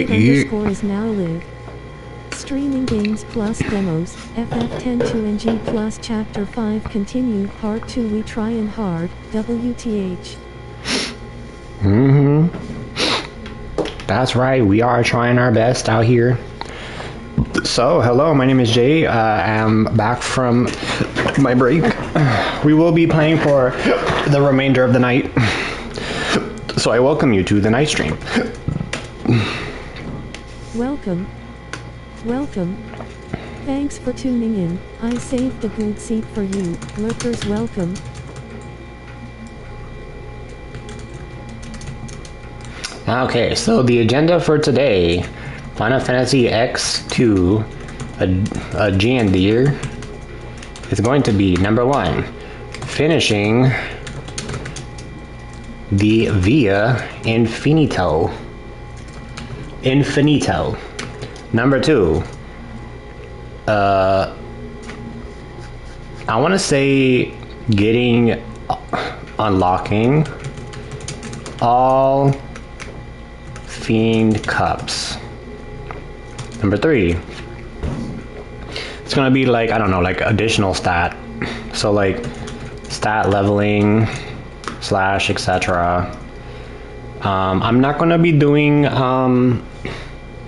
underscore is now live. Streaming games plus demos, FF10-2NG plus Chapter 5 continued Part 2 we Tryin hard, WTH. That's right, we are trying our best out here. So, hello, my name is Jay. I'm back from my break. We will be playing for the remainder of the night. So I welcome you to the night stream. Welcome. Thanks for tuning in. I saved a good seat for you. Lurkers welcome. Okay, so the agenda for today, Final Fantasy X-2, a G&Dir, is going to be number 1, finishing the Via Infinito. Number 2, I want to say unlocking all Fiend Cups. Number 3, it's gonna be like, I don't know, like additional stat. So like stat leveling / etc. I'm not gonna be doing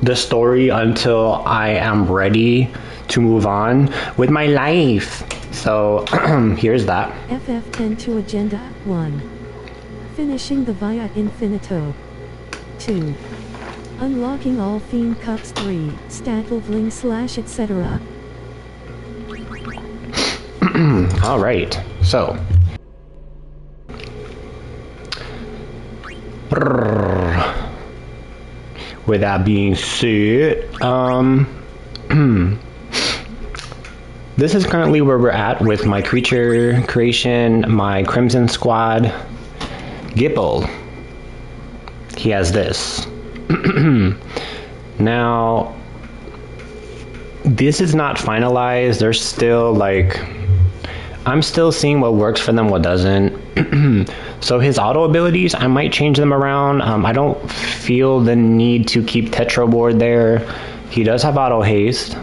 the story until I am ready to move on with my life. So here's that. FF10-2 Agenda 1. Finishing the Via Infinito. 2. Unlocking all Fiend Cups. 3. Stat leveling / etc. Alright, so with that being said, this is currently where we're at with my creature creation, my Crimson Squad, Gipple. He has this. Now, this is not finalized. There's still like, I'm still seeing what works for them, what doesn't. So his auto abilities, I might change them around. I don't feel the need to keep Tetra Ward there. He does have auto haste.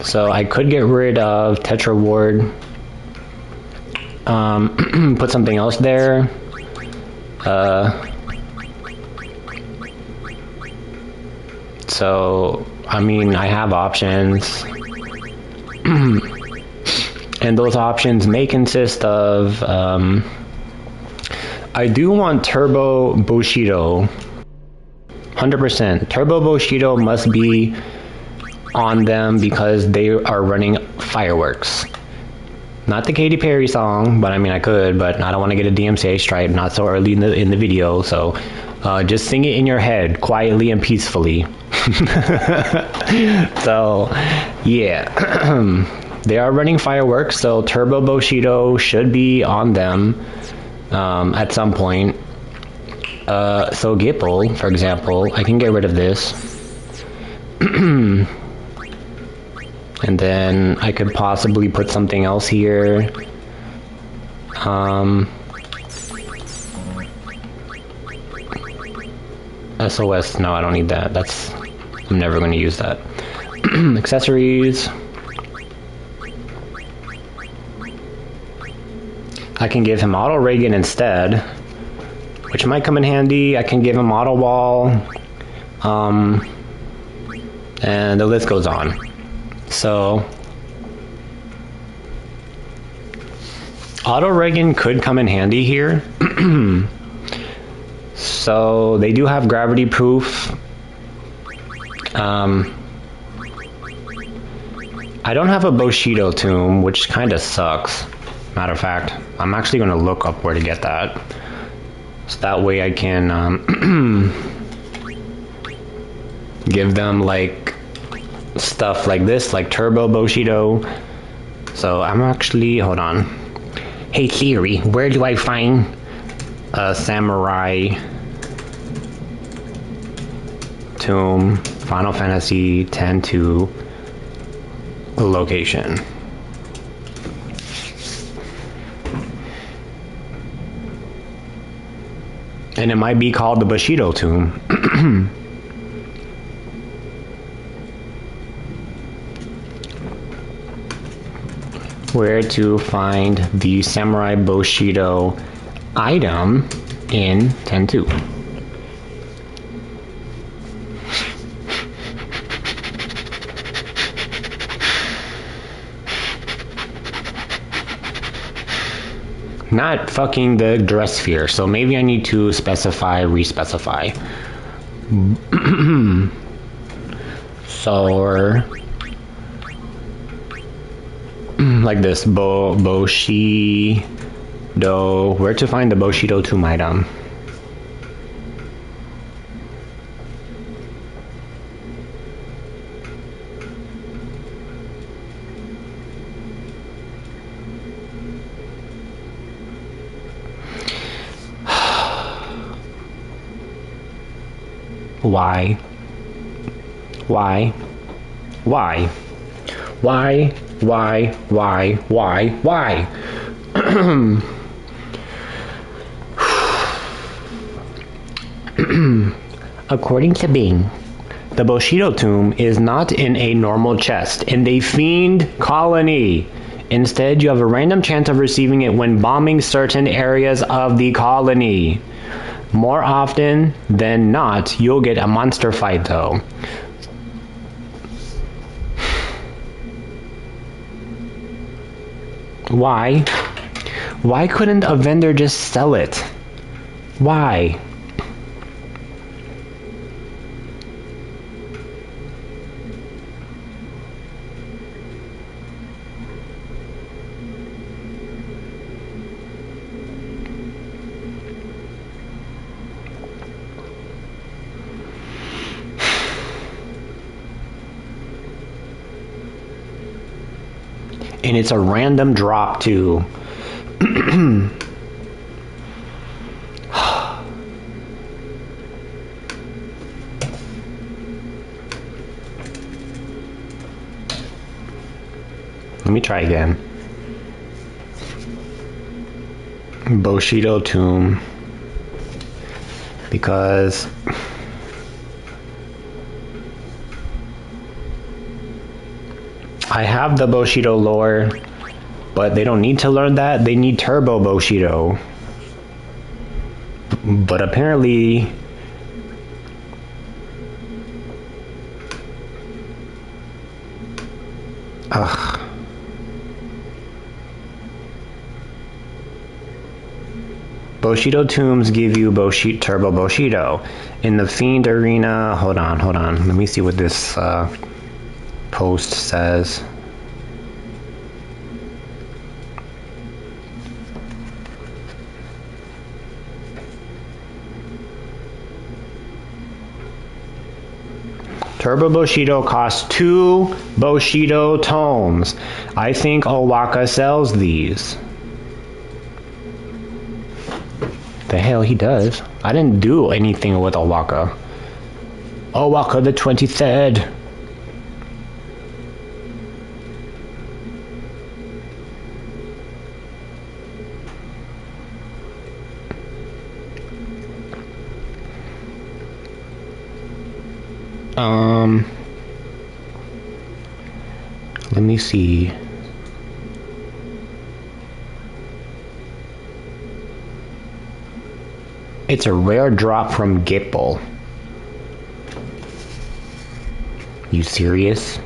So I could get rid of Tetra Ward. Put something else there. So, I mean, I have options. And those options may consist of, I do want Turbo Bushido. 100%. Turbo Bushido must be on them because they are running fireworks. Not the Katy Perry song, but I mean I could, but I don't want to get a DMCA stripe not so early in the video, so just sing it in your head quietly and peacefully. So yeah. They are running fireworks, so Turbo Bushido should be on them at some point. So Gipple, for example, I can get rid of this. And then I could possibly put something else here. SOS, no, I don't need that. I'm never going to use that. Accessories. I can give him Auto Reagan instead, which might come in handy. I can give him Auto Wall, and the list goes on. So, Auto Reagan could come in handy here. So, they do have gravity proof. I don't have a Bushido tomb, which kind of sucks. Matter of fact, I'm actually going to look up where to get that. So that way I can give them like stuff like this, like Turbo Bushido. So I'm actually, hold on. Hey Siri, where do I find a samurai tomb, Final Fantasy X-2 location. And it might be called the Bushido tomb. Where to find the Samurai Bushido item in X-2. Not fucking the dress sphere, so maybe I need to re-specify. So, like this, Bushido. Where to find the Bushido tomb item? Why? According to Bing, the Bushido tomb is not in a normal chest, in the fiend colony. Instead, you have a random chance of receiving it when bombing certain areas of the colony. More often than not, you'll get a monster fight though. Why? Why couldn't a vendor just sell it? Why? And it's a random drop too. Let me try again. Bushido tomb. Because I have the Bushido lore, but they don't need to learn that. They need Turbo Bushido. But apparently, Bushido tombs give you Turbo Bushido. In the Fiend Arena, hold on. Let me see what this post says. Turbo Bushido costs 2 Bushido tomes. I think Owaka sells these. The hell he does. I didn't do anything with Owaka. Owaka the 23rd. Let me see. It's a rare drop from Gipple. You serious?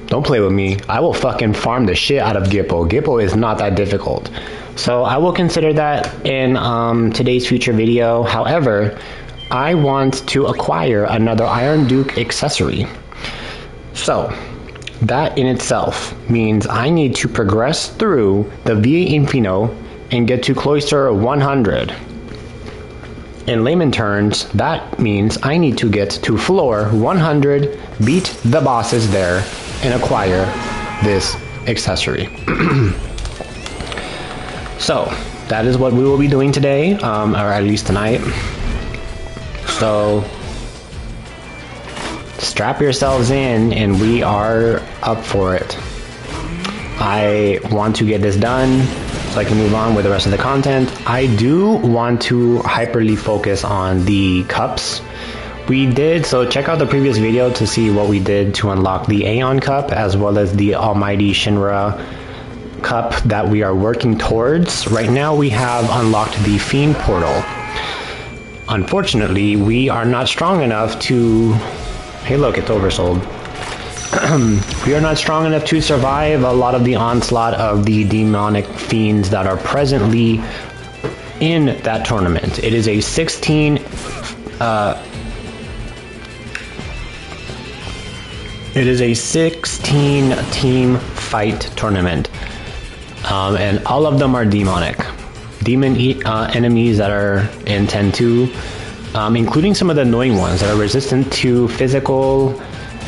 Don't play with me. I will fucking farm the shit out of Gipple. Gipple is not that difficult. So I will consider that in today's future video. However, I want to acquire another Iron Duke accessory. So that in itself means I need to progress through the Via Infino and get to Cloister 100. In layman terms, that means I need to get to floor 100, beat the bosses there, and acquire this accessory. So, that is what we will be doing today, or at least tonight. So strap yourselves in, and we are up for it. I want to get this done so I can move on with the rest of the content. I do want to hyperly focus on the cups. So check out the previous video to see what we did to unlock the Aeon Cup, as well as the Almighty Shinra Cup that we are working towards. Right now we have unlocked the Fiend Portal. Unfortunately, we are not strong enough to... Hey look, it's oversold. We are not strong enough to survive a lot of the onslaught of the demonic fiends that are presently in that tournament. It is a 16 team fight tournament, and all of them are demonic. Demon enemies that are in 10-2, including some of the annoying ones that are resistant to physical,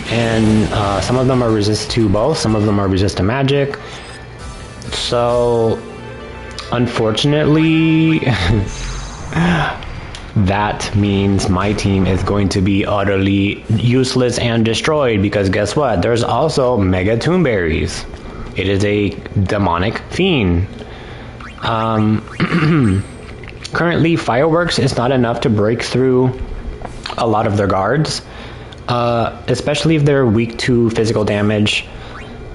and some of them are resistant to both, some of them are resistant to magic. So, unfortunately, that means my team is going to be utterly useless and destroyed, because guess what? There's also Mega Toonberries. It is a demonic fiend. Currently, Fireworks is not enough to break through a lot of their guards, especially if they're weak to physical damage,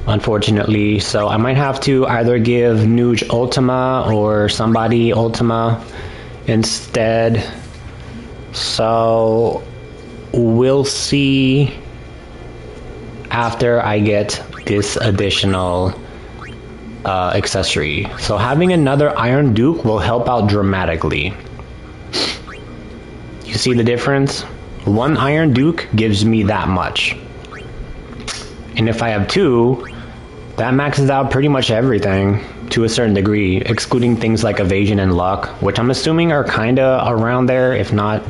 unfortunately. So I might have to either give Nuge Ultima or somebody Ultima instead. So we'll see after I get this additional accessory. So having another Iron Duke will help out dramatically. You see the difference? One Iron Duke gives me that much. And if I have two, that maxes out pretty much everything to a certain degree, excluding things like evasion and luck, which I'm assuming are kinda around there, if not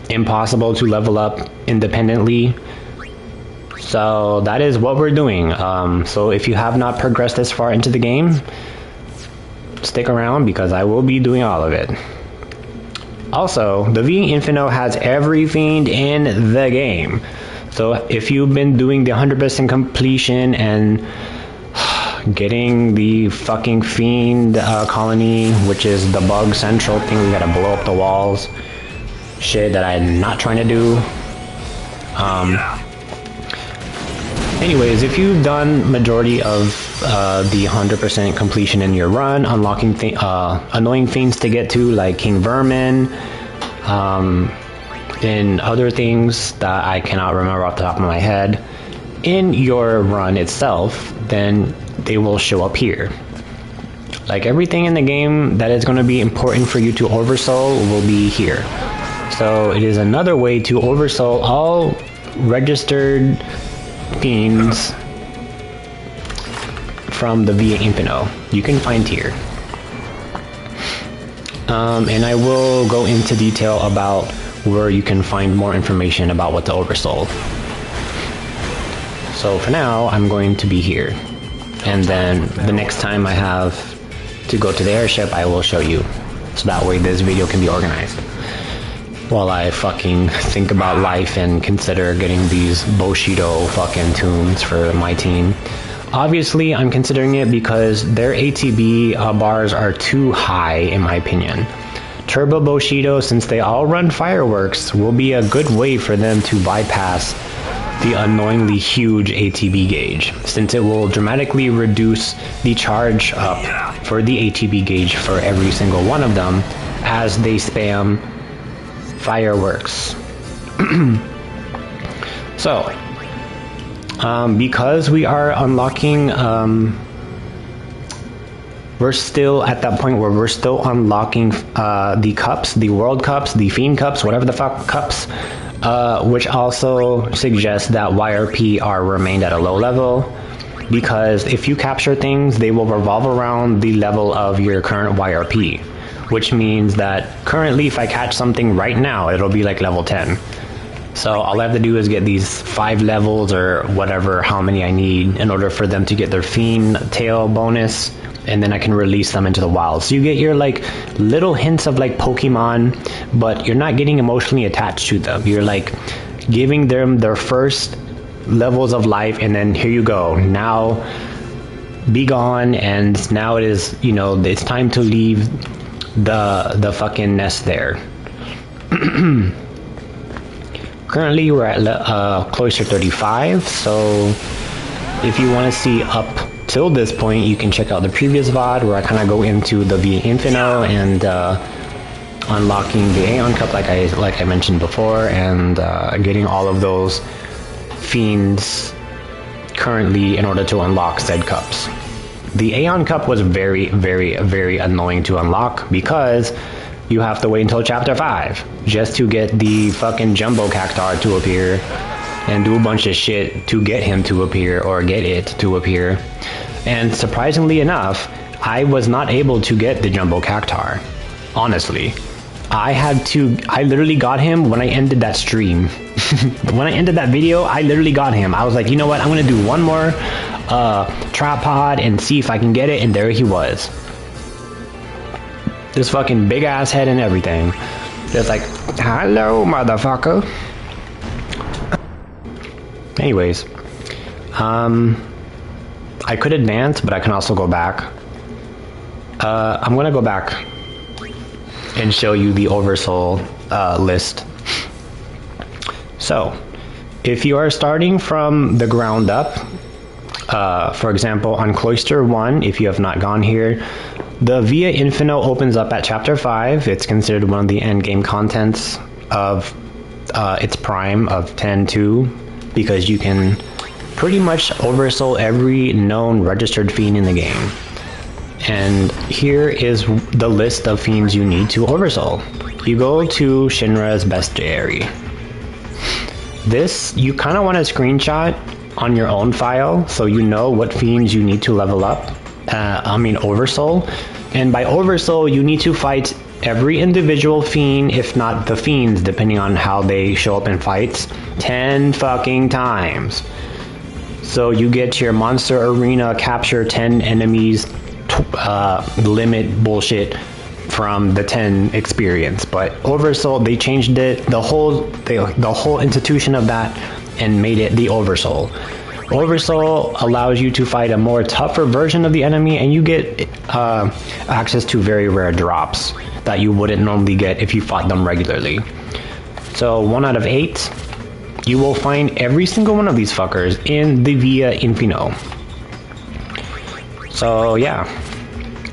impossible to level up independently. So that is what we're doing. So if you have not progressed this far into the game, stick around because I will be doing all of it. Also, the V Infinite has every fiend in the game. So if you've been doing the 100% completion and getting the fucking fiend colony, which is the bug central thing, we gotta blow up the walls. Shit that I'm not trying to do. Anyways, if you've done majority of the 100% completion in your run, unlocking annoying fiends to get to, like King Vermin, and other things that I cannot remember off the top of my head, in your run itself, then they will show up here. Like everything in the game that is going to be important for you to oversoul will be here. So it is another way to oversoul all registered fiends from the Via Infinito. You can find here. And I will go into detail about where you can find more information about what to oversoul. So for now, I'm going to be here. And then the next time I have to go to the airship, I will show you. So that way this video can be organized. While I fucking think about life and consider getting these Bushido fucking tunes for my team. Obviously, I'm considering it because their ATB bars are too high, in my opinion. Turbo Bushido, since they all run fireworks, will be a good way for them to bypass the annoyingly huge ATB gauge, since it will dramatically reduce the charge up for the ATB gauge for every single one of them as they spam fireworks. So, because we are unlocking, we're still at that point where we're still unlocking the cups, the world cups, the fiend cups, whatever the fuck cups, which also suggests that YRP are remained at a low level, because if you capture things, they will revolve around the level of your current YRP, which means that currently if I catch something right now, it'll be like level 10. So all I have to do is get these 5 levels or whatever, how many I need in order for them to get their fiend tail bonus, and then I can release them into the wild. So you get your like little hints of like Pokemon but you're not getting emotionally attached to them. You're like giving them their first levels of life, and then here you go. Now be gone, and now it is, you know, it's time to leave the fucking nest there. Currently we're at cloister 35, so if you want to see up till this point, you can check out the previous VOD where I kind of go into the Via Infino and unlocking the Aeon Cup like I mentioned before, and getting all of those fiends currently in order to unlock said cups. The Aeon Cup was very, very, very annoying to unlock because you have to wait until chapter 5 just to get the fucking Jumbo Cactar to appear and do a bunch of shit to get him to appear or get it to appear. And surprisingly enough, I was not able to get the Jumbo Cactar. Honestly. I literally got him when I ended that stream. When I ended that video, I literally got him. I was like, you know what, I'm gonna do one more tripod and see if I can get it, and there he was. This fucking big ass head and everything. Just like, hello, motherfucker. Anyways, I could advance, but I can also go back. I'm gonna go back and show you the Oversoul list. So, if you are starting from the ground up, for example, on Cloister 1, if you have not gone here, the Via Infino opens up at Chapter 5. It's considered one of the endgame contents of its prime of 10-2, because you can pretty much oversoul every known registered fiend in the game. And here is the list of fiends you need to oversoul. You go to Shinra's Bestiary. This, you kind of want to screenshot on your own file so you know what fiends you need to level up. Oversoul. And by oversoul, you need to fight every individual fiend, if not the fiends, depending on how they show up in fights, 10 fucking times. So you get your monster arena capture 10 enemies limit bullshit from the 10 experience. But Oversoul, they changed it, the whole institution of that, and made it the Oversoul. Oversoul allows you to fight a more tougher version of the enemy, and you get access to very rare drops that you wouldn't normally get if you fought them regularly. So 1 out of 8, you will find every single one of these fuckers in the Via Infino. So yeah,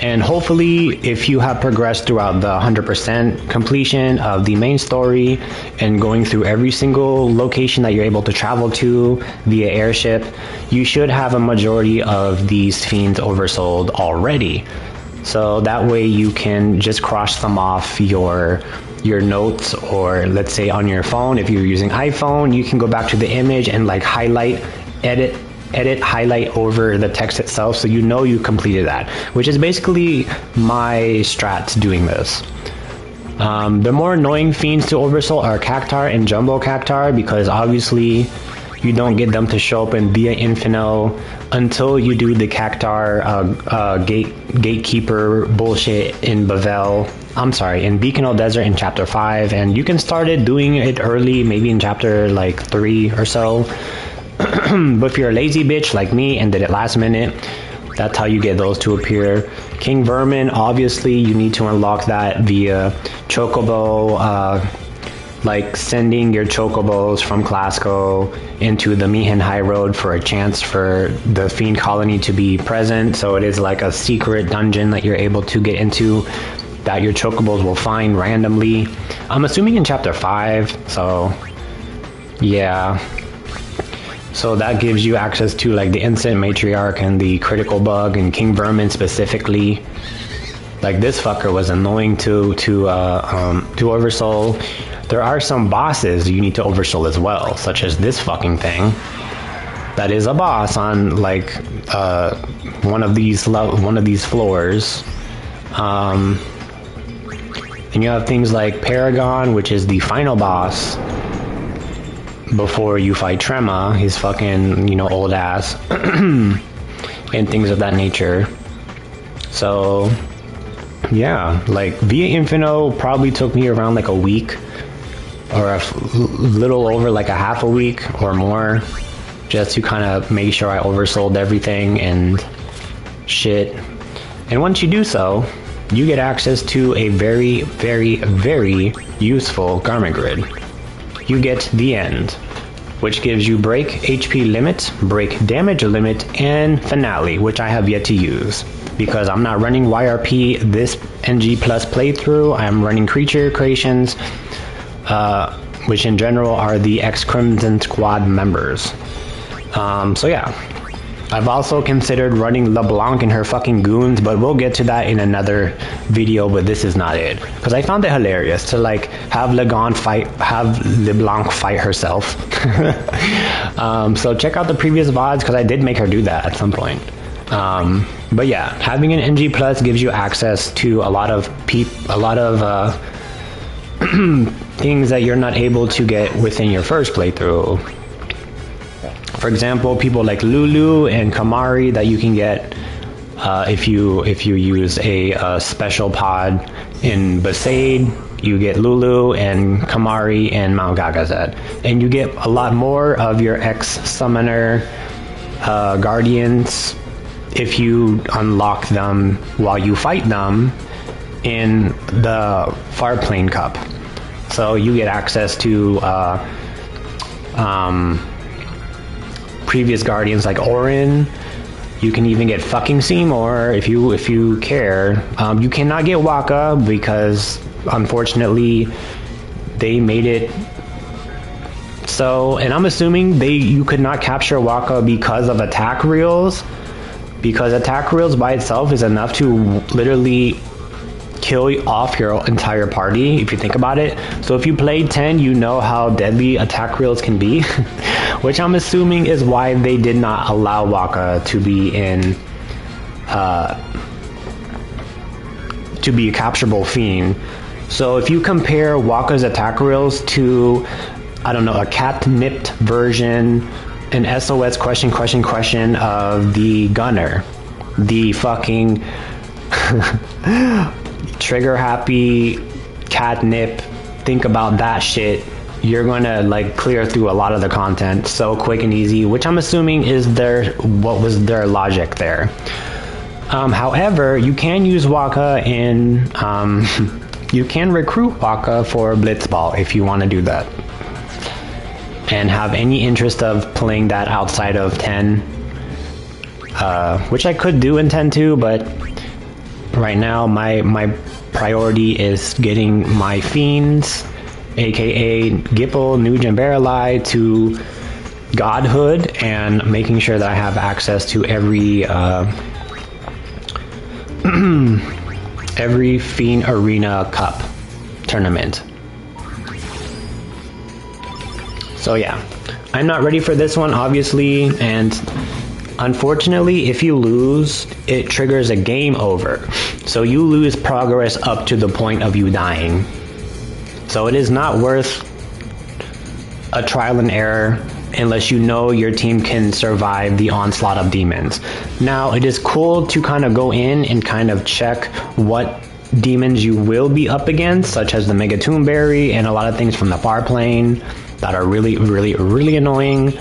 and hopefully if you have progressed throughout the 100% completion of the main story and going through every single location that you're able to travel to via airship, you should have a majority of these fiends oversold already. So that way you can just cross them off your notes, or let's say on your phone, if you're using iPhone, you can go back to the image and like highlight, edit, highlight over the text itself, so you know you completed that, which is basically my strats doing this. The more annoying fiends to oversoul are Cactar and Jumbo Cactar, because obviously you don't get them to show up in Via Infino until you do the Cactar gatekeeper bullshit in in Beacon Desert in Chapter 5, and you can start doing it early, maybe in Chapter like 3 or so. But if you're a lazy bitch like me and did it last minute, that's how you get those to appear. King Vermin, obviously you need to unlock that via Chocobo, like sending your Chocobos from Clasco into the Mihin High Road for a chance for the Fiend Colony to be present. So it is like a secret dungeon that you're able to get into that your Chocobos will find randomly. I'm assuming in Chapter 5, so yeah. So that gives you access to like the Instant Matriarch and the Critical Bug and King Vermin specifically. Like this fucker was annoying to oversoul. There are some bosses you need to oversoul as well, such as this fucking thing. That is a boss on like one of these floors. And you have things like Paragon, which is the final boss before you fight Trema, his fucking, old ass, and things of that nature. So yeah, like via Infinito probably took me around like a week or little over like a half a week or more just to kind of make sure I oversold everything and shit. And once you do so, you get access to a very, very, very useful garment grid. You get the end, which gives you break HP limit, break damage limit, and finale, which I have yet to use. Because I'm not running YRP this NG Plus playthrough, I'm running creature creations, which in general are the X-Crimson Squad members. So yeah. I've also considered running LeBlanc and her fucking goons, but we'll get to that in another video, but this is not it. Because I found it hilarious to like have LeBlanc fight herself. So check out the previous VODs because I did make her do that at some point. But yeah, having an NG Plus gives you access to a lot of things that you're not able to get within your first playthrough. For example, people like Lulu and Kamari that you can get if you use a special pod in Besaid. You get Lulu and Kamari and Mount Gagazet, and you get a lot more of your X-Summoner Guardians if you unlock them while you fight them in the Farplane Cup. So you get access to previous Guardians like Orin. You can even get fucking Seymour if you care. You cannot get Waka because unfortunately they made it so, and I'm assuming you could not capture Waka because of attack reels, because attack reels by itself is enough to literally kill off your entire party if you think about it. So if you played 10, you know how deadly attack reels can be. Which I'm assuming is why they did not allow Waka to be in to be a capturable fiend. So if you compare Waka's attack reels to, I don't know, a cat-nipped version, an SOS question of the Gunner, the fucking trigger happy catnip, think about that shit, you're gonna like clear through a lot of the content so quick and easy, which I'm assuming is what was their logic there. However, you can use Waka in you can recruit Waka for Blitzball if you want to do that and have any interest of playing that outside of 10, which I could do in 10-2, but right now my priority is getting my fiends, aka Gipple, Nuge, and Barrelai to godhood, and making sure that I have access to every every Fiend Arena Cup tournament. So yeah, I'm not ready for this one, obviously, and unfortunately, if you lose, it triggers a game over. So you lose progress up to the point of you dying. So it is not worth a trial and error unless you know your team can survive the onslaught of demons. Now, it is cool to kind of go in and kind of check what demons you will be up against, such as the Mega Toonberry and a lot of things from the far plane that are really, really, really annoying.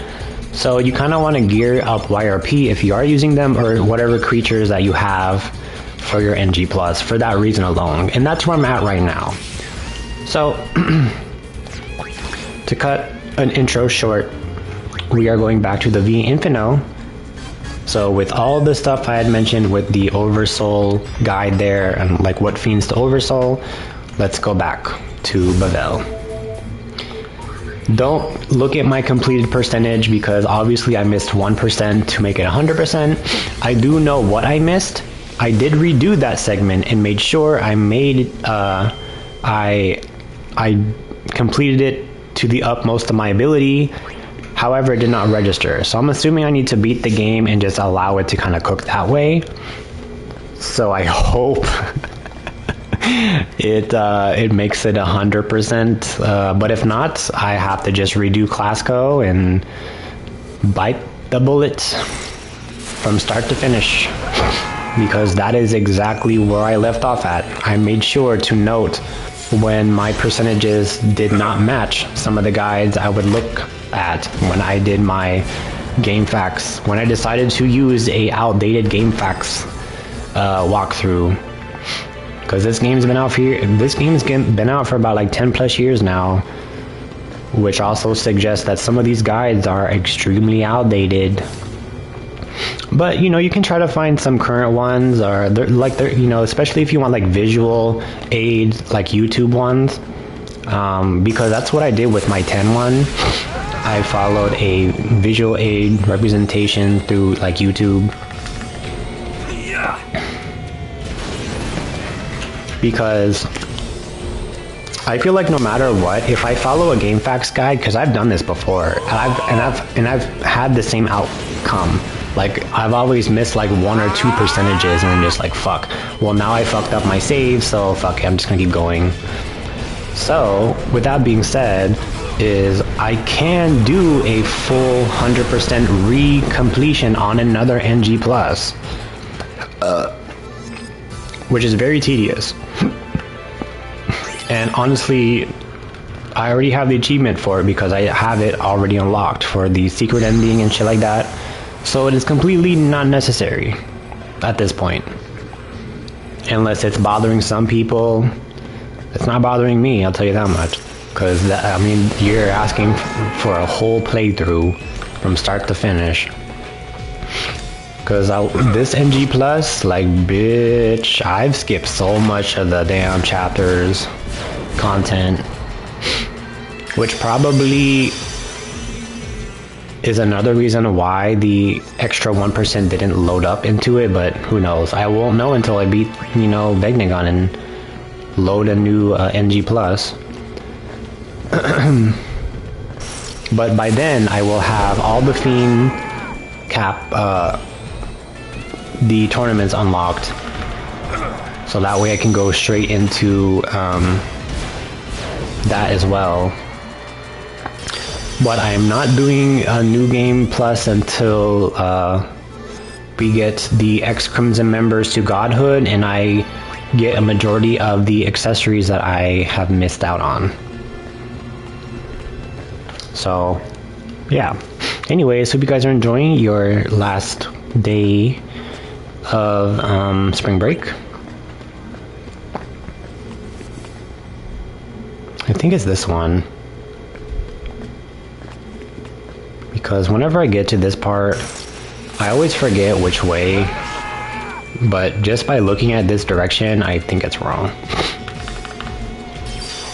So you kind of want to gear up YRP if you are using them, or whatever creatures that you have for your NG Plus for that reason alone. And that's where I'm at right now. So to cut an intro short, we are going back to the V Infinito. So with all the stuff I had mentioned with the Oversoul guide there and like what fiends to Oversoul, let's go back to Bavel. Don't look at my completed percentage because obviously I missed 1% to make it 100%. I do know what I missed. I did redo that segment and made sure I made I completed it to the utmost of my ability. However, it did not register. So I'm assuming I need to beat the game and just allow it to kind of cook that way. So I hope it makes it 100%. But if not, I have to just redo Classco and bite the bullet from start to finish. because that is exactly where I left off at. I made sure to note when my percentages did not match some of the guides I would look at when I did my GameFAQs, when I decided to use a outdated GameFAQs walkthrough, because this game's been out for about like 10 plus years now, which also suggests that some of these guides are extremely outdated. But you know, you can try to find some current ones, or they're you know, especially if you want like visual aids, like YouTube ones, because that's what I did with my 10 one. I followed a visual aid representation through like YouTube, because I feel like no matter what, if I follow a GameFAQs guide, because I've done this before, and I've had the same outcome. Like, I've always missed like 1 or 2 percentages, and I'm just like, fuck. Well, now I fucked up my save, so fuck it, I'm just gonna keep going. So, with that being said, is I can do a full 100% re-completion on another NG+, which is very tedious. And honestly, I already have the achievement for it because I have it already unlocked for the secret ending and shit like that. So it is completely not necessary at this point. Unless it's bothering some people. It's not bothering me, I'll tell you that much. Because, I mean, you're asking for a whole playthrough from start to finish. Because this NG+, like, bitch, I've skipped so much of the damn chapters content. Which probably is another reason why the extra 1% didn't load up into it, but who knows. I won't know until I beat, you know, Vegnagon and load a new NG+. But by then, I will have all the Fiend the tournaments unlocked. So that way I can go straight into that as well. But I am not doing a new game plus until we get the X Crimson members to Godhood and I get a majority of the accessories that I have missed out on. So, yeah. Anyways, hope you guys are enjoying your last day of spring break. I think it's this one. Because whenever I get to this part, I always forget which way. But just by looking at this direction, I think it's wrong.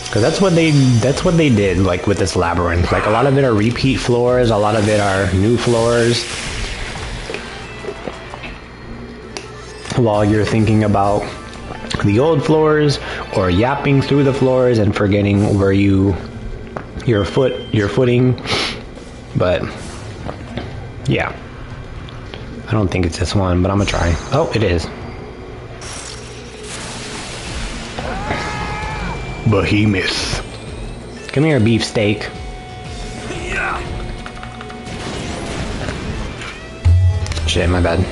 Because that's what they did, like, with this labyrinth. Like, a lot of it are repeat floors, a lot of it are new floors. While you're thinking about the old floors, or yapping through the floors and forgetting where your footing. But yeah, I don't think it's this one, but I'm gonna try. Oh, it is. Behemoth. Come here, beefsteak. Shit, my bad.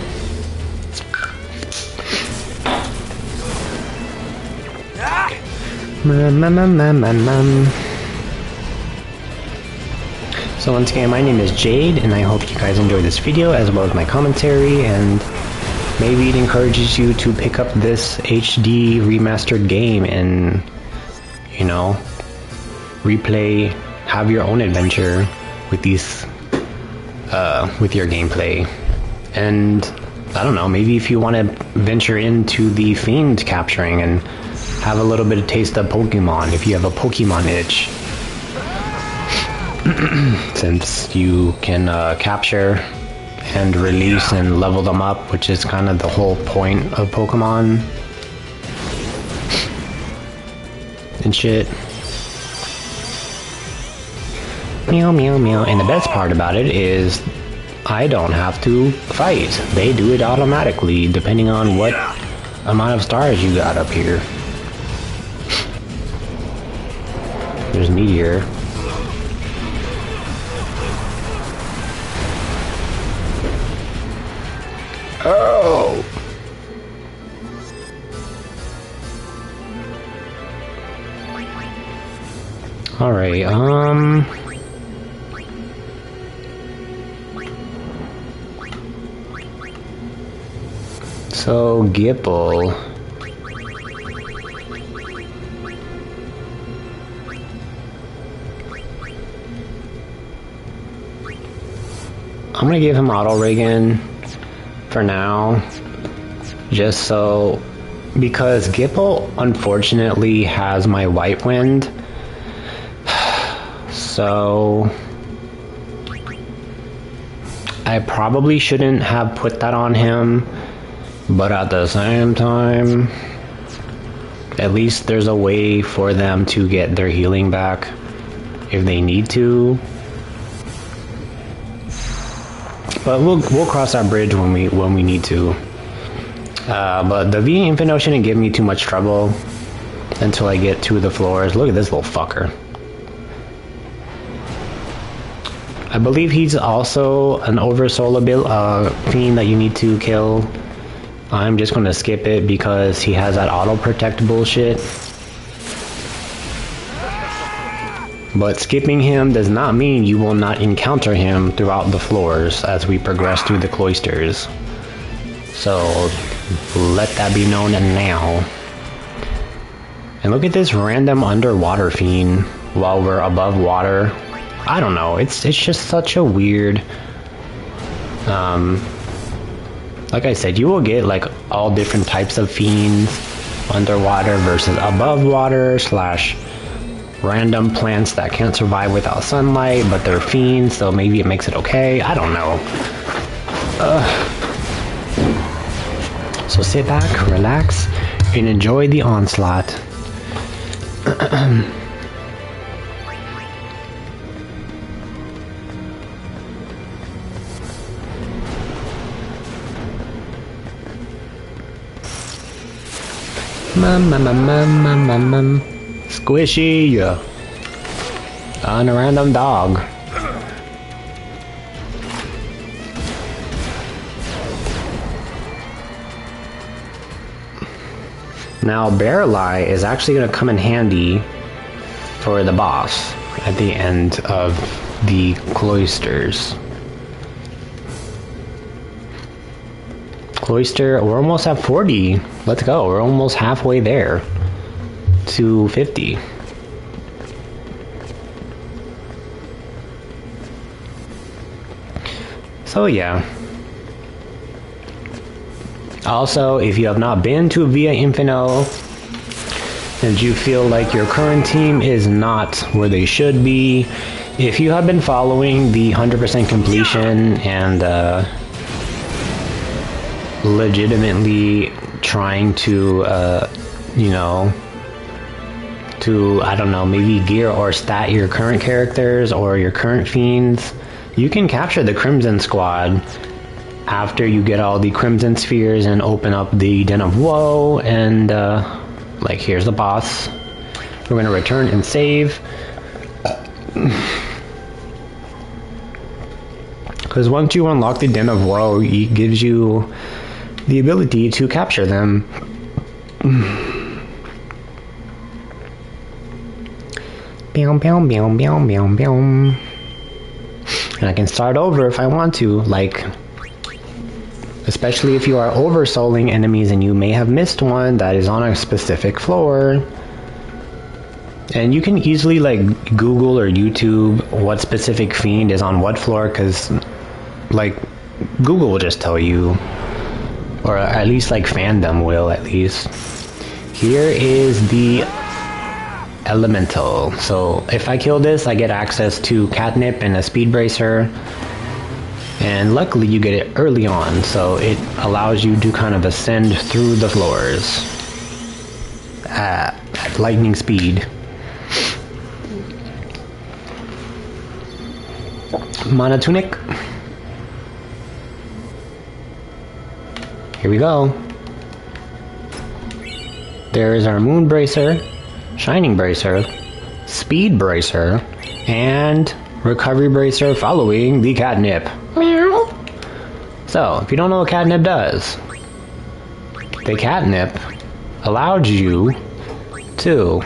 So once again, my name is Jade, and I hope you guys enjoyed this video as well as my commentary, and maybe it encourages you to pick up this HD remastered game and, you know, replay, have your own adventure with these, with your gameplay. And I don't know, maybe if you want to venture into the Fiend capturing and have a little bit of taste of Pokemon, if you have a Pokemon itch. Since you can capture and release and level them up, which is kind of the whole point of Pokemon and shit. Meow, meow, meow. And the best part about it is I don't have to fight. They do it automatically, depending on what amount of stars you got up here. There's Meteor. Oh! Alright, so Gipple. I'm gonna give him auto rigging for now, just so, because Gipple unfortunately has my white wind, so I probably shouldn't have put that on him, but at the same time, at least there's a way for them to get their healing back if they need to. But we'll cross that bridge when we need to. But the V Infinite shouldn't give me too much trouble until I get to the floors. Look at this little fucker. I believe he's also an oversoul fiend that you need to kill. I'm just gonna skip it because he has that auto protect bullshit. But skipping him does not mean you will not encounter him throughout the floors as we progress through the cloisters. So let that be known now. And look at this random underwater fiend while we're above water. I don't know, it's just such a weird... like I said, you will get like all different types of fiends underwater versus above water / random plants that can't survive without sunlight, but they're fiends, so maybe it makes it okay. I don't know. So sit back, relax, and enjoy the onslaught. Squishy, on a random dog. Now, Barreleye is actually going to come in handy for the boss at the end of the cloisters. Cloister, we're almost at 40. Let's go, we're almost halfway there. To 50. So yeah. Also, if you have not been to Via Infinito and you feel like your current team is not where they should be, if you have been following the 100% completion and legitimately trying to you know, to, I don't know, maybe gear or stat your current characters or your current fiends, you can capture the Crimson Squad after you get all the Crimson Spheres and open up the Den of Woe, and like, here's the boss. We're gonna return and save. Because once you unlock the Den of Woe, it gives you the ability to capture them. And I can start over if I want to, like, especially if you are oversouling enemies and you may have missed one that is on a specific floor. And you can easily, like, Google or YouTube what specific fiend is on what floor, because, like, Google will just tell you, or at least, like, fandom will, at least. Here is the Elemental. So if I kill this, I get access to Catnip and a Speed Bracer, and luckily you get it early on, so it allows you to kind of ascend through the floors at lightning speed. Mana Tunic. Here we go. There is our Moon Bracer, Shining Bracer, Speed Bracer, and Recovery Bracer following the Catnip. Meow. So, if you don't know what Catnip does, the Catnip allowed you to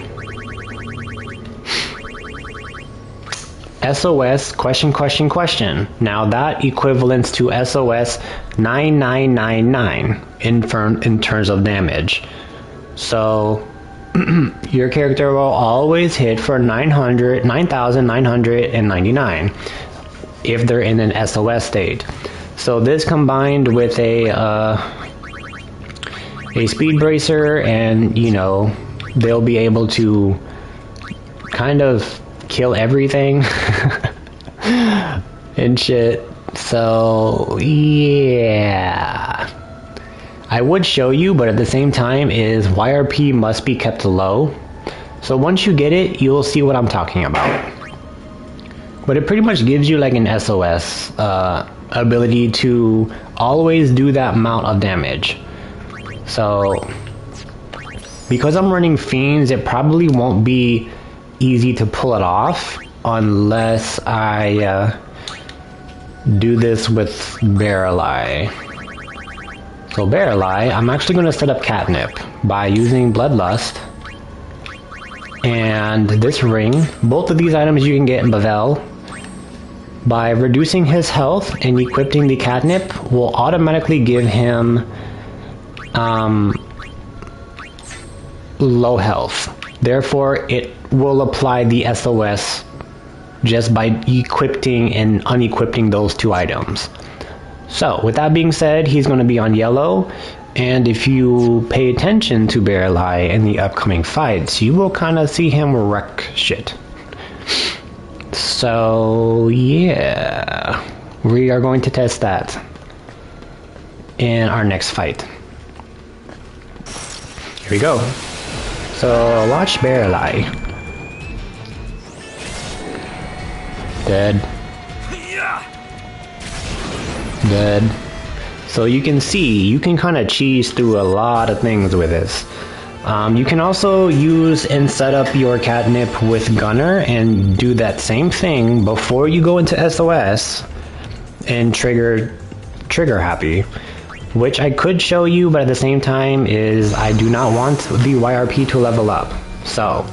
SOS question question question. Now that equivalents to SOS 9999 in terms of damage. So your character will always hit for 9,999 if they're in an SOS state. So this combined with a speed bracer, and you know, they'll be able to kind of kill everything and shit. So yeah, I would show you, but at the same time is YRP must be kept low. So once you get it, you'll see what I'm talking about. But it pretty much gives you like an SOS ability to always do that amount of damage. So because I'm running Fiends, it probably won't be easy to pull it off unless I do this with Barrel Eye. So Barrel Eye, I'm actually going to set up Catnip by using Bloodlust and this ring. Both of these items you can get in Bavel. By reducing his health and equipping the Catnip will automatically give him low health. Therefore, it will apply the SOS just by equipping and unequipping those two items. So, with that being said, he's going to be on yellow, and if you pay attention to Barrel Eye in the upcoming fights, you will kind of see him wreck shit. So, yeah, we are going to test that in our next fight. Here we go. So, watch Barrel Eye. Dead. Dead. So you can see, you can kind of cheese through a lot of things with this. You can also use and set up your Catnip with Gunner and do that same thing before you go into SOS and trigger Happy, which I could show you, but at the same time is I do not want the YRP to level up. So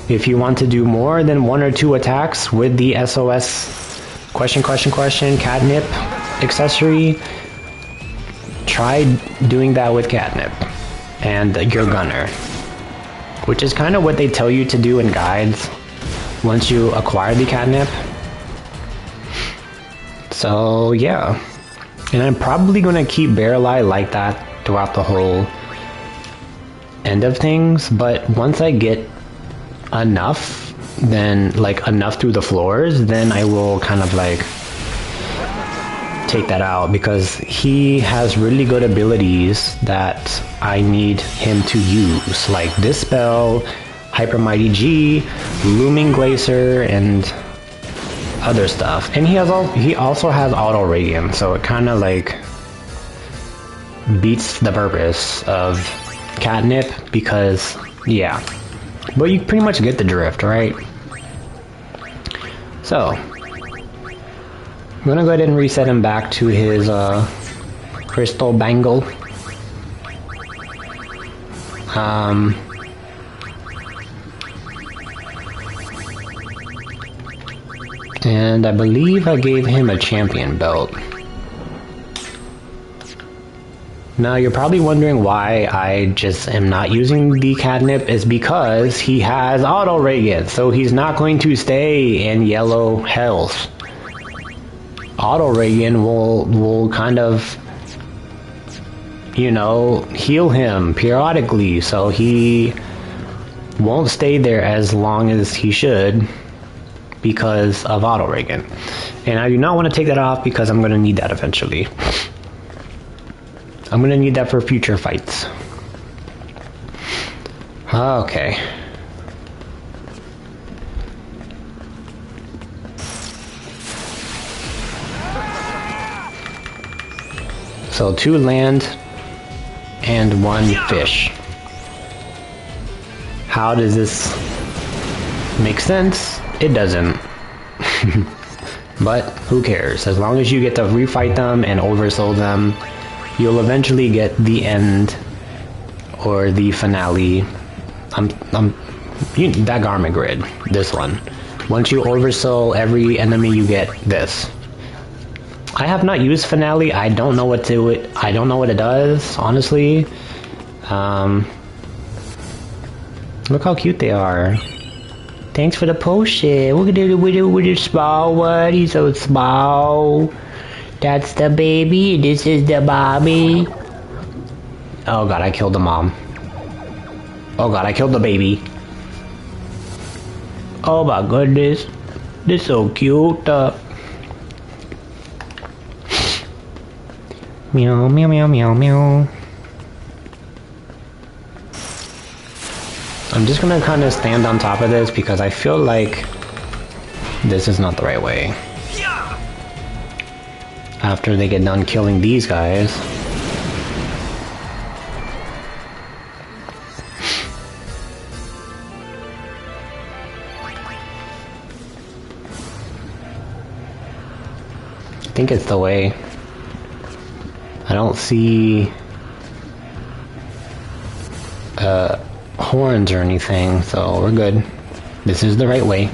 if you want to do more than 1 or 2 attacks with the SOS question Catnip accessory, try doing that with Catnip and your Gunner, which is kind of what they tell you to do in guides once you acquire the Catnip. So yeah, and I'm probably going to keep Barrel Eye like that throughout the whole end of things, but once I get enough, then like enough through the floors, then I will kind of like take that out, because he has really good abilities that I need him to use, like Dispel, Hyper Mighty G, Looming Glacier, and other stuff. And he also has Auto Radiant, so it kind of like beats the purpose of Catnip, because yeah, but you pretty much get the drift, right? So I'm gonna go ahead and reset him back to his crystal bangle. And I believe I gave him a champion belt. Now you're probably wondering why I just am not using the Catnip is because he has Auto Radiant, so he's not going to stay in yellow health. Auto Radiant will kind of, you know, heal him periodically, so he won't stay there as long as he should because of Auto Radiant. And I do not want to take that off because I'm going to need that eventually. I'm going to need that for future fights. Okay. So 2 land and 1 fish. How does this make sense? It doesn't. But who cares? As long as you get to refight them and oversoul them, you'll eventually get the end or the finale. That garment grid, this one. Once you oversoul every enemy, you get this. I have not used Finale. I don't know what I don't know what it does, honestly. Look how cute they are. Thanks for the potion. Look at it with a small one. He's so small. That's the baby. This is the mommy. Oh god, I killed the mom. Oh god, I killed the baby. Oh my goodness. This is so cute. Meow, meow, meow, meow, meow. I'm just gonna kind of stand on top of this because I feel like this is not the right way. After they get done killing these guys. I think it's the way. I don't see horns or anything, so we're good. This is the right way.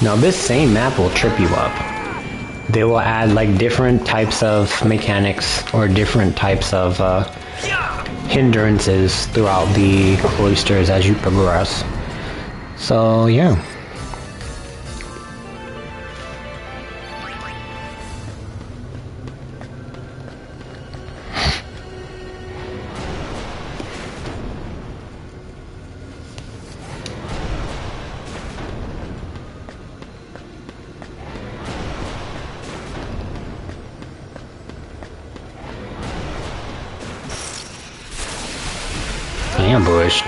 Now this same map will trip you up. They will add like different types of mechanics or different types of hindrances throughout the cloisters as you progress. So yeah. Ambushed.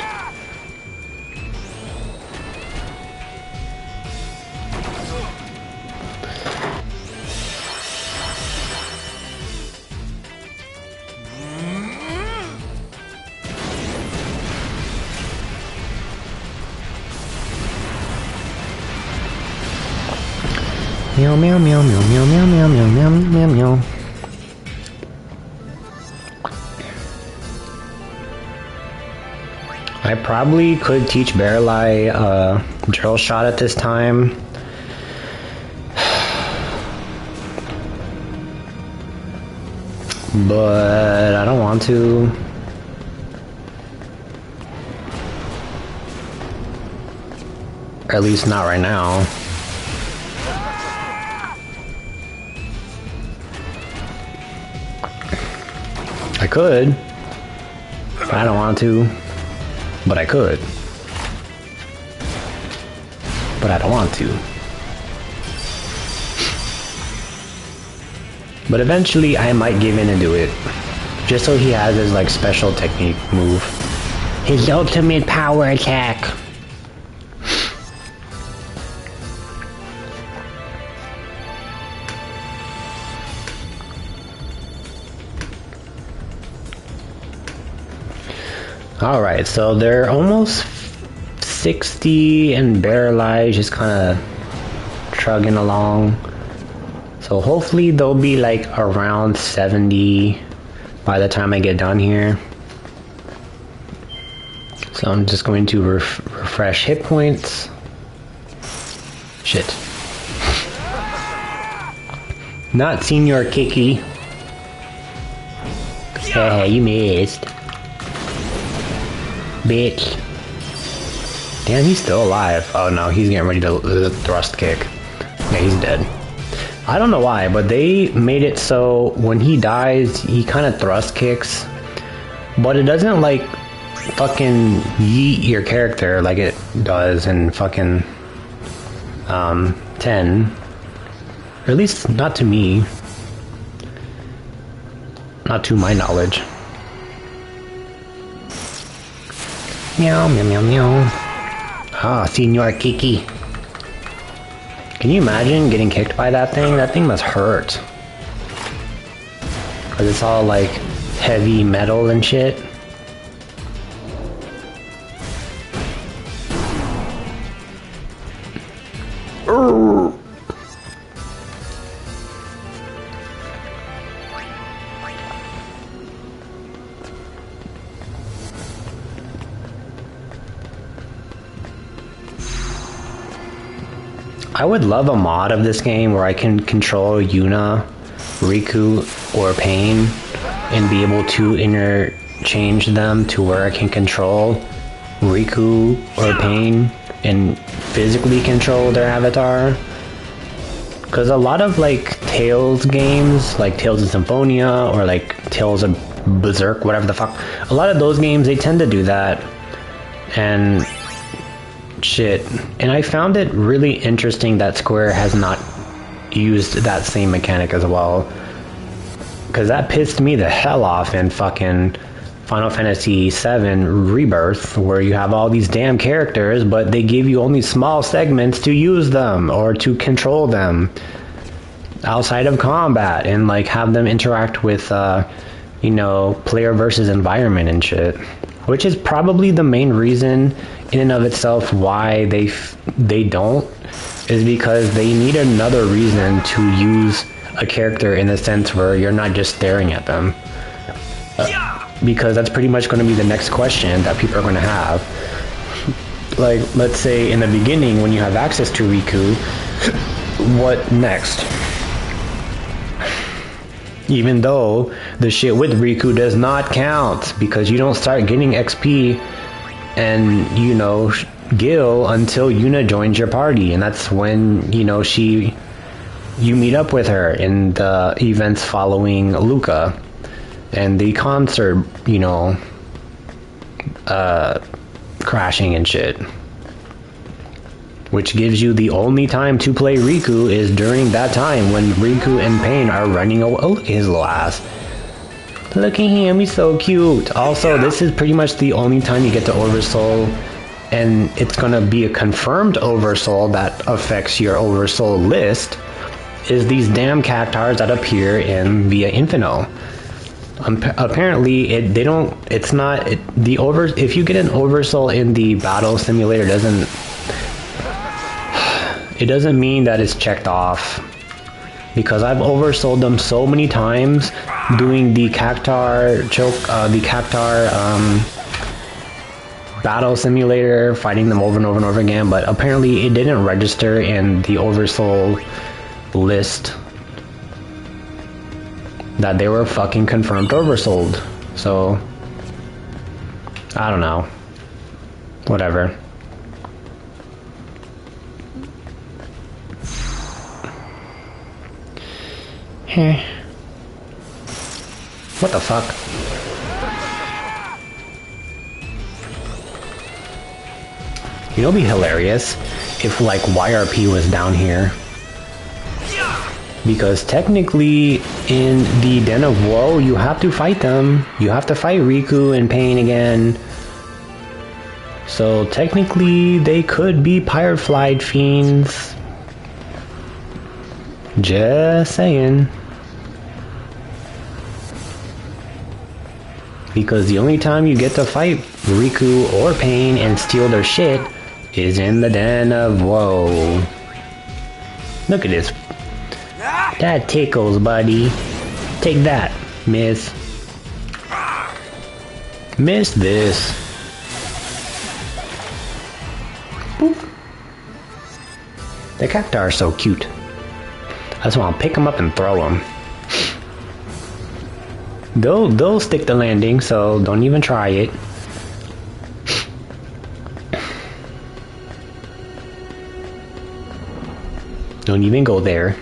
Meow meow meow meow meow meow meow meow meow meow meow. I probably could teach Barreleye drill shot at this time. But I don't want to. Or at least not right now. I could. But I don't want to. But I could. But I don't want to. But eventually I might give in and do it. Just so he has his like special technique move. His ultimate power attack. Alright, so they're almost 60 and Barreleye just kind of trugging along. So hopefully they'll be like around 70 by the time I get done here. So I'm just going to refresh hit points. Shit. Not Senior Kiki. Hey, you missed. Bitch. Damn, he's still alive. Oh no, he's getting ready to thrust kick. Yeah, he's dead. I don't know why, but they made it so when he dies, he kind of thrust kicks. But it doesn't like fucking yeet your character like it does in fucking 10. Or at least not to me. Not to my knowledge. Meow, meow, meow, meow. Ah, Senor Kiki. Can you imagine getting kicked by that thing? That thing must hurt. Cause it's all like heavy metal and shit. I would love a mod of this game where I can control Yuna, Riku, or Pain and be able to interchange them to where I can control Riku or Pain and physically control their avatar. Because a lot of like Tales games, like Tales of Symphonia or like Tales of Berserk, whatever the fuck, a lot of those games, they tend to do that. And shit. And I found it really interesting that Square has not used that same mechanic as well. Because that pissed me the hell off in fucking Final Fantasy VII Rebirth, where you have all these damn characters, but they give you only small segments to use them or to control them outside of combat and like have them interact with, you know, player versus environment and shit. Which is probably the main reason in and of itself why they don't, is because they need another reason to use a character in the sense where you're not just staring at them. Because that's pretty much going to be the next question that people are going to have. Like, let's say in the beginning when you have access to Riku, what next? Even though the shit with Riku does not count, because you don't start getting XP and, you know, Gil until Yuna joins your party, and that's when, you know, you meet up with her in the events following Luca and the concert, you know, crashing and shit. Which gives you the only time to play Riku is during that time when Riku and Pain are running away. Oh, look at his little ass. Look at him, he's so cute. Also, this is pretty much the only time you get to Oversoul, and it's gonna be a confirmed Oversoul that affects your Oversoul list, is these damn cactars that appear in Via Infino. Apparently, if you get an Oversoul in the battle simulator, it doesn't mean that it's checked off, because I've oversold them so many times doing the cactar battle simulator, fighting them over and over and over again, but apparently it didn't register in the oversoul list that they were fucking confirmed oversold. So I don't know, whatever. What the fuck? You know, it'd be hilarious if like YRP was down here, because technically in the Den of Woe you have to fight them. You have to fight Riku and Pain again. So technically they could be Pirate Flight fiends. Just saying. Because the only time you get to fight Riku or Pain and steal their shit is in the Den of Woe. Look at this. That tickles, buddy. Take that, miss. Miss this. Boop. The cacti are so cute. I just want to pick them up and throw them. They'll stick the landing, so don't even try it. Don't even go there.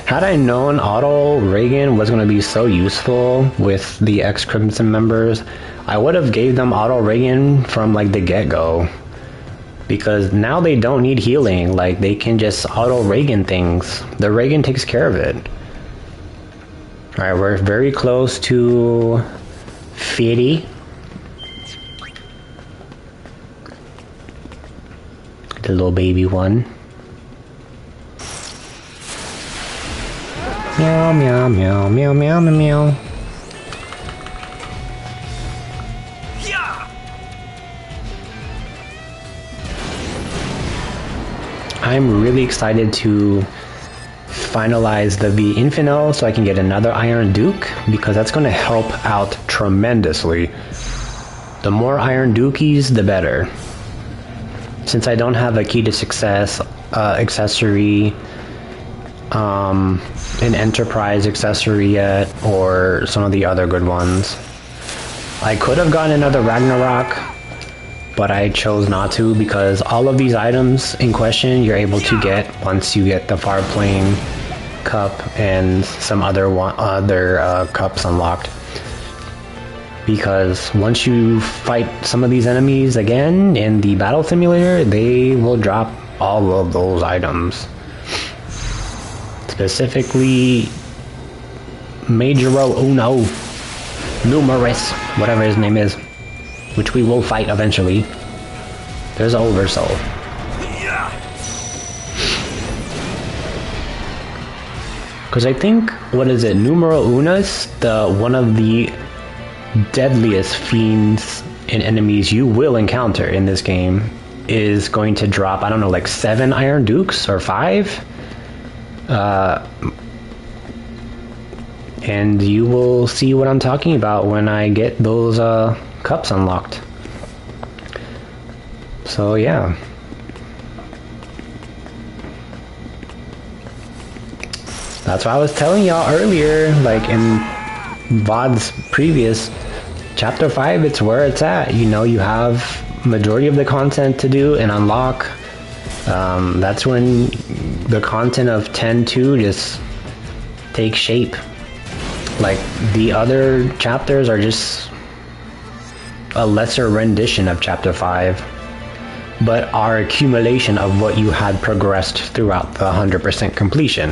Had I known Auto Reagan was going to be so useful with the ex-Crimson members, I would have gave them Auto Reagan from like the get-go. Because now they don't need healing, like they can just Auto Reagan things. The Reagan takes care of it. Alright, we're very close to 50. The little baby one. Meow, meow, meow, meow, meow, meow, meow. I'm really excited to finalize the V Infino so I can get another Iron Duke, because that's going to help out tremendously. The more Iron Dukies, the better. Since I don't have a Key to Success accessory, an Enterprise accessory yet, or some of the other good ones. I could have gotten another Ragnarok, but I chose not to, because all of these items in question you're able to get once you get the Farplane Cup and some other cups unlocked. Because once you fight some of these enemies again in the battle simulator, they will drop all of those items. Specifically, Majoro Uno, Numerous, whatever his name is, which we will fight eventually. There's Oversoul. Because I think, what is it, Numero Unos, one of the deadliest fiends and enemies you will encounter in this game, is going to drop, I don't know, like 7 Iron Dukes or 5? And you will see what I'm talking about when I get those cups unlocked. So yeah. That's what I was telling y'all earlier, like in VOD's previous chapter 5, it's where it's at. You know, you have majority of the content to do and unlock. That's when the content of 10.2 just takes shape. Like, the other chapters are just a lesser rendition of chapter 5, but are accumulation of what you had progressed throughout the 100% completion.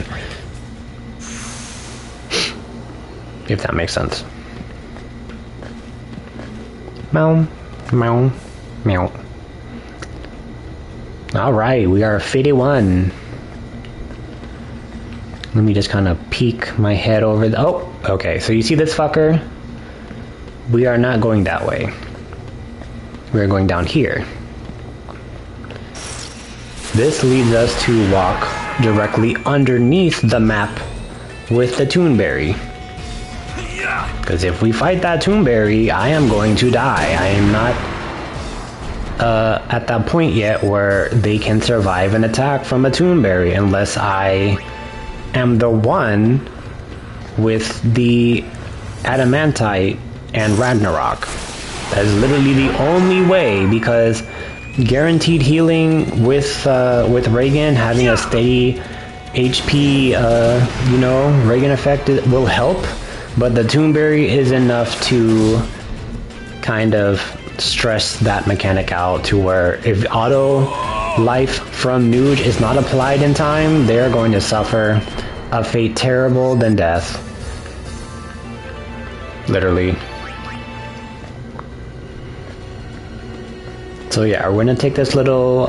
If that makes sense. Meow, meow, meow. Alright, we are 51. Let me just kind of peek my head over the... Oh, okay, so you see this fucker? We are not going that way. We're going down here. This leads us to walk directly underneath the map with the Toonberry. Because if we fight that Toonberry, I am going to die. I am not at that point yet where they can survive an attack from a Toonberry unless I am the one with the Adamantite and Ragnarok. That is literally the only way, because guaranteed healing with Reagan, having a steady HP, you know, Reagan effect will help, but the Toonberry is enough to kind of stress that mechanic out to where if auto life from Nuge is not applied in time, they're going to suffer a fate terrible than death. Literally. So yeah, we're gonna take this little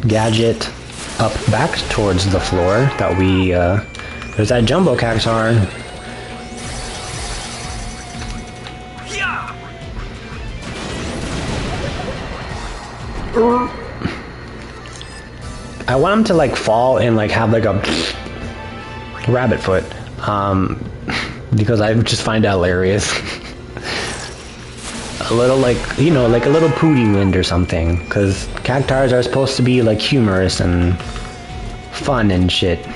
gadget up back towards the floor that we there's that jumbo cactuar. I want him to like fall and like have like a rabbit foot, because I just find that hilarious. A little like, you know, like a little pooty wind or something, because cactuars are supposed to be like humorous and fun and shit.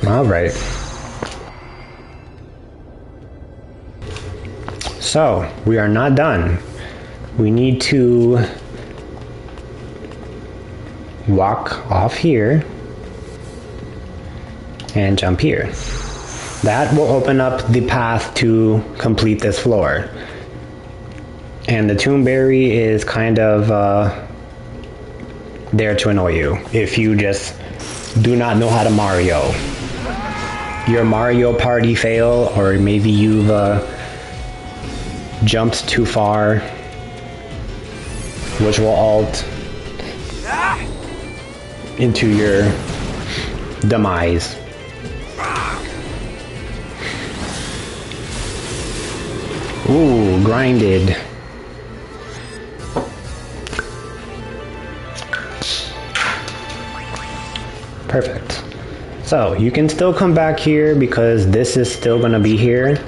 All right. So, we are not done. We need to walk off here and jump here. That will open up the path to complete this floor. And the Toonberry is kind of there to annoy you if you just do not know how to Mario. Your Mario Party fail, or maybe you've jumped too far, which will alt into your demise. Ooh, grinded. Perfect. So you can still come back here because this is still going to be here.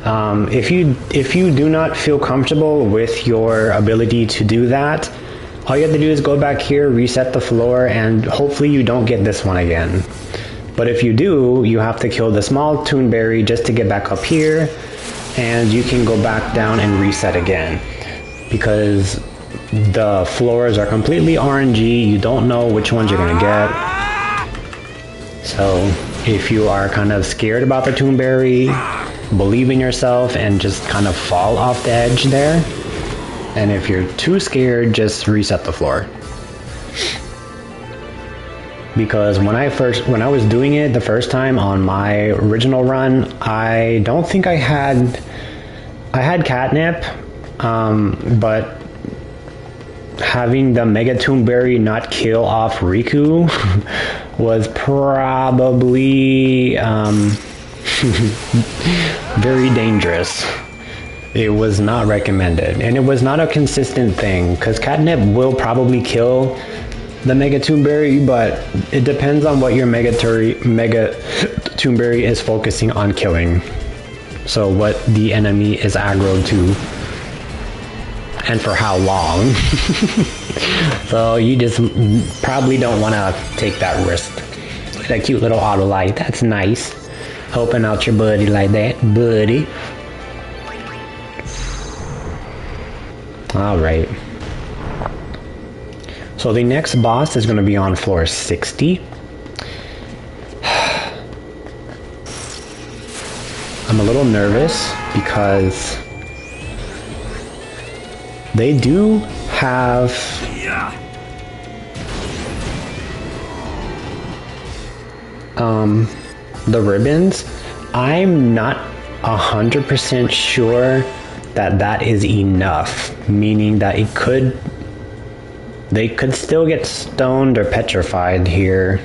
If you do not feel comfortable with your ability to do that, all you have to do is go back here, reset the floor, and hopefully you don't get this one again. But if you do, you have to kill the small toonberry just to get back up here, and you can go back down and reset again. Because the floors are completely RNG, you don't know which ones you're going to get. So if you are kind of scared about the toonberry, believe in yourself and just kind of fall off the edge there. And if you're too scared, just reset the floor. Because when I was doing it the first time on my original run, I don't think I had catnip, but having the Mega Toonberry not kill off Riku was probably very dangerous. It was not recommended, and it was not a consistent thing, because catnip will probably kill the Mega Toonberry, but it depends on what your Mega Toonberry is focusing on killing. So what the enemy is aggroed to, and for how long. So you just probably don't want to take that risk. That cute little auto light, that's nice. Helping out your buddy like that, buddy. Alright. So the next boss is going to be on floor 60. I'm a little nervous because they do have the ribbons. I'm not 100% sure that that is enough, meaning that they could still get stoned or petrified here.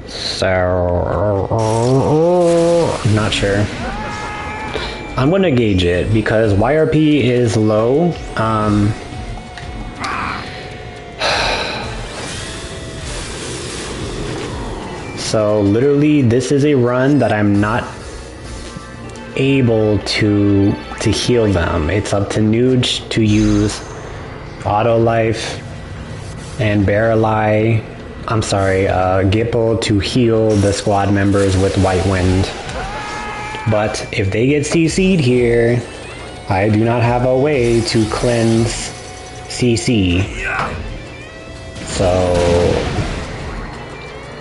So I'm not sure. I'm gonna gauge it because YRP is low. So literally this is a run that I'm not able to heal them. It's up to Nuge to use Auto Life and Gipple to heal the squad members with White Wind. But if they get CC'd here, I do not have a way to cleanse CC. So,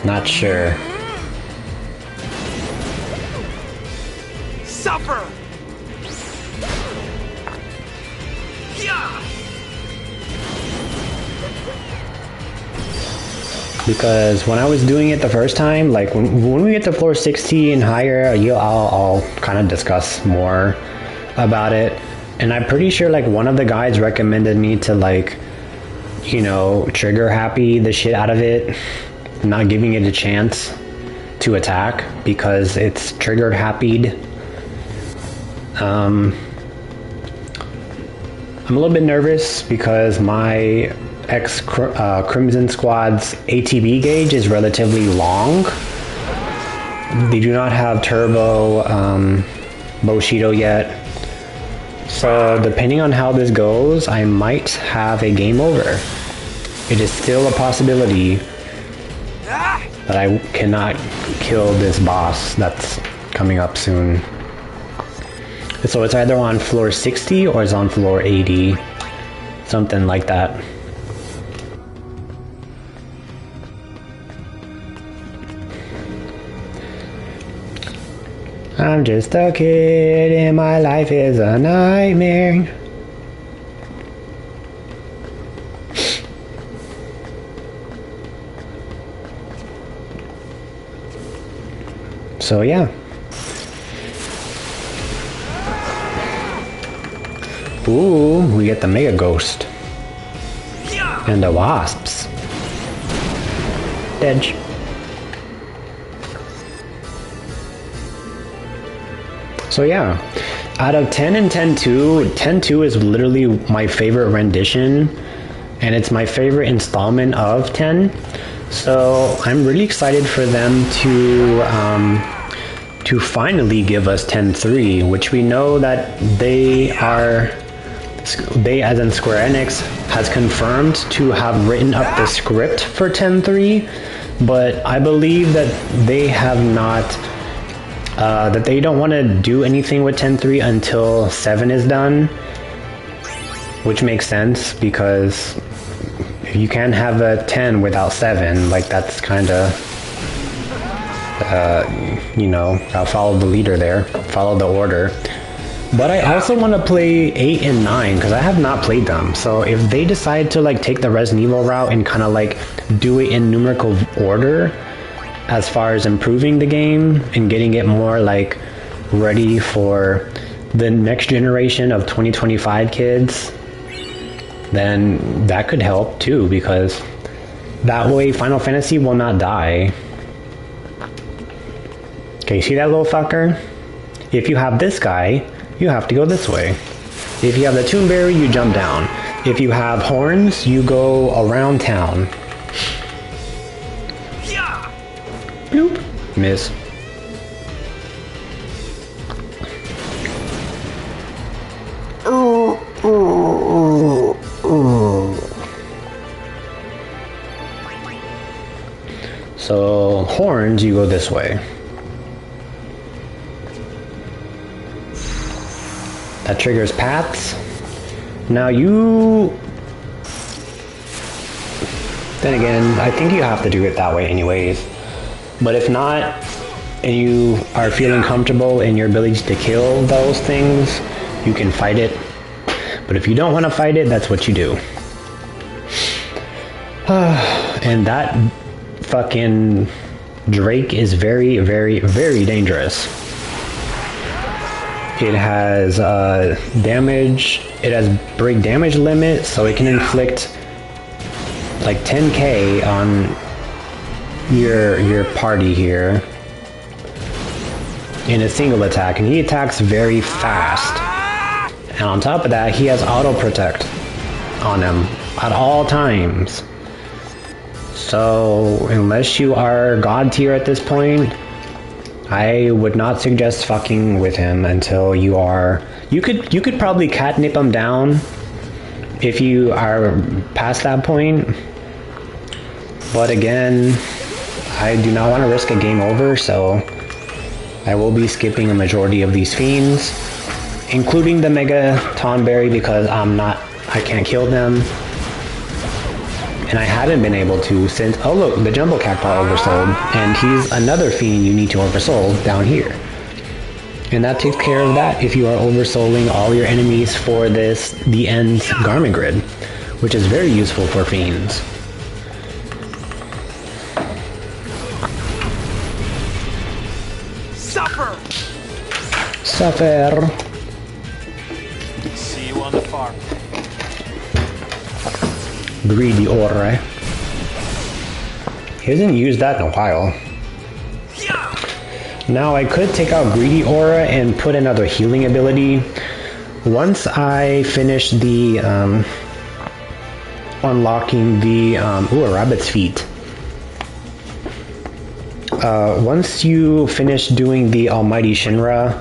not sure. Suffer! Yeah! Because when I was doing it the first time, like when we get to floor 60 and higher, I'll kind of discuss more about it. And I'm pretty sure like one of the guides recommended me to like, you know, trigger happy the shit out of it, not giving it a chance to attack because it's triggered happied. I'm a little bit nervous because my Crimson Squad's ATB gauge is relatively long. They do not have Turbo Bushido yet. So depending on how this goes, I might have a game over. It is still a possibility that I cannot kill this boss that's coming up soon. So it's either on floor 60 or it's on floor 80. Something like that. I'm just a kid and my life is a nightmare. So yeah. Ooh, we get the Mega Ghost. And the Wasps. Edge. So yeah, out of 10 and 10-2, 10-2 is literally my favorite rendition, and it's my favorite installment of 10. So I'm really excited for them to finally give us 10-3, which we know that they as in Square Enix has confirmed to have written up the script for 10-3, but I believe that they have not, that they don't want to do anything with 10-3 until 7 is done, which makes sense because you can't have a 10 without 7, like that's kind of, you know, I'll follow the leader there, follow the order. But I also want to play 8 and 9 because I have not played them. So if they decide to like take the Resident Evil route and kind of like do it in numerical order as far as improving the game and getting it more like ready for the next generation of 2025 kids, then that could help too, because that way Final Fantasy will not die. Okay, see that little fucker? If you have this guy, you have to go this way. If you have the Toonberry, you jump down. If you have horns, you go around town. Bloop. Miss. So, horns, you go this way. That triggers paths. Now you... Then again, I think you have to do it that way anyways. But if not, and you are feeling comfortable in your ability to kill those things, you can fight it. But if you don't want to fight it, that's what you do. And that fucking Drake is very, very, very dangerous. It has damage, it has break damage limit, so it can inflict like 10k on your party here in a single attack, and he attacks very fast. And on top of that, he has auto protect on him at all times. So unless you are god tier at this point, I would not suggest fucking with him until you are... You could probably catnip him down if you are past that point. But again, I do not want to risk a game over, so I will be skipping a majority of these fiends, including the Mega Tonberry, because I can't kill them. And I haven't been able to since... Oh look, the Jumbo Cactuar oversold, and he's another fiend you need to oversoul down here. And that takes care of that if you are oversouling all your enemies for the end garment grid, which is very useful for fiends. Suffer! Suffer! See you on the farm. Greedy Aura. He hasn't used that in a while. Now I could take out Greedy Aura and put another healing ability. Once I finish the unlocking the a rabbit's feet. Once you finish doing the Almighty Shinra,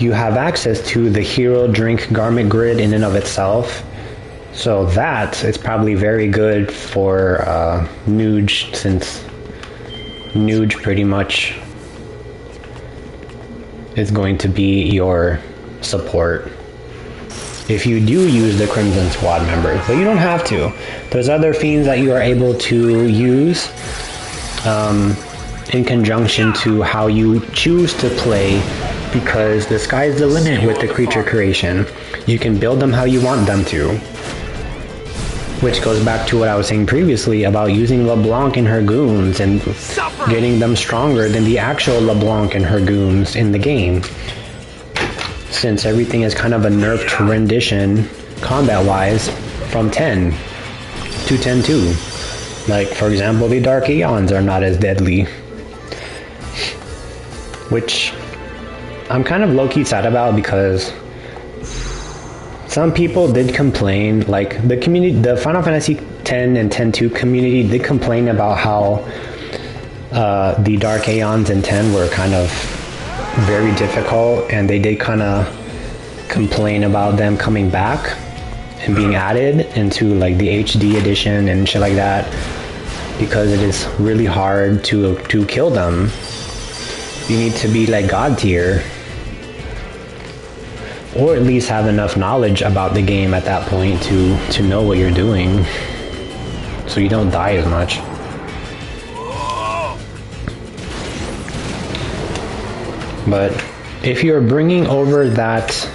you have access to the Hero Drink Garment Grid in and of itself. So that is probably very good for Nuge, since Nuge pretty much is going to be your support if you do use the Crimson Squad members, but you don't have to. There's other fiends that you are able to use in conjunction to how you choose to play, because the sky's the limit with the creature creation. You can build them how you want them to. Which goes back to what I was saying previously about using LeBlanc and her goons and getting them stronger than the actual LeBlanc and her goons in the game. Since everything is kind of a nerfed rendition, combat-wise, from 10 to 10-2. Like, for example, the Dark Aeons are not as deadly. Which I'm kind of low-key sad about because some people did complain, like the community, the Final Fantasy X and 10-2 community did complain about how the Dark Aeons in 10 were kind of very difficult, and they did kind of complain about them coming back and being added into like the HD edition and shit like that, because it is really hard to kill them. You need to be like God tier, or at least have enough knowledge about the game at that point to know what you're doing, so you don't die as much. But if you're bringing over that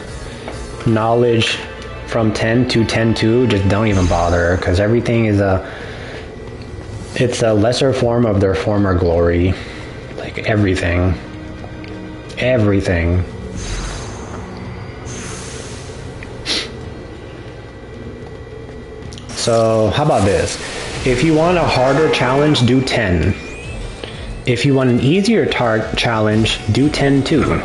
knowledge from 10 to 10-2, just don't even bother, because everything is it's a lesser form of their former glory. Like everything. So how about this? If you want a harder challenge, do 10. If you want an easier challenge, do 10-2.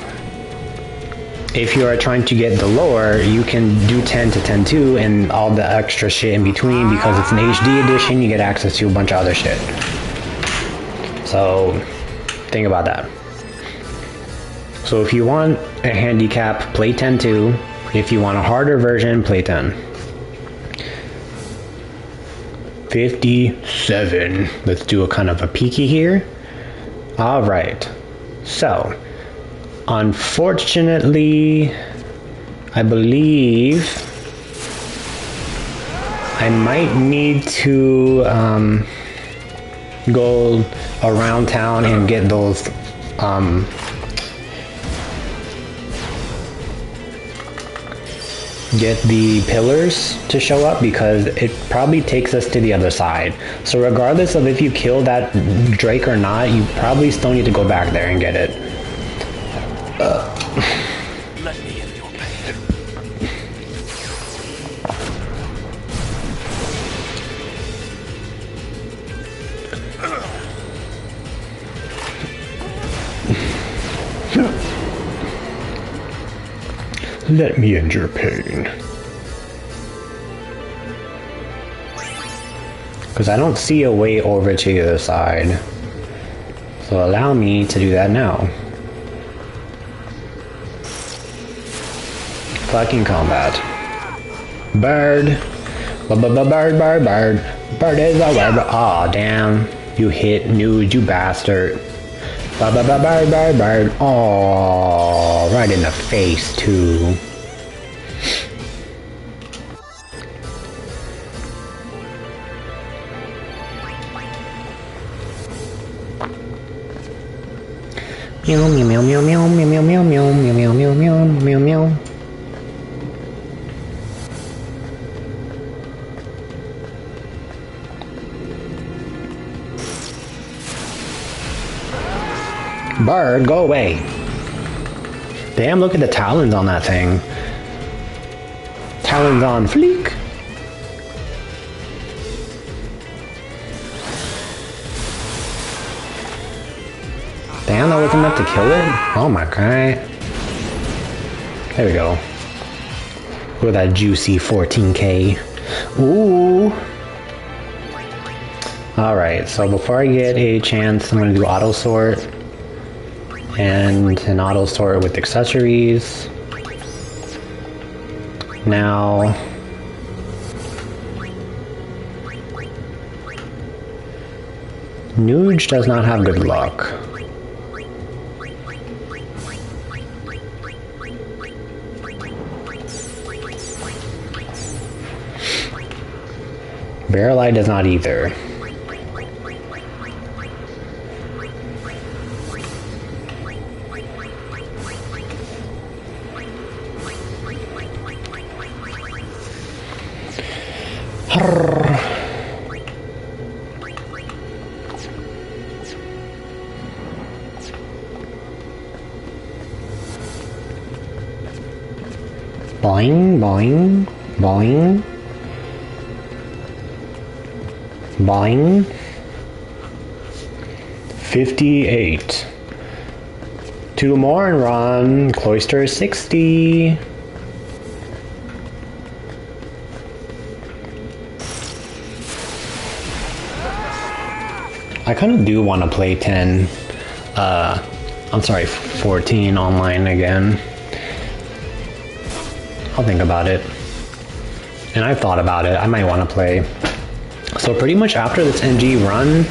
If you are trying to get the lore, you can do 10 to 10-2 and all the extra shit in between, because it's an HD edition, you get access to a bunch of other shit. So think about that. So if you want a handicap, play 10-2. If you want a harder version, play 10. 57. Let's do a kind of a peeky here. Alright. So, unfortunately, I believe I might need to go around town and get those get the pillars to show up, because it probably takes us to the other side. So regardless of if you kill that Drake or not, you probably still need to go back there and get it. Let me in your pain. Let me end your pain. Because I don't see a way over to the other side. So allow me to do that now. Fucking combat. Bird. Bird. Bird is a word. Aw, damn. You hit nude, you bastard. Bird. Aw, right in the face, too. Meow meow meow meow meow meow meow meow meow meow meow meow meow. Bird, go away. Damn, look at the talons on that thing. Talons on fleek. Damn, that wasn't enough to kill it? Oh my god. There we go. Look at that juicy 14k. Ooh. Alright, so before I get a chance, I'm going to do auto sort. And an auto sort with accessories. Now... Nuge does not have good luck. Barrel Eye does not either. Boing, boing, boing. Boing. 58. 2 more and run. Cloister 60. I kind of do want to play 10. I'm sorry, 14 online again. I'll think about it. And I've thought about it. I might want to play. So pretty much after this NG run,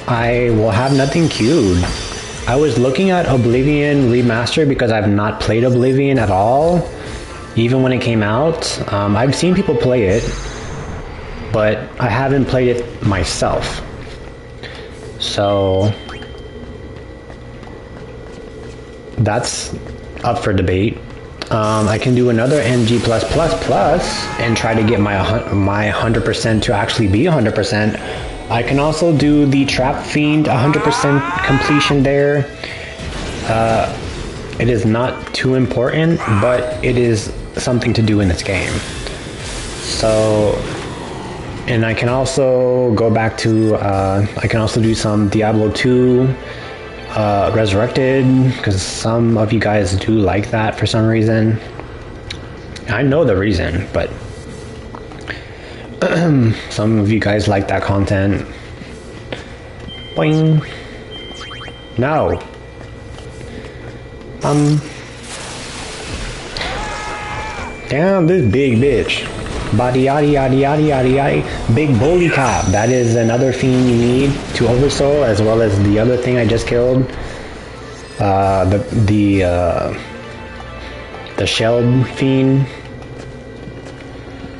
I will have nothing queued. I was looking at Oblivion Remastered because I've not played Oblivion at all, even when it came out. I've seen people play it, but I haven't played it myself. So that's up for debate. I can do another NG+++ and try to get my 100% to actually be 100%. I can also do the Trap Fiend 100% completion there. It is not too important, but it is something to do in this game. So, and I can also go back to, I can also do some Diablo 2 Resurrected, because some of you guys do like that for some reason. I know the reason, but some of you guys like that content. Boing. No. Damn, this big bitch. Body yaddy yaddy yaddy yaddy yaddy. Big bully cop. That is another fiend you need to oversoul, as well as the other thing I just killed. The shelled fiend.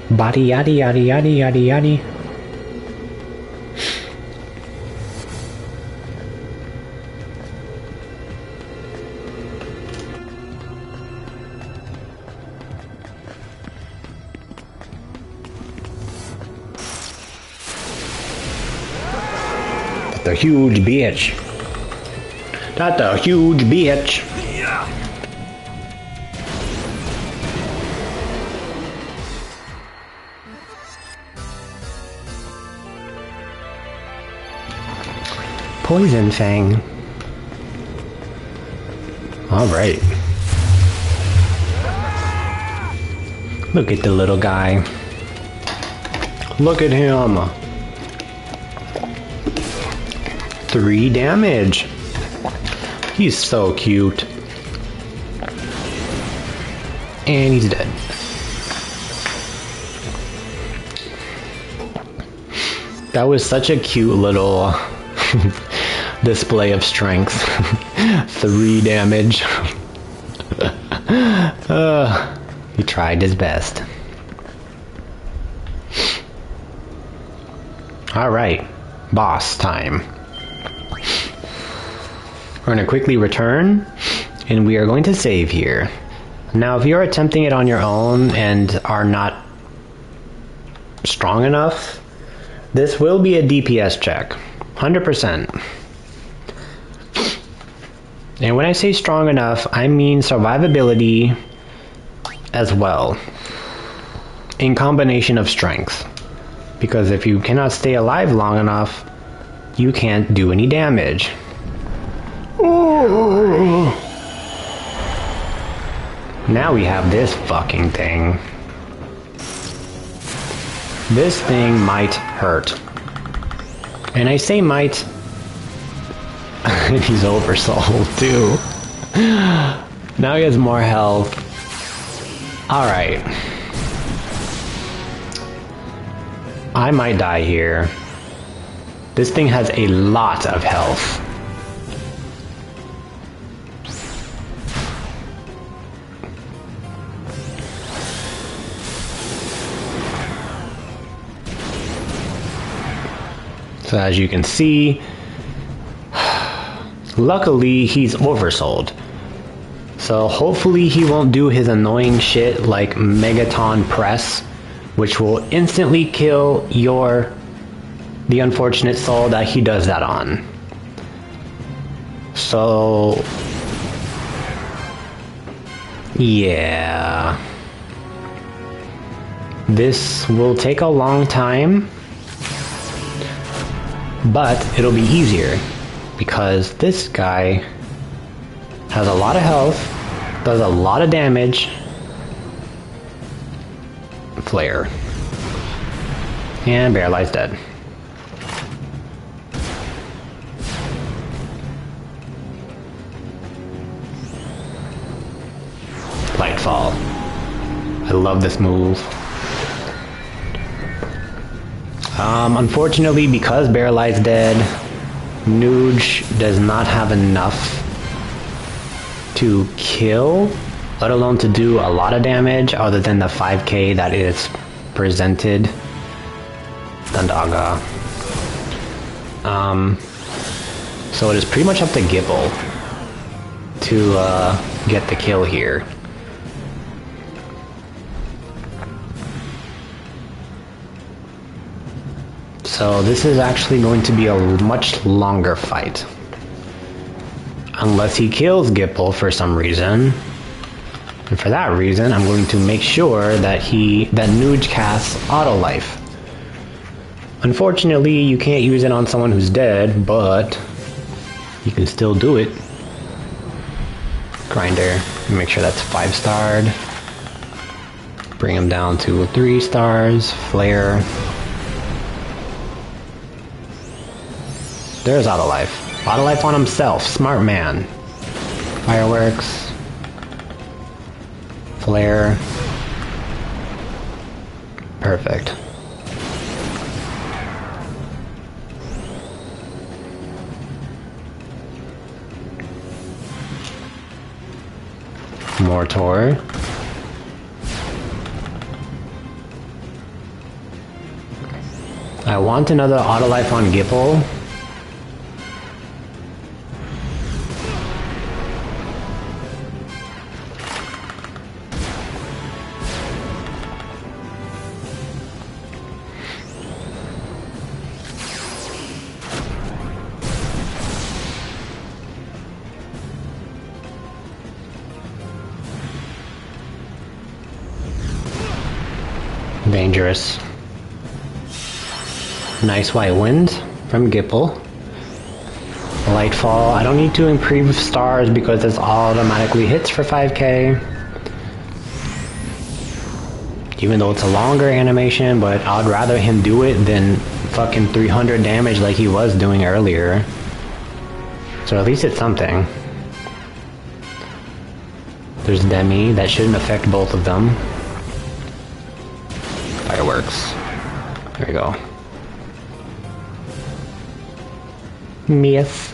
Body yaddy yaddy yaddy yaddy yaddy. That's a huge bitch. That's a huge bitch. Poison Fang. Alright. Look at the little guy. Look at him. 3 damage. He's so cute. And he's dead. That was such a cute little display of strength. 3 damage. He tried his best. Alright, boss time. We're going to quickly return, and we are going to save here. Now, if you're attempting it on your own and are not strong enough, this will be a DPS check. 100%. And when I say strong enough, I mean survivability as well, in combination of strength. Because if you cannot stay alive long enough, you can't do any damage. Ooh. Now we have this fucking thing. This thing might hurt. And I say might. He's oversold too. Now he has more health. Alright. I might die here. This thing has a lot of health. So as you can see, luckily he's oversold. So hopefully he won't do his annoying shit like Megaton Press, which will instantly kill the unfortunate soul that he does that on. So yeah. This will take a long time, but it'll be easier because this guy has a lot of health, does a lot of damage. Flare. And Bear lies dead. Lightfall. I love this move. Unfortunately, because Bear lies dead, Nuge does not have enough to kill, let alone to do a lot of damage other than the 5k that is presented. Dandaga. So it is pretty much up to Gibble to get the kill here. So this is actually going to be a much longer fight. Unless he kills Gipple for some reason. And for that reason, I'm going to make sure that Nuge casts Auto Life. Unfortunately, you can't use it on someone who's dead, but you can still do it. Grinder, make sure that's 5-starred. Bring him down to 3 stars. Flare. There's Auto Life. Auto Life on himself. Smart man. Fireworks. Flare. Perfect. Mortor. I want another Auto Life on Gipple. Dangerous. Nice white wind from Gipple. Lightfall. I don't need to improve stars because this automatically hits for 5k. Even though it's a longer animation, but I'd rather him do it than fucking 300 damage like he was doing earlier. So at least it's something. There's Demi. That shouldn't affect both of them. Fireworks. There we go. Miss.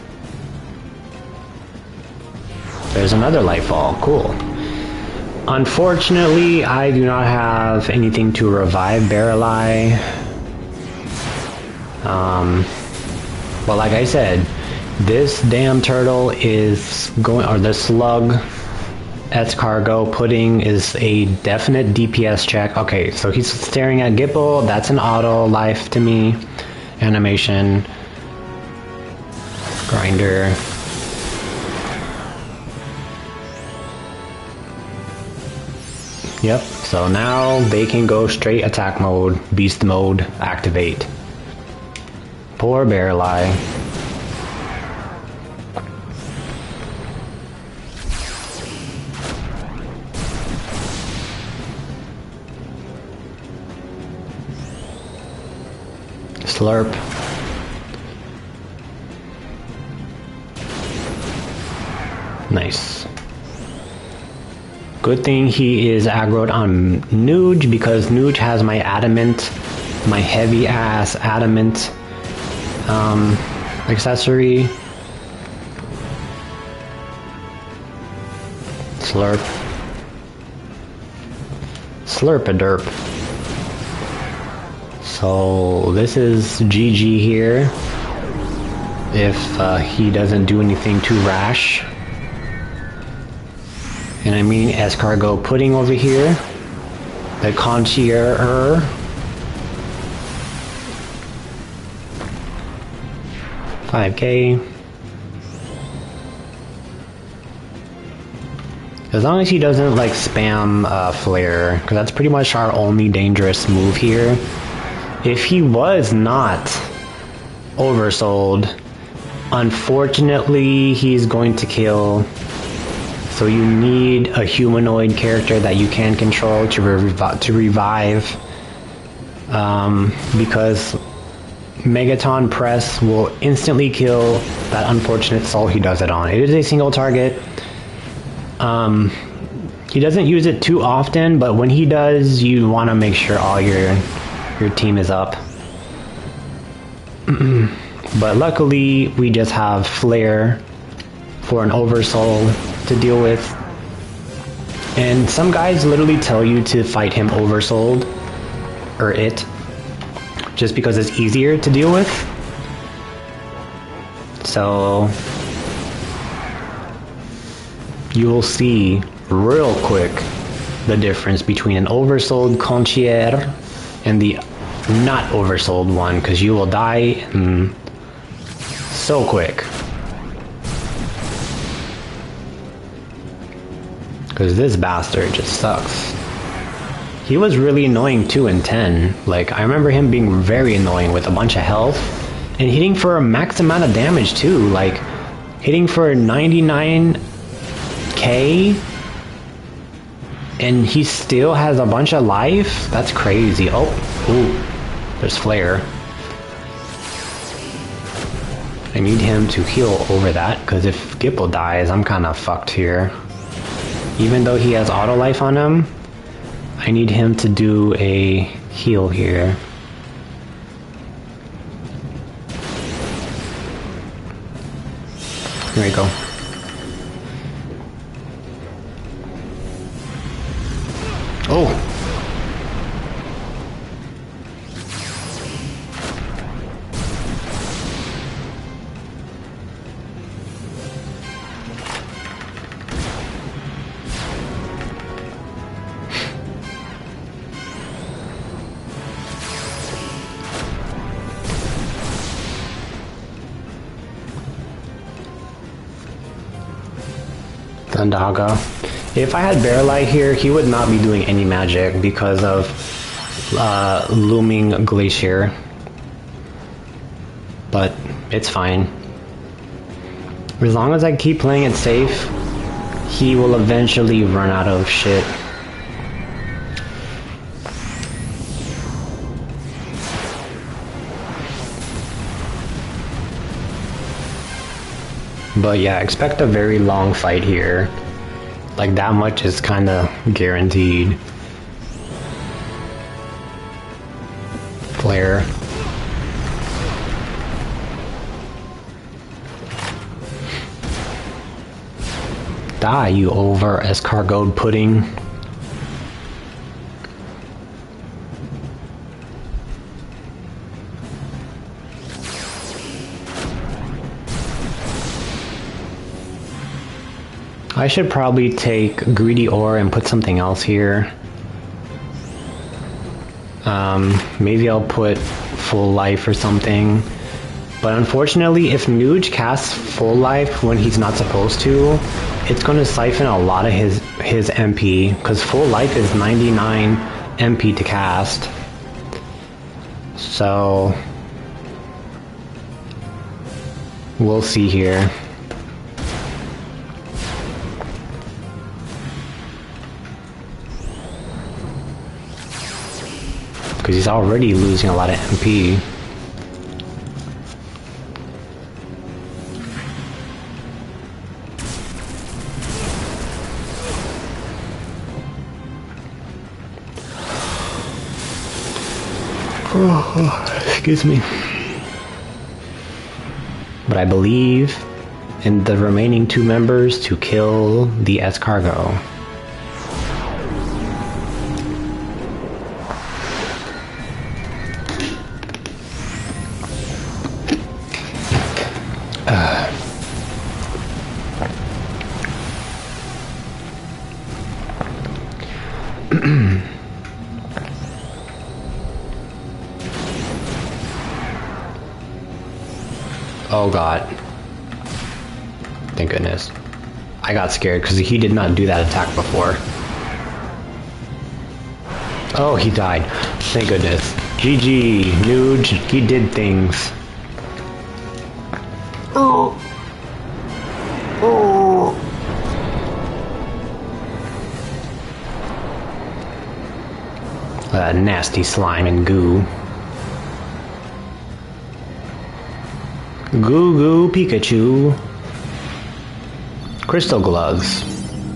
There's another Lightfall. Cool. Unfortunately, I do not have anything to revive Barreleye. But like I said, this damn turtle is going, or the slug escargot pudding is a definite DPS check. Okay, so he's staring at Gipple. That's an auto life to me. Animation. Grinder. Yep, so now they can go straight attack mode, beast mode, activate. Poor Barreleye. Slurp. Nice. Good thing he is aggroed on Nuge because Nuge has my adamant, my heavy ass adamant accessory. Slurp. Slurp-a-derp. So this is GG here if he doesn't do anything too rash. And I mean escargot pudding over here. The concierge. 5k. As long as he doesn't like spam flare, because that's pretty much our only dangerous move here. If he was not oversold, unfortunately he's going to kill. So you need a humanoid character that you can control to revive. Because Megaton Press will instantly kill that unfortunate soul he does it on. It is a single target. He doesn't use it too often, but when he does, you want to make sure all your team is up. But luckily, we just have Flare for an Oversoul to deal with. And some guys literally tell you to fight him Oversouled, or it, just because it's easier to deal with. So you will see real quick the difference between an oversold Concierge and the not oversold one, because you will die so quick. Because this bastard just sucks. He was really annoying too in 10. Like, I remember him being very annoying with a bunch of health and hitting for a max amount of damage too. Like, hitting for 99k and he still has a bunch of life? That's crazy. Oh, ooh, there's Flare. I need him to heal over that, because if Gipple dies, I'm kind of fucked here. Even though he has auto life on him, I need him to do a heal here. Here we go. Oh! Thundaga. If I had Bearlight here, he would not be doing any magic because of looming Glacier. But it's fine. As long as I keep playing it safe, he will eventually run out of shit. But yeah, expect a very long fight here. Like, that much is kinda guaranteed. Flare. Die, you over escargot pudding. I should probably take Greedy Ore and put something else here. Maybe I'll put Full Life or something. But unfortunately, if Nuge casts Full Life when he's not supposed to, it's going to siphon a lot of his MP, because Full Life is 99 MP to cast. So we'll see here. Because he's already losing a lot of MP. Excuse me. But I believe in the remaining two members to kill the escargot. Oh god. Thank goodness. I got scared because he did not do that attack before. Oh, he died. Thank goodness. GG, Nuge. He did things. Oh. Oh. Nasty slime and goo. Goo goo Pikachu. Crystal gloves.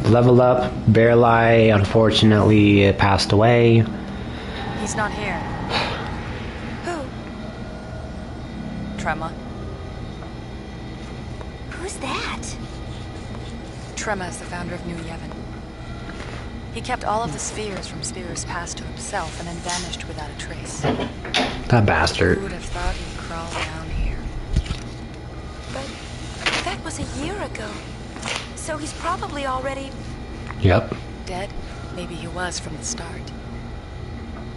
Level up. Bearlie, unfortunately, passed away. He's not here. Who? Trema. Who's that? Trema is the founder of New Yevon. He kept all of the spheres from Spear's past to himself and then vanished without a trace. That bastard. Who would have thought he'd crawl down here? But that was a year ago. So he's probably already... Yep. Dead? Maybe he was from the start.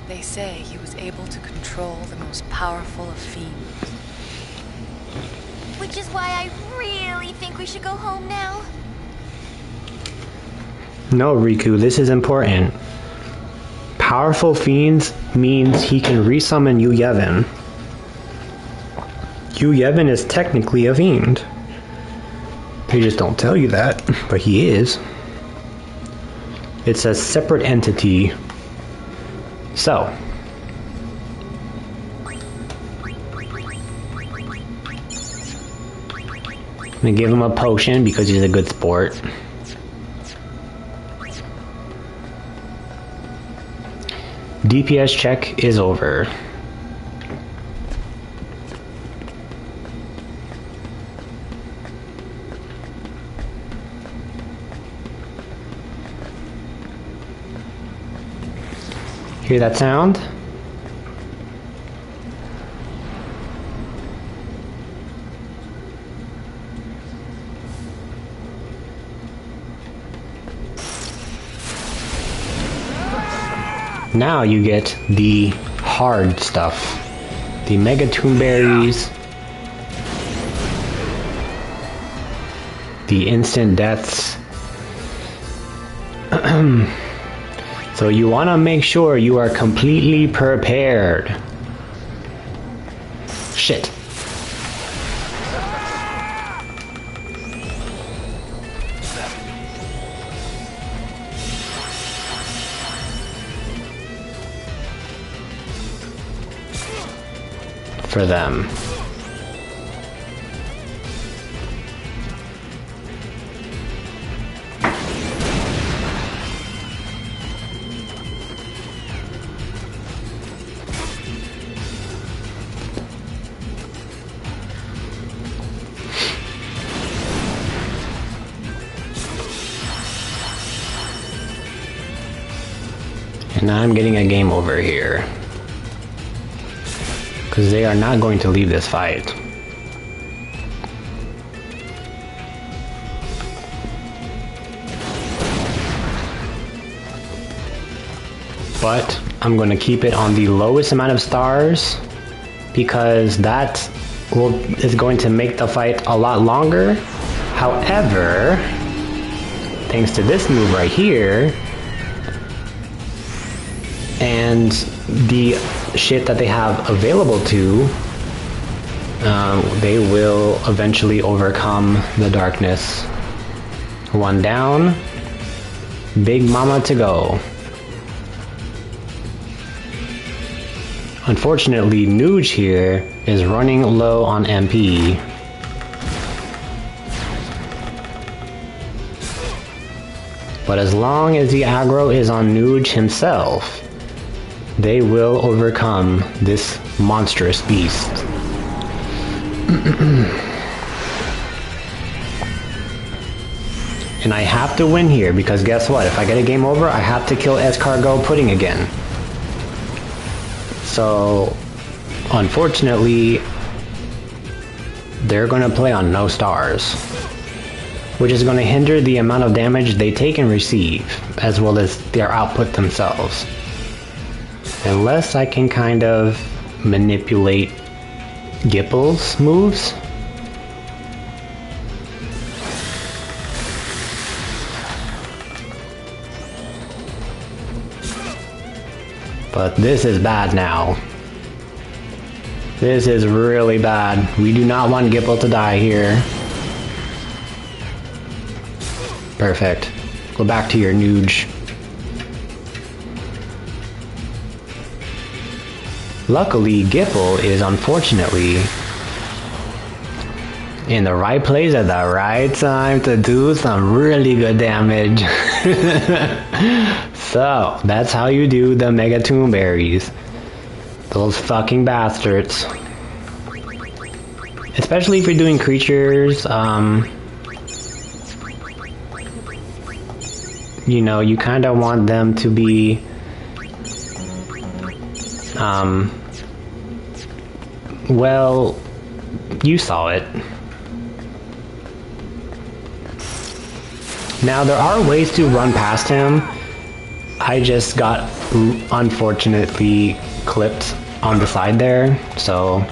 They say he was able to control the most powerful of fiends. Which is why I really think we should go home now. No, Riku, this is important. Powerful fiends means he can resummon New Yevon. New Yevon is technically a fiend. They just don't tell you that, but he is. It's a separate entity. So. I'm gonna give him a potion because he's a good sport. DPS check is over. Hear that sound? Now you get the hard stuff. The Mega Tomb Berries. The instant deaths. So you want to make sure you are completely prepared. Shit. For them. And now I'm getting a game over here. Because they are not going to leave this fight. But I'm going to keep it on the lowest amount of stars because that is going to make the fight a lot longer. However, thanks to this move right here, and the shit that they have available to, they will eventually overcome the darkness. One down, Big Mama to go. Unfortunately, Nuge here is running low on MP. But as long as the aggro is on Nuge himself, they will overcome this monstrous beast. And I have to win here because guess what? If I get a game over, I have to kill Escargot Pudding again. So, unfortunately, they're going to play on no stars, which is going to hinder the amount of damage they take and receive, as well as their output themselves. Unless I can kind of manipulate Gipple's moves. But this is bad now. This is really bad. We do not want Gipple to die here. Perfect. Go back to your nooge. Luckily, Gipple is unfortunately in the right place at the right time to do some really good damage. So, that's how you do the Mega Tomb Berries. Those fucking bastards. Especially if you're doing creatures, you know, you kind of want them to be, well, you saw it. Now, there are ways to run past him. I just got unfortunately clipped on the side there, so...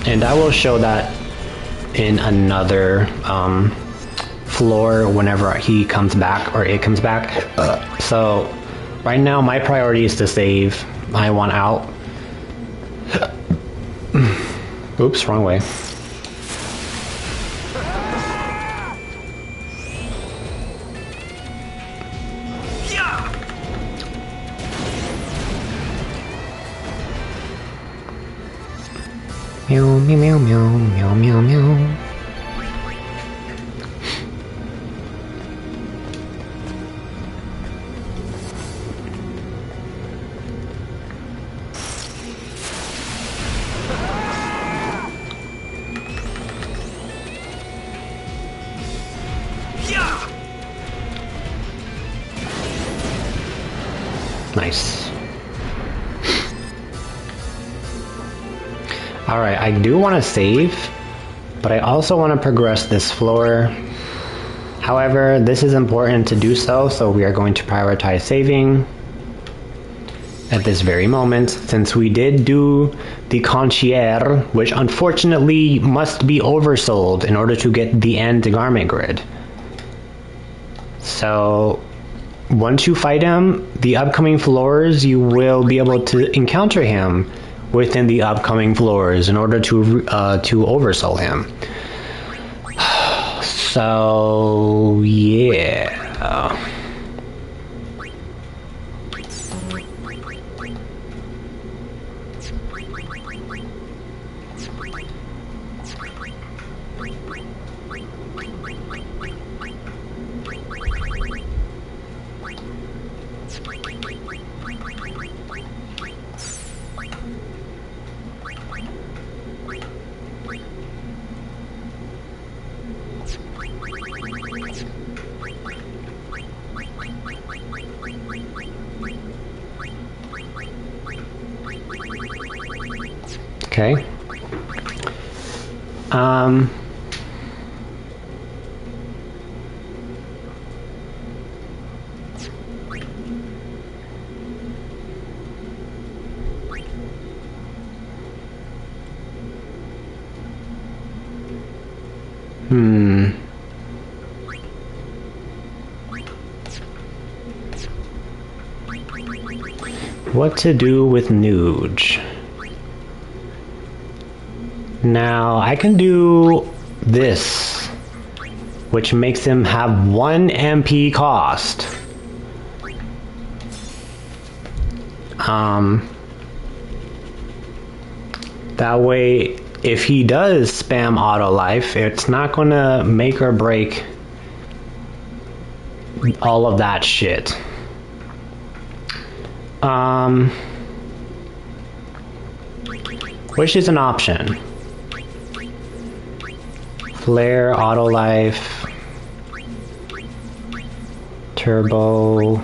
And I will show that in another floor whenever he comes back, or it comes back. So, right now my priority is to save. I want out. Oops, wrong way. Meow, meow, meow, meow, meow, meow. Nice. Alright, I do want to save, but I also want to progress this floor. However, this is important to do so we are going to prioritize saving at this very moment, since we did do the concierge, which unfortunately must be oversold in order to get the end garment grid. So, once you fight him, the upcoming floors, you will be able to encounter him within the upcoming floors in order to oversoul him. So, yeah. Okay. What to do with Nuge? Now, I can do this, which makes him have 1 MP cost. That way, if he does spam auto life, it's not gonna make or break all of that shit. Which is an option. Flare, auto life, turbo,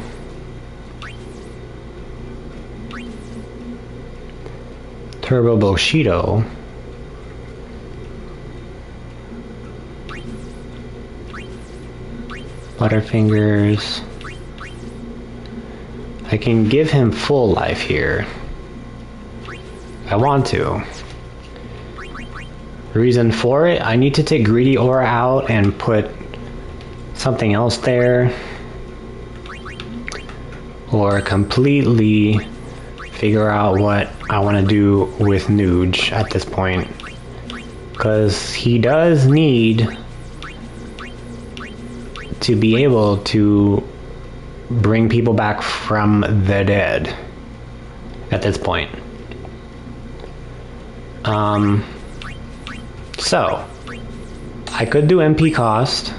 turbo Bushido, Butterfingers. I can give him full life here. I want to. Reason for it, I need to take Greedy Aura out and put something else there. or completely figure out what I want to do with Nuge at this point. Because he does need to be able to bring people back from the dead at this point. So I could do MP cost,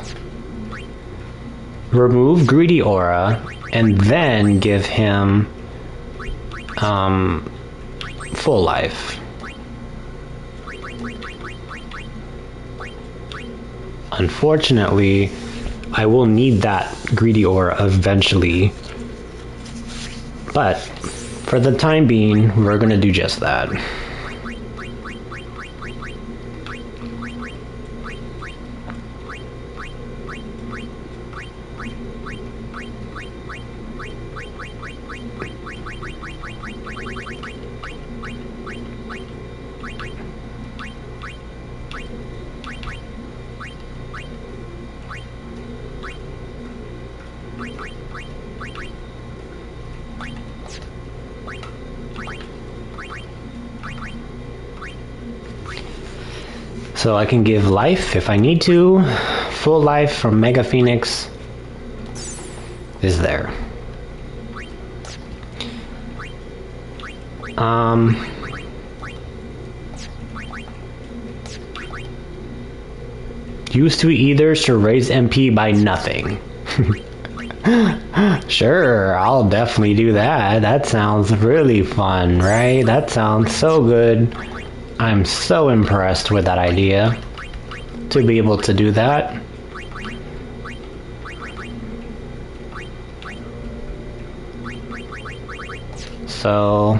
remove greedy aura, and then give him full life. Unfortunately, I will need that greedy aura eventually, but for the time being, we're gonna do just that. So I can give life if I need to. Full life from Mega Phoenix is there. Use two ethers to raise MP by nothing. Sure, I'll definitely do that. That sounds really fun, right? That sounds so good. I'm so impressed with that idea, to be able to do that. So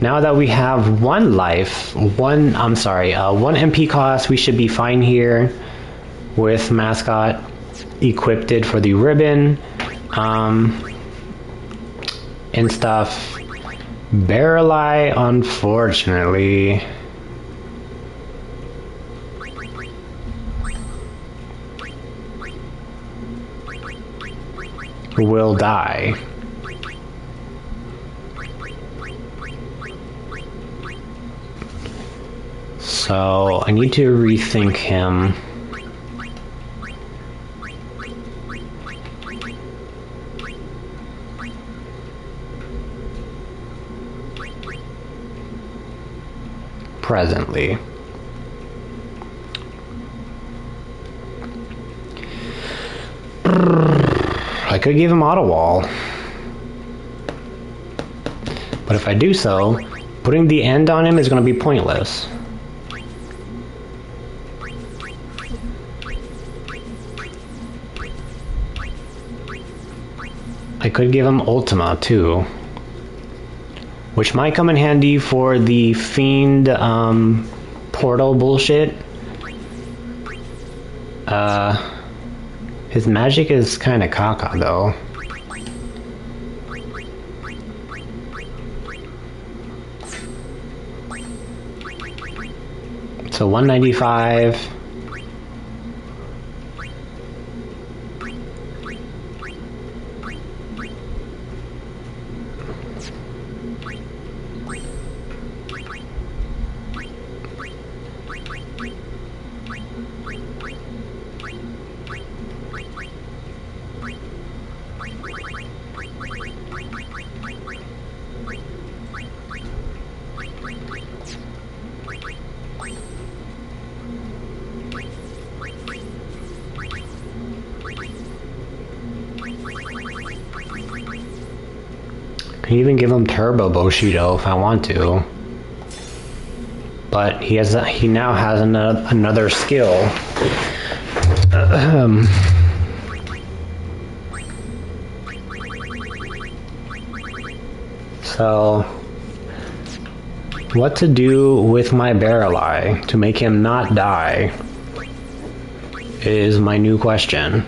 now that we have one life, one MP cost, we should be fine here with Mascot equipped for the ribbon and stuff. Barreleye, unfortunately, will die. So I need to rethink him. Presently. I could give him auto wall, but if I do so, putting the end on him is going to be pointless. I could give him Ultima too, which might come in handy for the Fiend portal bullshit. His magic is kind of caca though. So 195. I can even give him Turbo Bushido if I want to, but he now has another skill. So, what to do with my Barreleye to make him not die is my new question.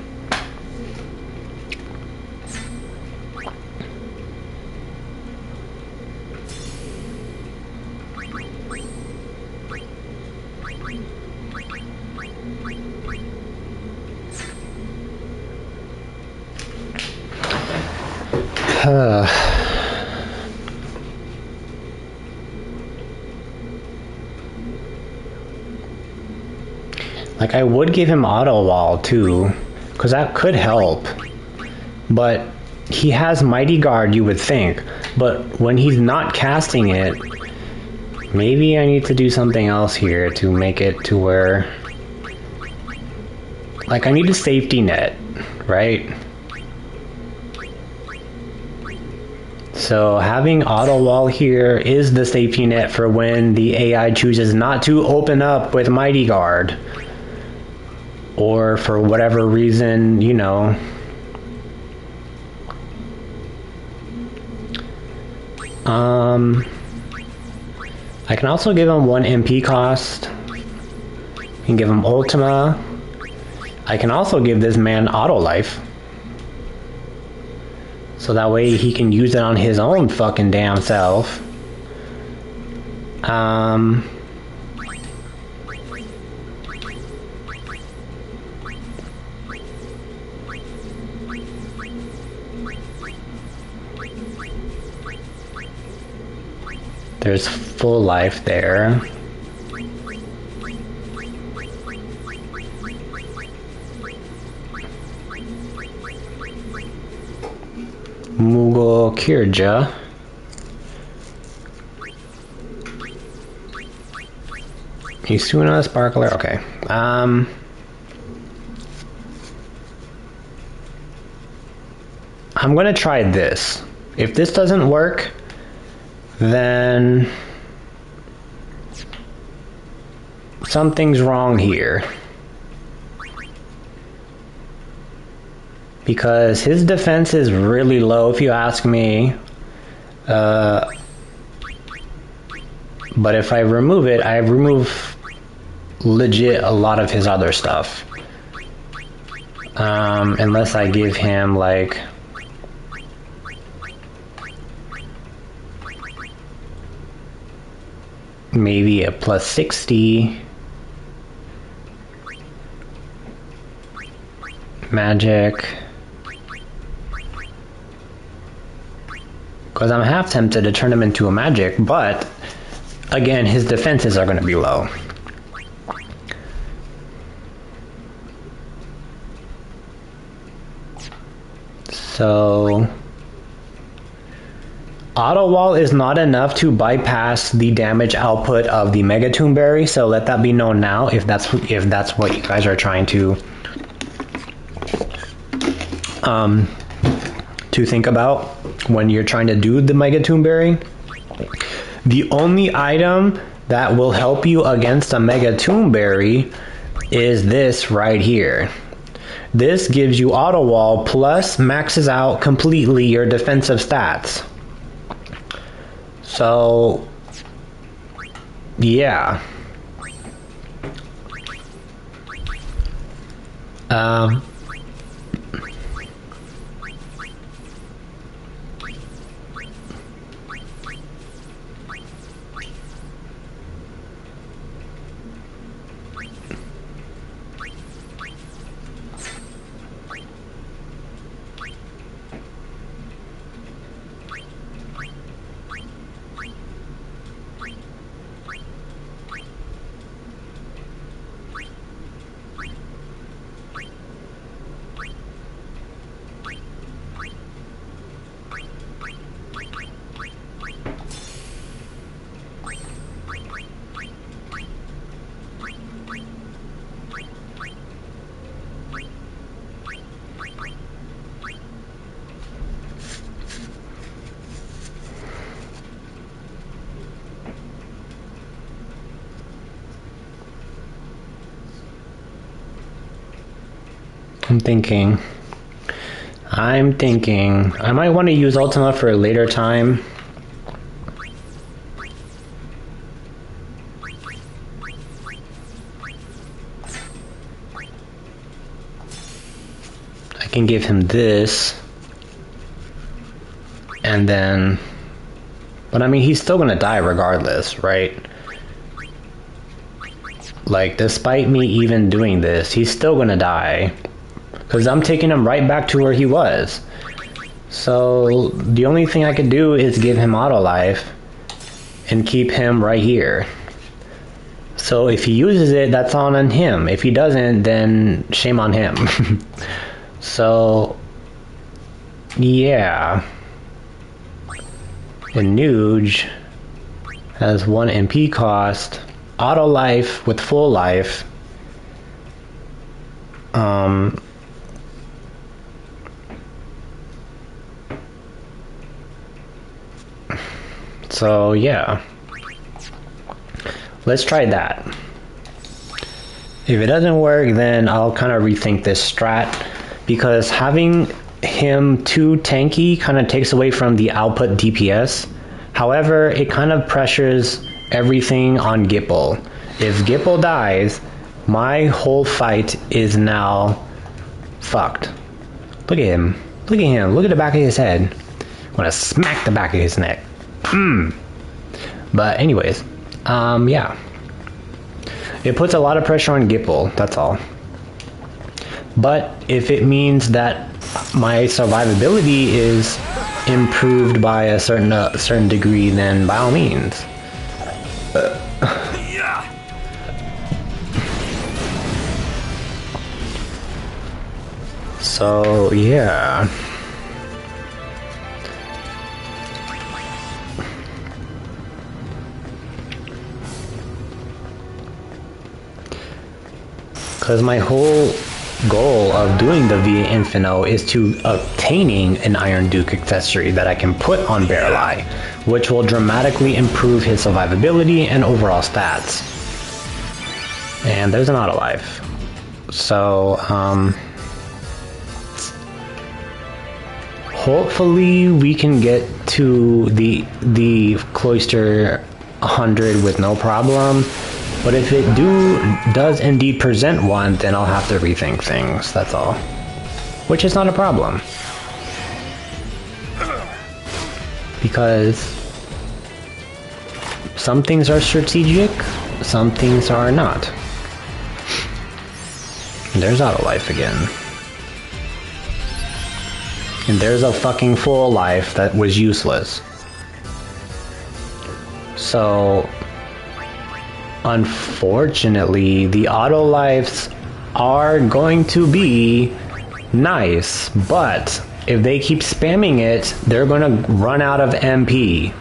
Like, I would give him auto wall too, because that could help. But he has Mighty Guard, you would think. But when he's not casting it, maybe I need to do something else here to make it to where... Like, I need a safety net, right? So having auto wall here is the safety net for when the AI chooses not to open up with Mighty Guard. Or for whatever reason, you know. I can also give him 1 MP cost. I can give him Ultima. I can also give this man auto life. So that way he can use it on his own fucking damn self. There's full life there. Mughal Kirja. Isuna Sparkler. Okay. I'm gonna try this. If this doesn't work, then something's wrong here. Because his defense is really low, if you ask me. But if I remove it, I remove legit a lot of his other stuff. Unless I give him, like... maybe a plus 60. Magic. Because I'm half tempted to turn him into a magic, but again, his defenses are going to be low. So auto wall is not enough to bypass the damage output of the Mega Tomb Berry, so let that be known now if that's what you guys are trying to think about when you're trying to do the Mega Tomb Berry. The only item that will help you against a Mega Tomb Berry is this right here. This gives you auto wall plus maxes out completely your defensive stats. So yeah. I'm thinking I might want to use Ultima for a later time. I can give him this, and then, but I mean, he's still gonna die regardless, right? Like, despite me even doing this, he's still gonna die. Because I'm taking him right back to where he was. So the only thing I could do is give him auto life and keep him right here. So if he uses it, that's on him. If he doesn't, then shame on him. So yeah. And Nuge has 1 MP cost, auto life with full life. So yeah, let's try that. If it doesn't work, then I'll kind of rethink this strat, because having him too tanky kind of takes away from the output DPS. However, it kind of pressures everything on Gipple. If Gipple dies, my whole fight is now fucked. Look at him. Look at him. Look at the back of his head. I'm gonna smack the back of his neck. But anyways, yeah. It puts a lot of pressure on Gipple, that's all. But if it means that my survivability is improved by a certain degree, then by all means. So yeah. Because my whole goal of doing the VA Infino is to obtaining an Iron Duke accessory that I can put on Barreleye, which will dramatically improve his survivability and overall stats. And there's an auto life. So, hopefully we can get to the Cloister 100 with no problem. But if it does indeed present one, then I'll have to rethink things, that's all. Which is not a problem. Because some things are strategic, some things are not. And there's auto life again. And there's a fucking full life that was useless. So unfortunately, the auto lives are going to be nice, but if they keep spamming it, they're gonna run out of MP.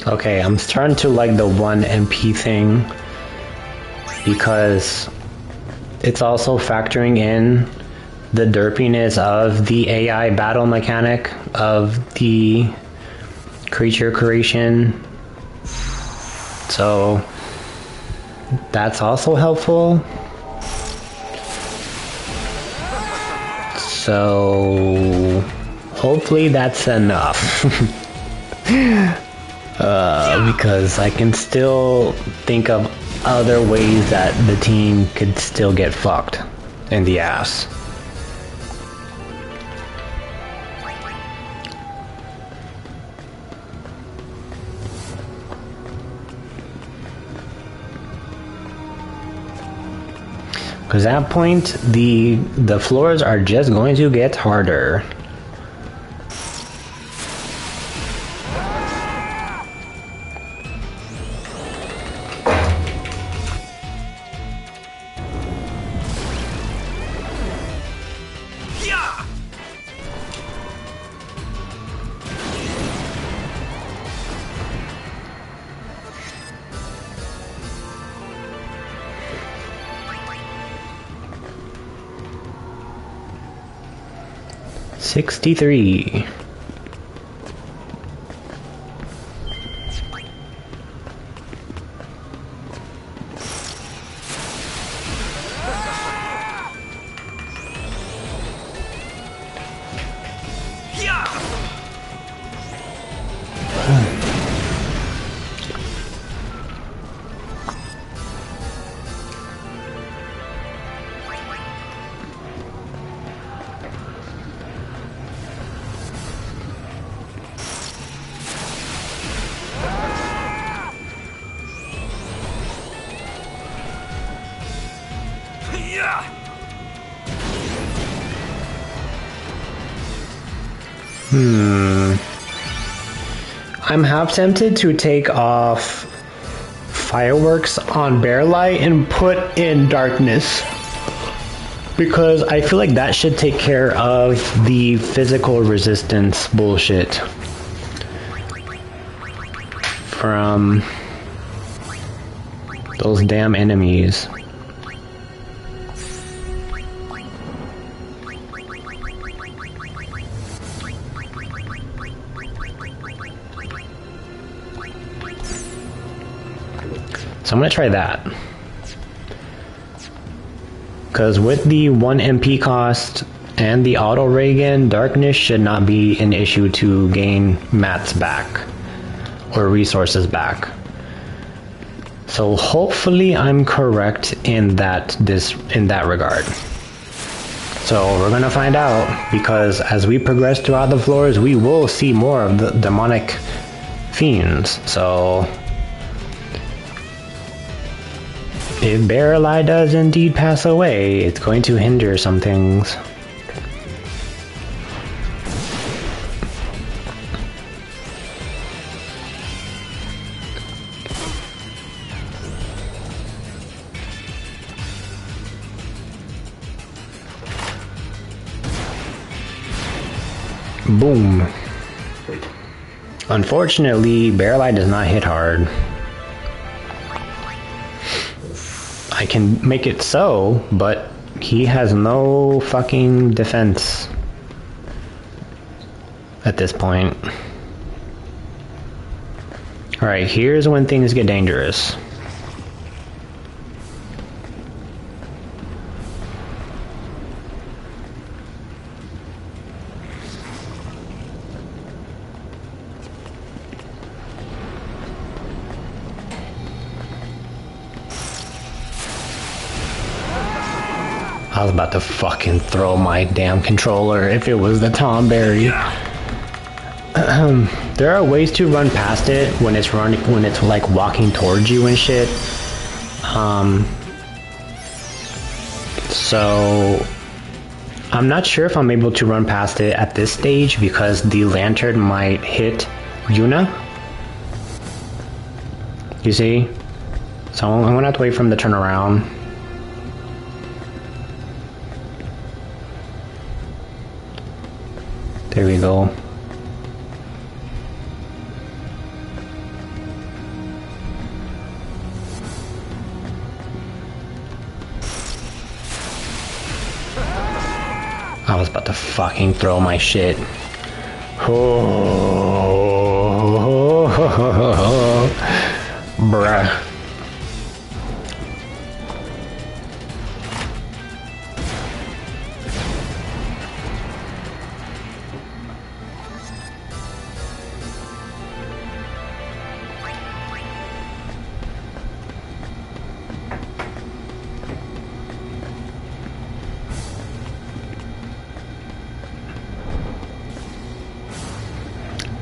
Okay, I'm starting to like the 1 MP thing because it's also factoring in the derpiness of the AI battle mechanic of the creature creation. So that's also helpful. So hopefully that's enough. Because I can still think of other ways that the team could still get fucked in the ass. Because at that point, the floors are just going to get harder. $63. I'm half tempted to take off fireworks on Bear Light and put in darkness, because I feel like that should take care of the physical resistance bullshit from those damn enemies. So I'm gonna try that. Because with the 1 MP cost and the auto ray gun, darkness should not be an issue to gain mats back or resources back. So hopefully I'm correct in that regard. So we're gonna find out, because as we progress throughout the floors, we will see more of the demonic fiends. So if Barreleye does indeed pass away, it's going to hinder some things. Boom. Unfortunately, Barreleye does not hit hard. I can make it so, but he has no fucking defense at this point. Alright, here's when things get dangerous. I was about to fucking throw my damn controller if it was the Tom Berry. There are ways to run past it when it's like walking towards you and shit. So I'm not sure if I'm able to run past it at this stage because the lantern might hit Yuna. You see? So I'm gonna have to wait for him to turn around. There we go. I was about to fucking throw my shit. Bruh.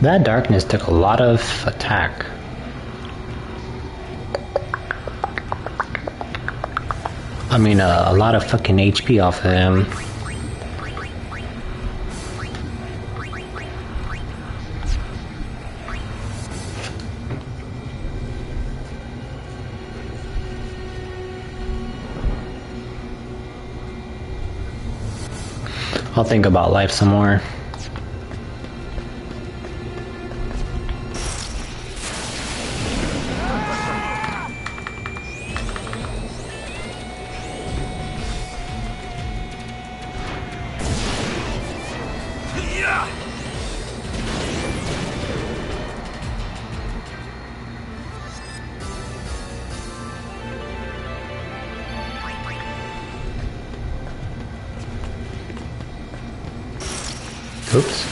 That darkness took a lot of attack. I mean, a lot of fucking HP off of him. I'll think about life some more. Oops.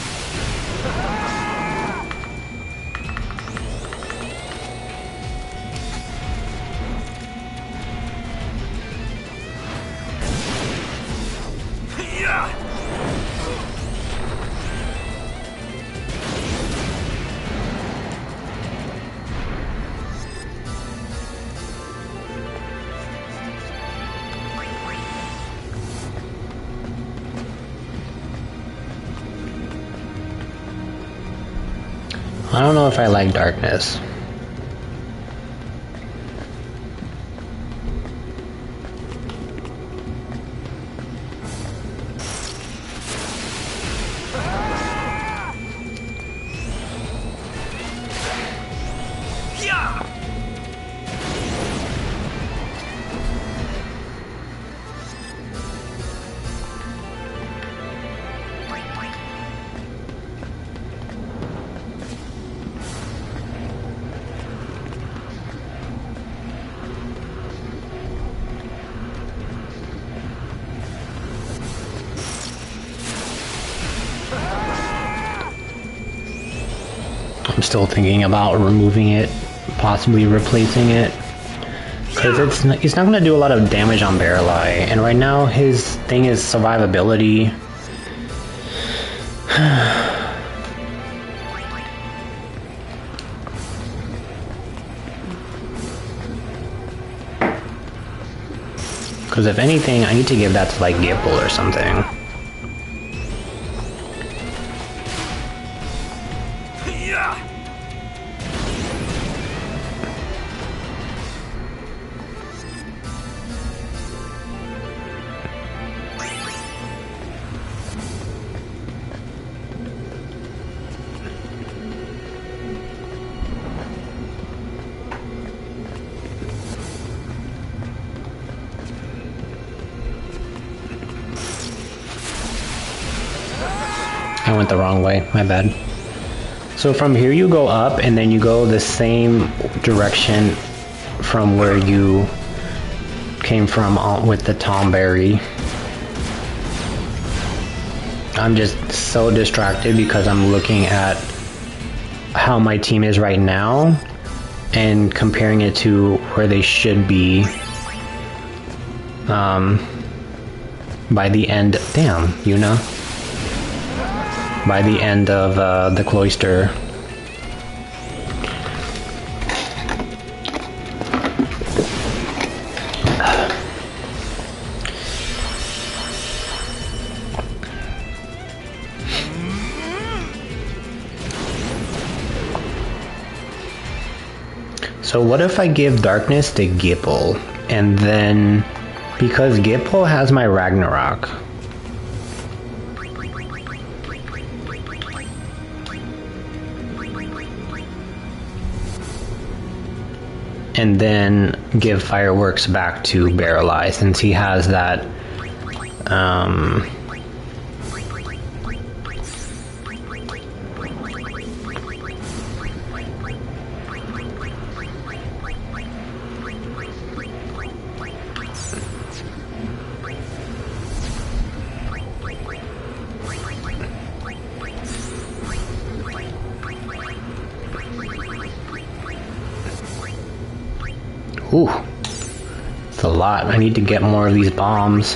I don't know if I like darkness. I'm still thinking about removing it, possibly replacing it, because it's not going to do a lot of damage on Barreleye, and right now his thing is survivability. Because if anything, I need to give that to like Gipple or something. I went the wrong way, my bad. So from here you go up and then you go the same direction from where you came from with the Tomberry. I'm just so distracted because I'm looking at how my team is right now and comparing it to where they should be by the end, by the end of the cloister. So what if I give darkness to Gipple, and then because Gipple has my Ragnarok, and then give fireworks back to Barreleye since he has that ooh, it's a lot. I need to get more of these bombs.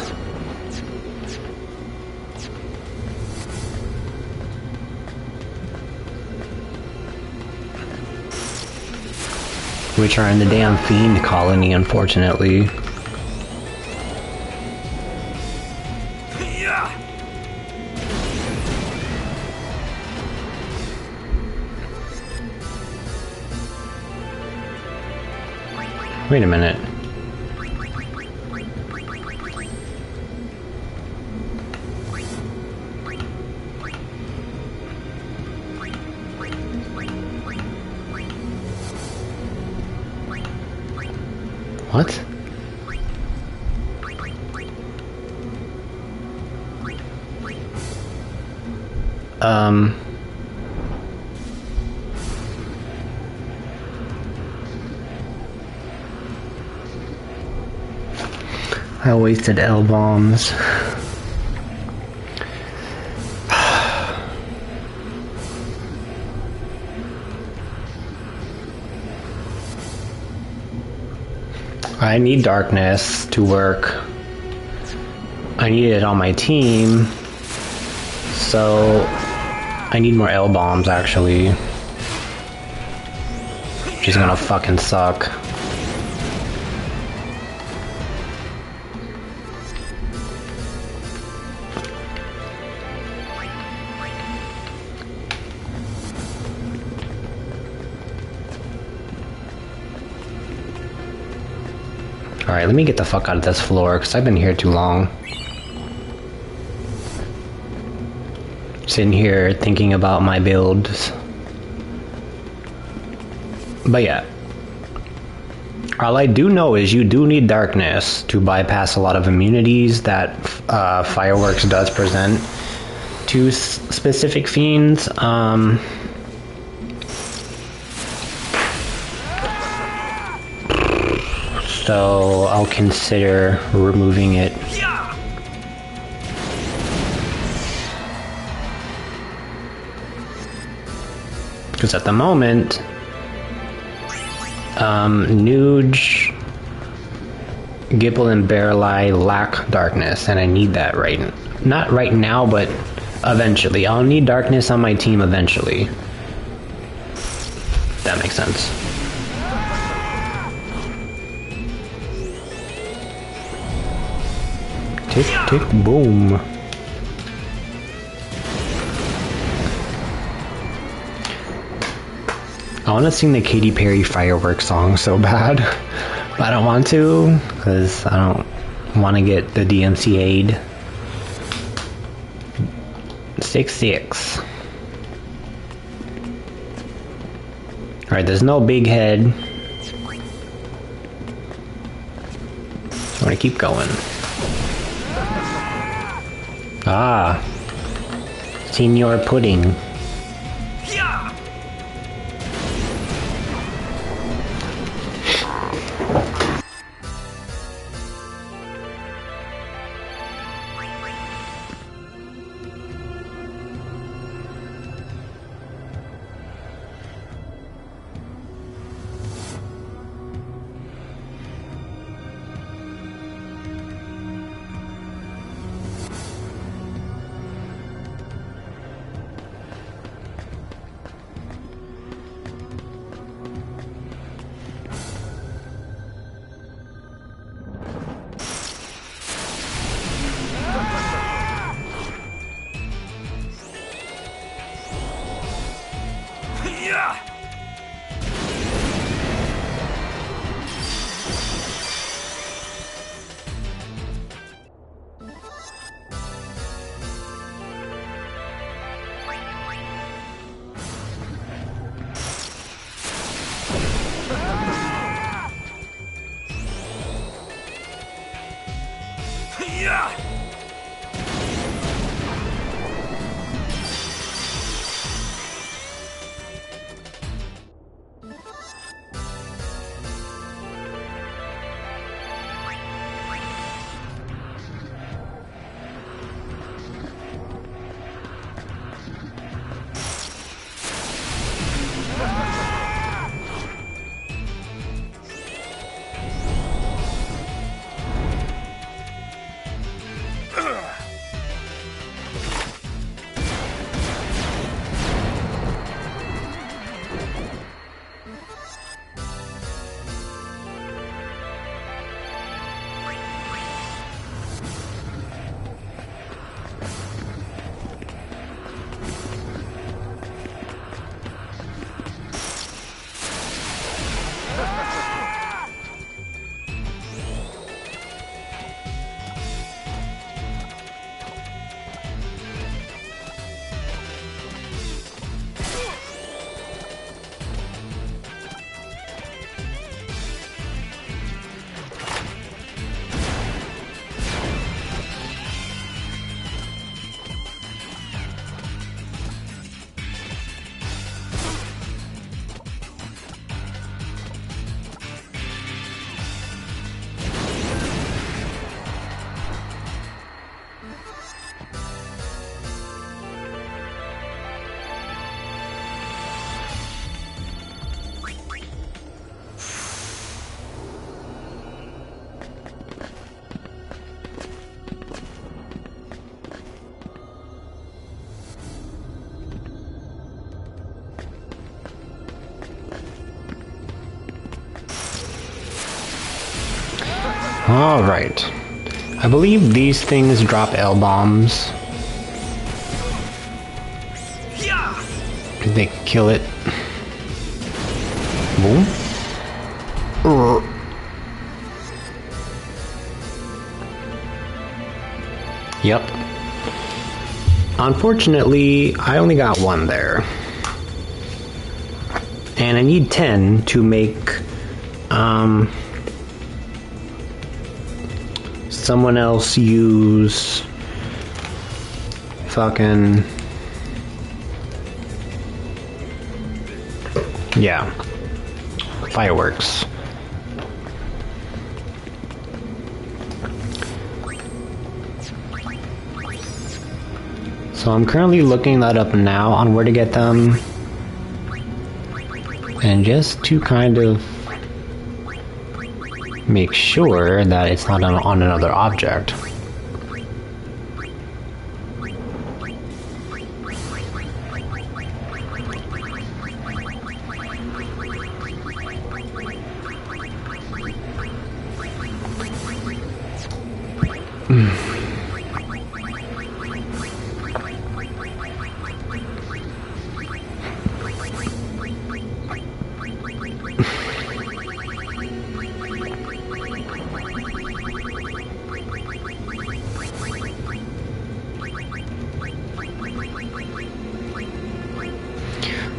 which are in the damn fiend colony, unfortunately. Wait a minute. What? I wasted L bombs. I need darkness to work. I need it on my team, so I need more L bombs actually. She's gonna fucking suck. Alright, let me get the fuck out of this floor, because I've been here too long. Sitting here thinking about my builds. But yeah. All I do know is you do need darkness to bypass a lot of immunities that Fireworks does present to specific fiends. So I'll consider removing it. Because at the moment, Nuge, Gipple, and Barreleye lack darkness, and I need that not right now, but eventually. I'll need darkness on my team eventually. That makes sense. Tick, tick, boom. I want to sing the Katy Perry Fireworks song so bad, but I don't want to, because I don't want to get the DMCA'd. 6-6. Alright, there's no big head. So I'm going to keep going. Ah, Senior Pudding. Alright. I believe these things drop L-bombs. They kill it. Boom. Yep. Unfortunately, I only got one there. And I need 10 to make someone else use fucking, yeah, fireworks. So I'm currently looking that up now on where to get them, and just to kind of make sure that it's not on another object.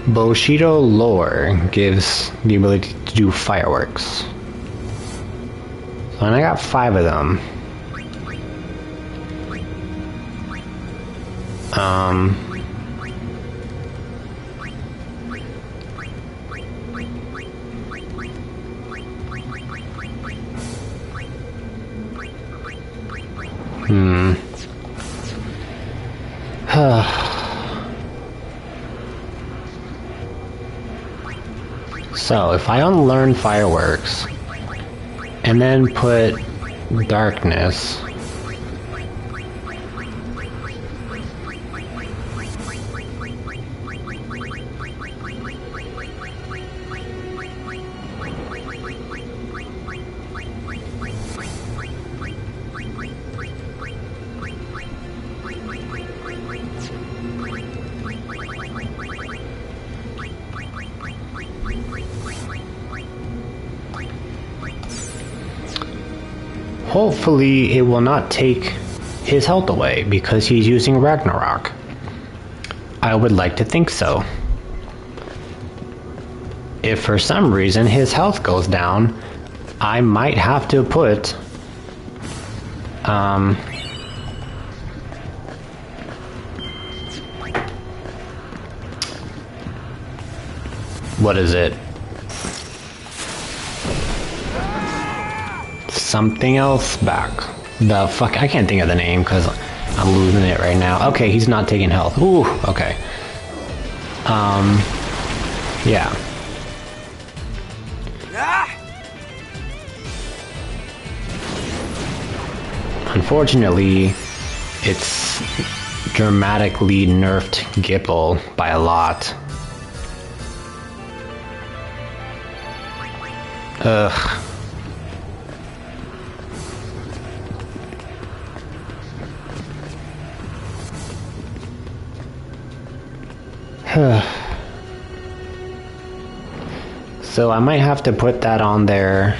Bushido lore gives the ability to do fireworks. So, and I got 5 of them. So, if I unlearn fireworks and then put darkness, hopefully it will not take his health away because he's using Ragnarok. I would like to think so. If for some reason his health goes down, I might have to put what is it? Something else back. The fuck, I can't think of the name because I'm losing it right now. Okay, he's not taking health. Ooh, okay. Yeah. Unfortunately, it's dramatically nerfed Gipple by a lot. Ugh. So I might have to put that on there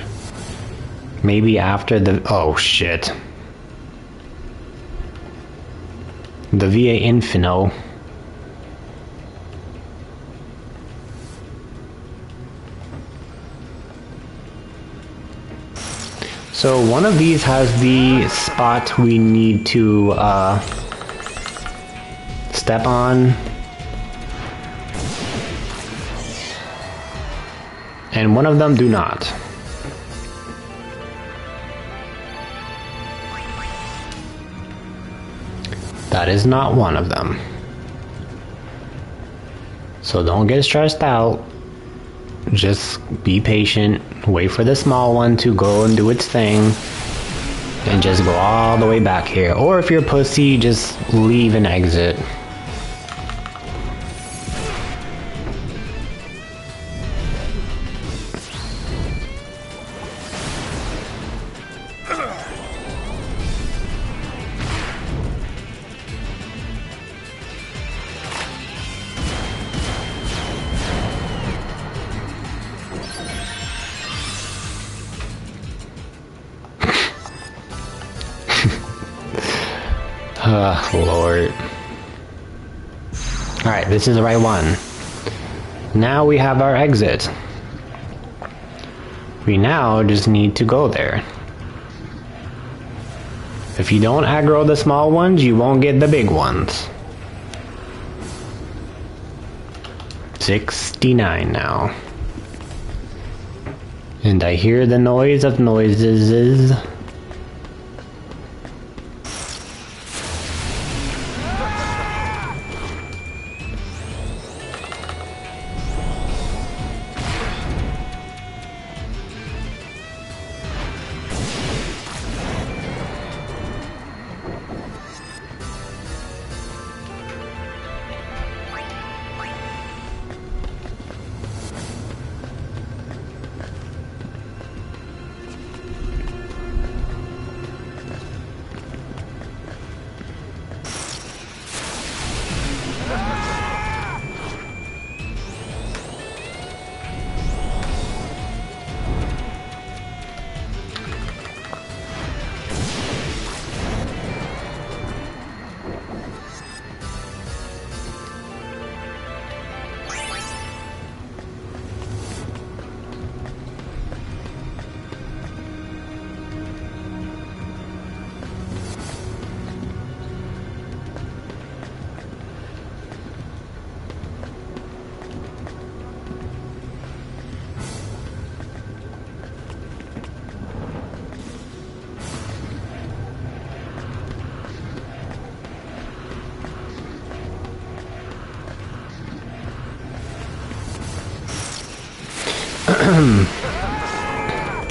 maybe after the... oh shit. The VA Infino. So one of these has the spot we need to step on. And one of them do not. That is not one of them. So don't get stressed out. Just be patient. Wait for the small one to go and do its thing. And just go all the way back here. Or if you're a pussy, just leave and exit. Lord. Alright, this is the right one. Now we have our exit. We now just need to go there. If you don't aggro the small ones, you won't get the big ones. 69 now. And I hear the noise of noises.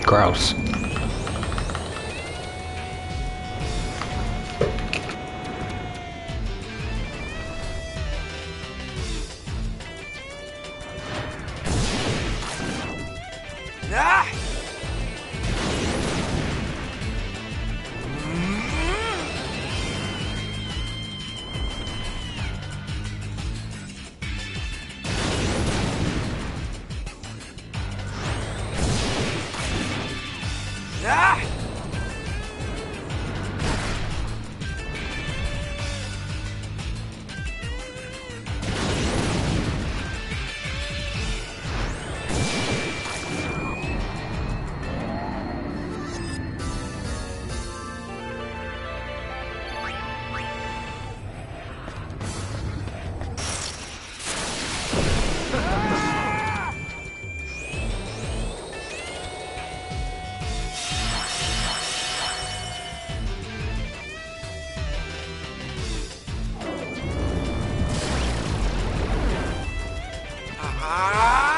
Gross. Ah! Ah! Ah!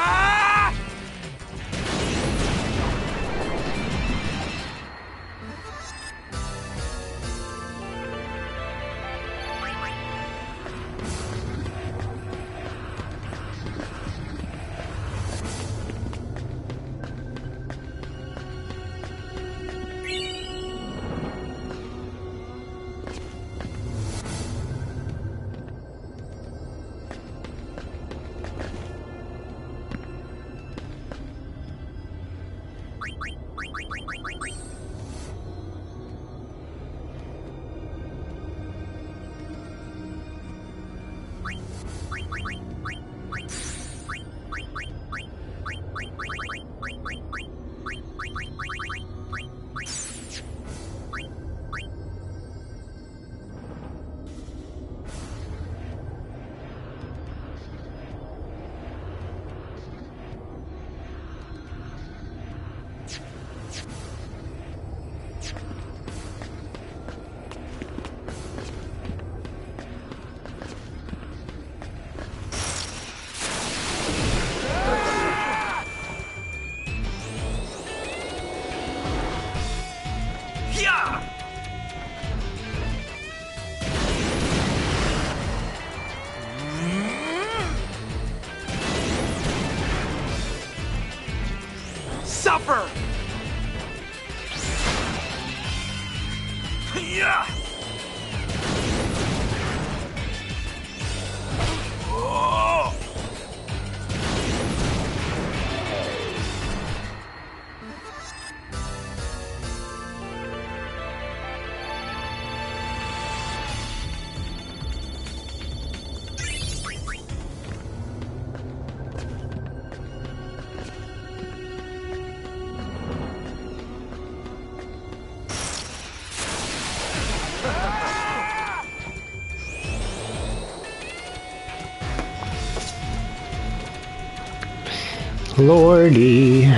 Yeah! Suffer! Yeah! Oh! Lordy.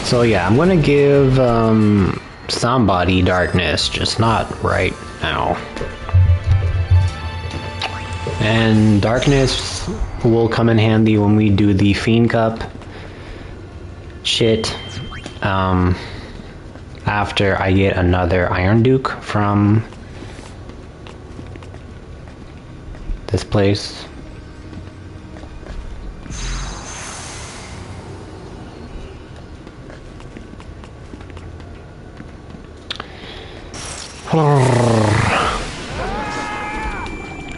So yeah, I'm gonna give somebody darkness, just not right now. And darkness will come in handy when we do the Fiend Cup shit. After I get another Iron Duke from this place.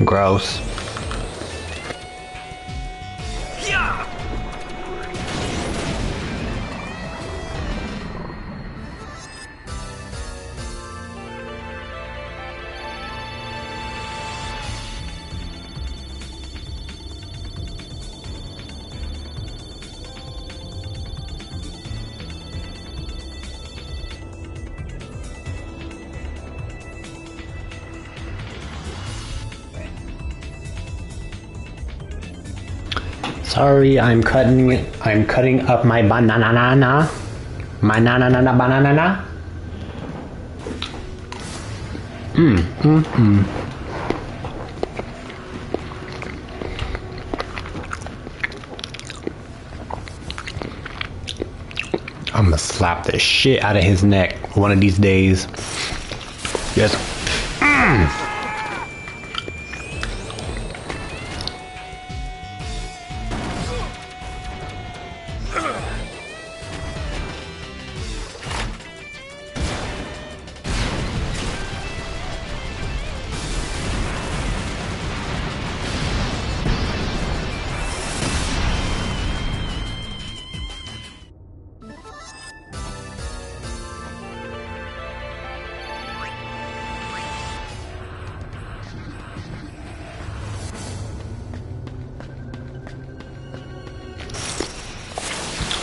Gross. Sorry, I'm cutting up my banana. My banana. I'm gonna slap the shit out of his neck one of these days. Yes.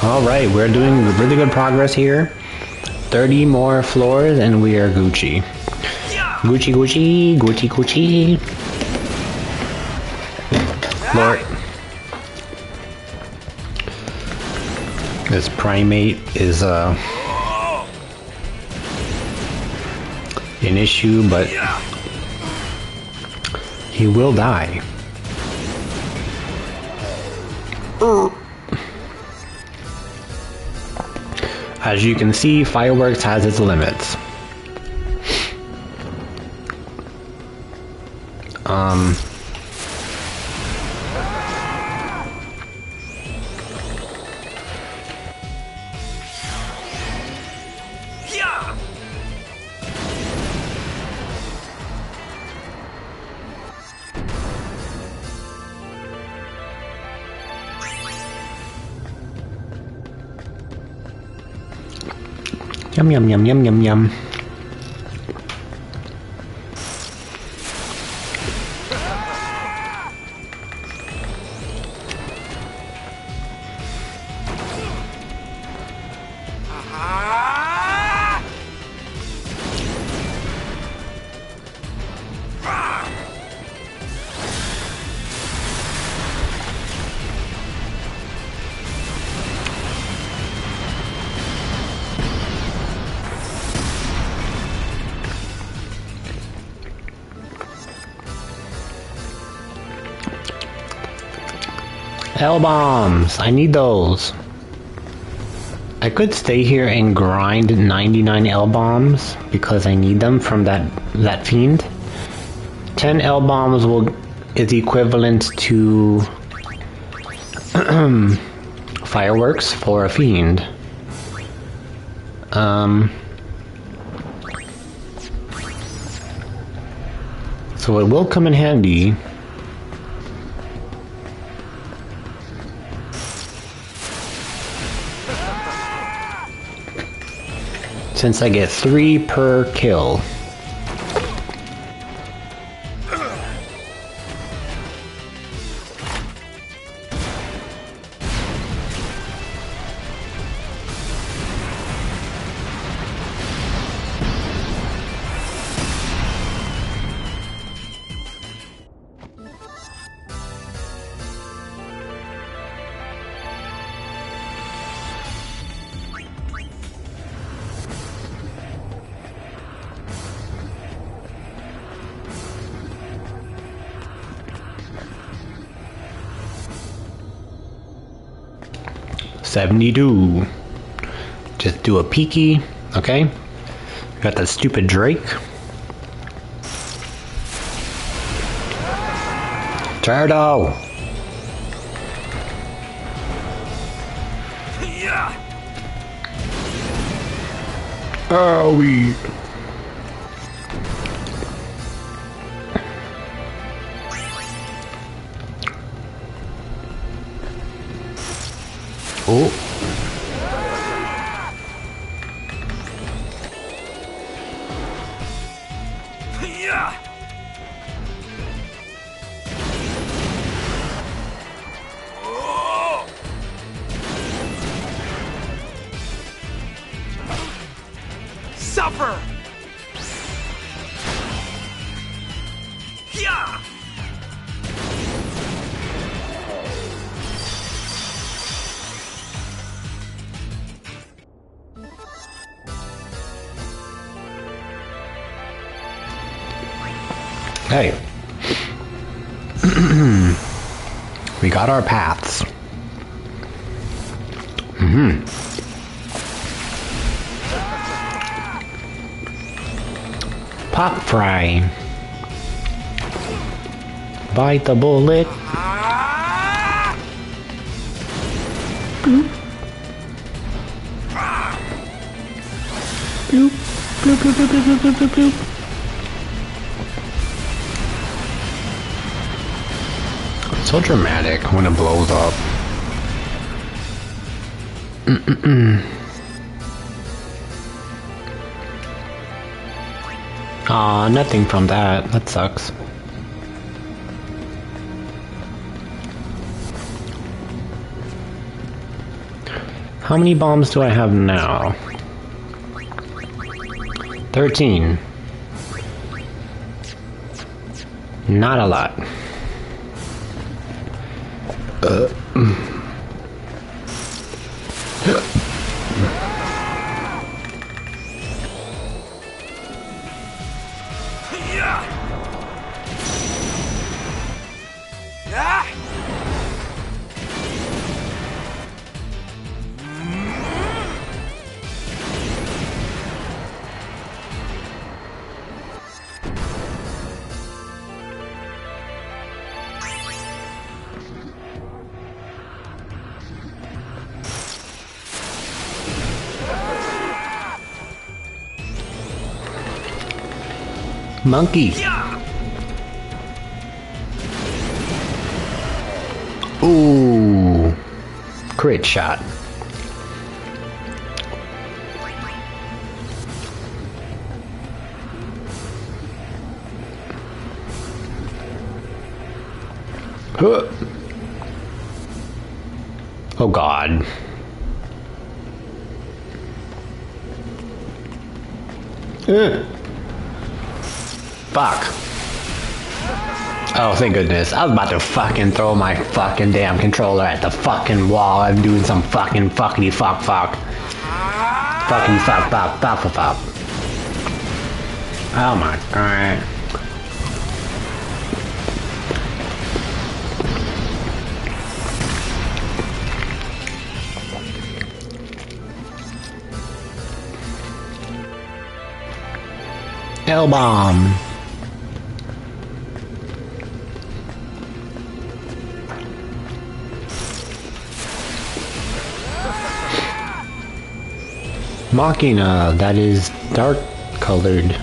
Alright, we're doing really good progress here. 30 more floors and we are Gucci. Gucci, Gucci, Gucci, Gucci. Lord. This primate is an issue, but he will die. As you can see, fireworks has its limits. Yum yum yum yum yum yum. L-bombs! I need those. I could stay here and grind 99 L-bombs because I need them from that fiend. 10 L-bombs is equivalent to fireworks for a fiend. So it will come in handy. Since I get 3 per kill. 72. Just do a peeky, okay? Got that stupid Drake. Turtle! Yeah. Oh, we. Oh. Yeah. Oh. Suffer. Yeah. Hey. We got our paths. Pop fry. Bite the bullet. Ah. Bloop. Bloop. Bloop, bloop, bloop, bloop, bloop, bloop, bloop. So dramatic when it blows up. Aw, nothing from that. That sucks. How many bombs do I have now? 13. Not a lot. Yeah. Ah. Monkey. Yeah. Ooh. Crit shot. Huh. Oh God. Fuck. Oh, thank goodness. I was about to fucking throw my fucking damn controller at the fucking wall. I'm doing some fucking fuckity fuck fuck. Fuckity fuck fuck fuck fuck fuck. Oh my God. L-bomb. Machina, that is dark colored. It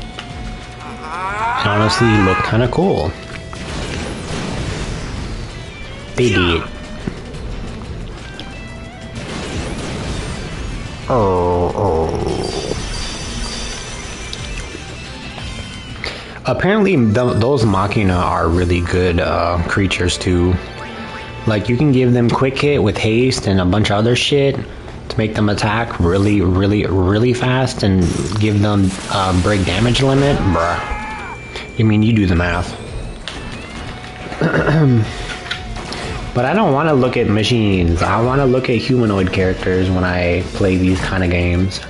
honestly looked kind of cool. They did. Apparently, those Machina are really good creatures too. Like, you can give them quick hit with haste and a bunch of other shit to make them attack really, really, really fast and give them break damage limit. Bruh. I mean, you do the math. But I don't want to look at machines. I want to look at humanoid characters when I play these kind of games.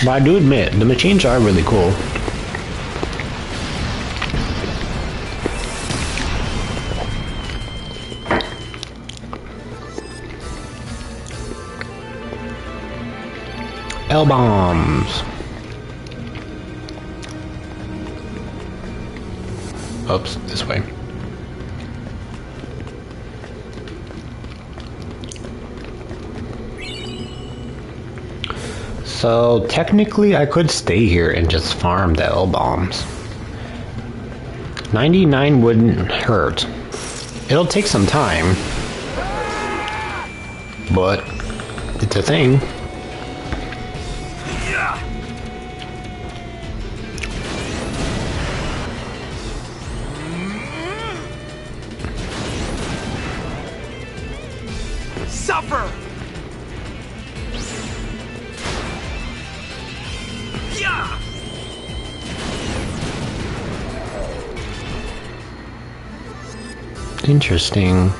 But I do admit, the machines are really cool. L-bombs. Oops, this way. So technically I could stay here and just farm the L-bombs. 99 wouldn't hurt. It'll take some time, but it's a thing. Suffer! Yeah! Interesting.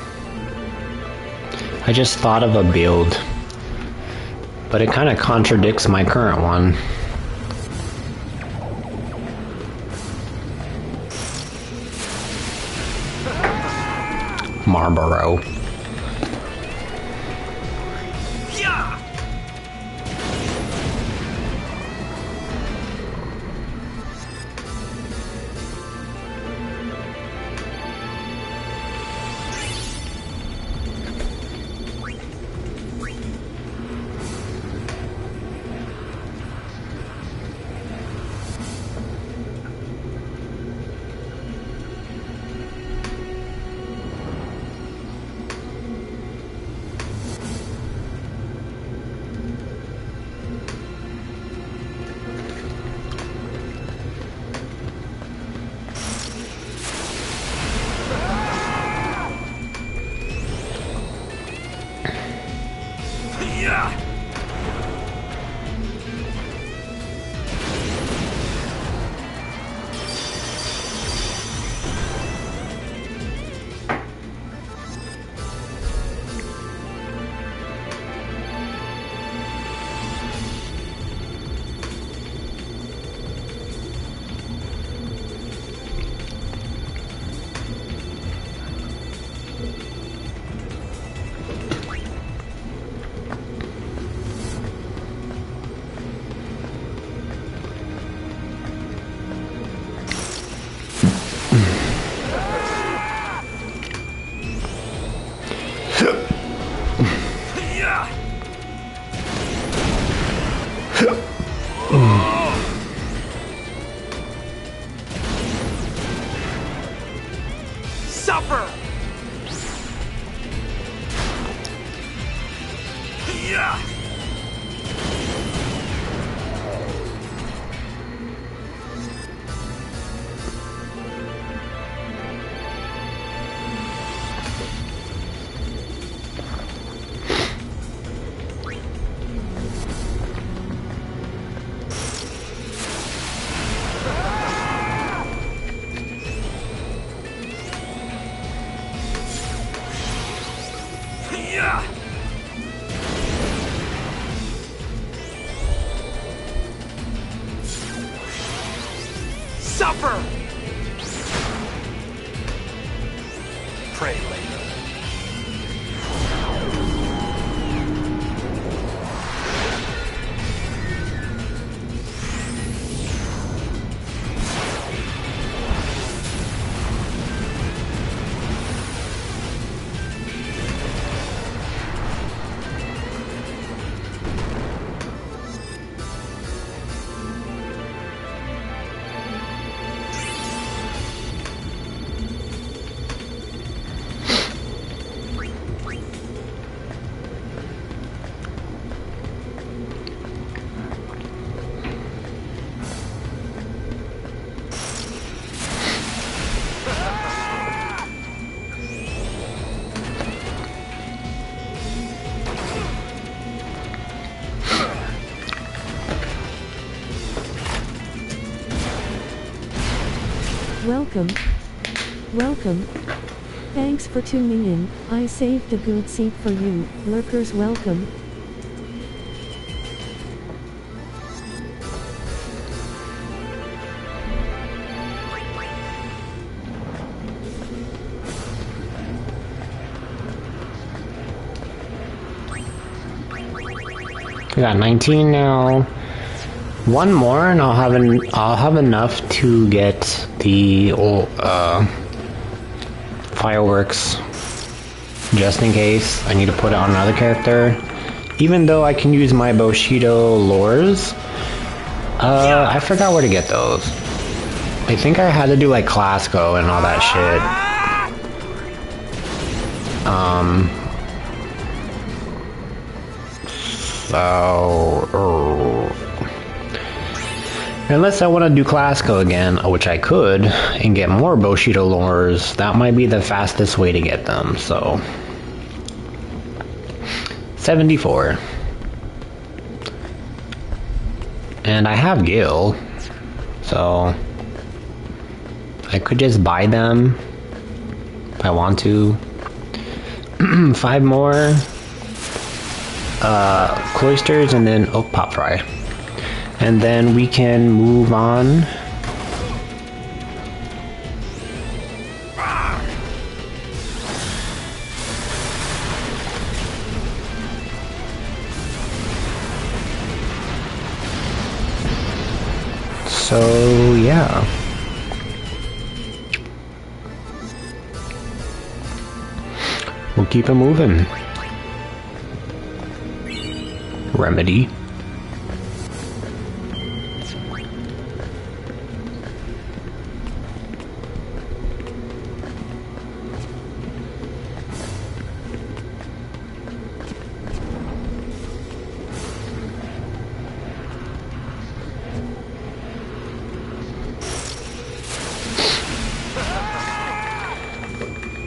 I just thought of a build, but it kind of contradicts my current one. Marlboro. Yeah! Yeah! Yeah! Suffer! Yeah! Yeah! Suffer! Pray later. Welcome. Welcome. Thanks for tuning in. I saved a good seat for you. Lurkers, welcome. We got 19 now. One more, and I'll have enough to get the fireworks. Just in case I need to put it on another character. Even though I can use my Bushido lures. I forgot where to get those. I think I had to do like Classico and all that shit. Unless I want to do Classico again, which I could, and get more Bushido lures, that might be the fastest way to get them, so... 74. And I have Gil, so... I could just buy them, if I want to. 5 more. Cloisters, and then... oh, Pop Fry. And then we can move on. So, yeah. We'll keep it moving. Remedy.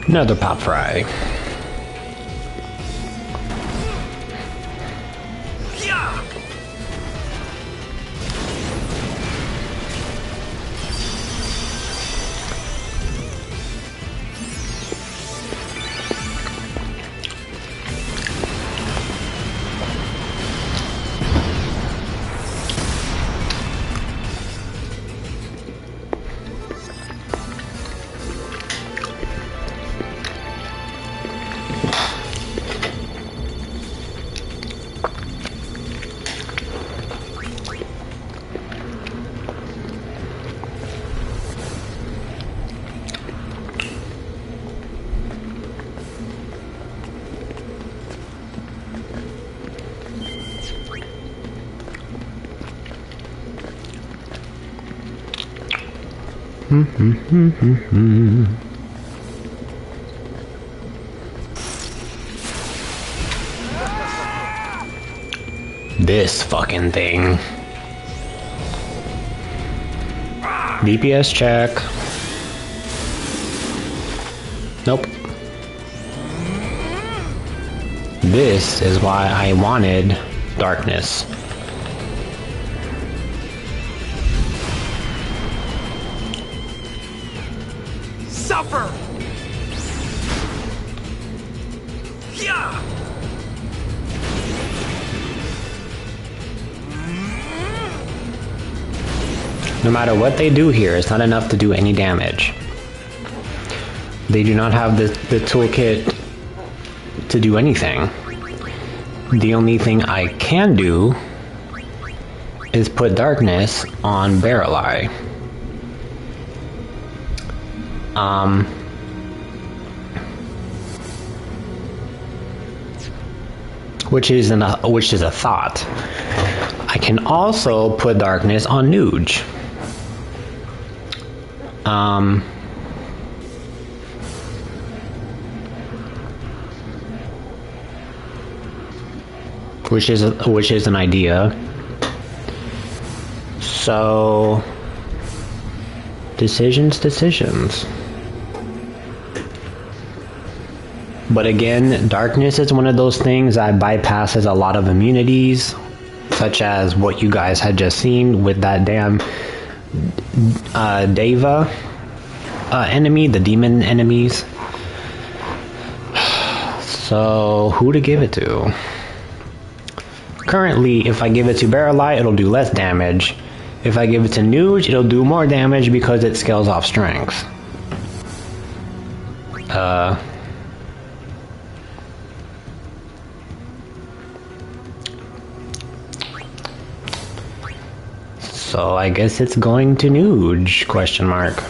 Another Pop Fry. This fucking thing. DPS check. Nope. This is why I wanted darkness. Suffer! Yeah! No matter what they do here, it's not enough to do any damage. They do not have the toolkit to do anything. The only thing I can do is put darkness on Barrel Eye. Which is a thought. I can also put darkness on Nuge. Which is an idea. So decisions. But again, darkness is one of those things that bypasses a lot of immunities, such as what you guys had just seen with that damn Deva enemy, the demon enemies. So who to give it to? Currently, if I give it to Barrel Eye, it'll do less damage. If I give it to Nuge, it'll do more damage because it scales off strength. So I guess it's going to Nuge, question mark.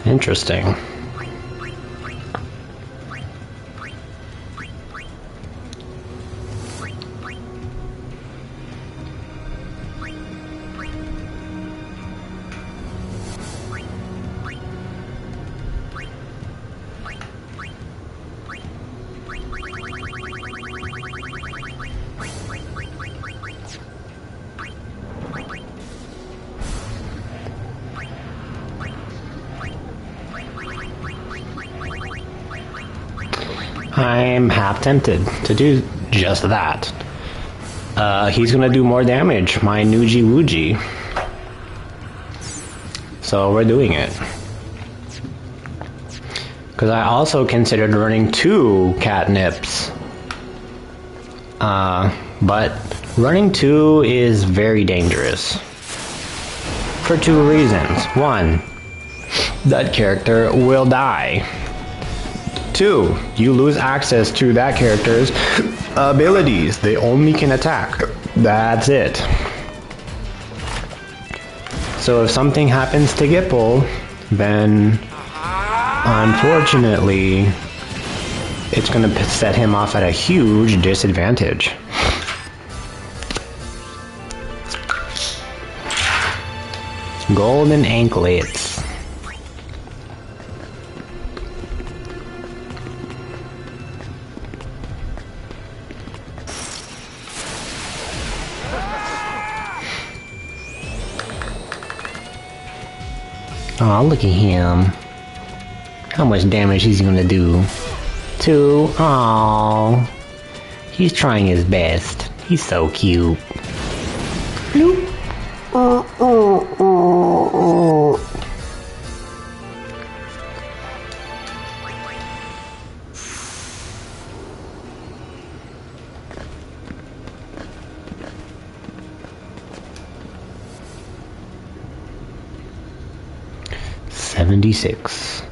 Interesting. I'm half tempted to do just that. He's gonna do more damage, my Nuji Wooji. So we're doing it. Because I also considered running 2 catnips. But running 2 is very dangerous. For 2 reasons. 1, that character will die. 2, you lose access to that character's abilities. They only can attack. That's it. So if something happens to Gipple, then unfortunately it's going to set him off at a huge disadvantage. Golden anklets. Oh, look at him. How much damage he's gonna do? 2. Aww. He's trying his best. He's so cute. Bloop. Oh. 76.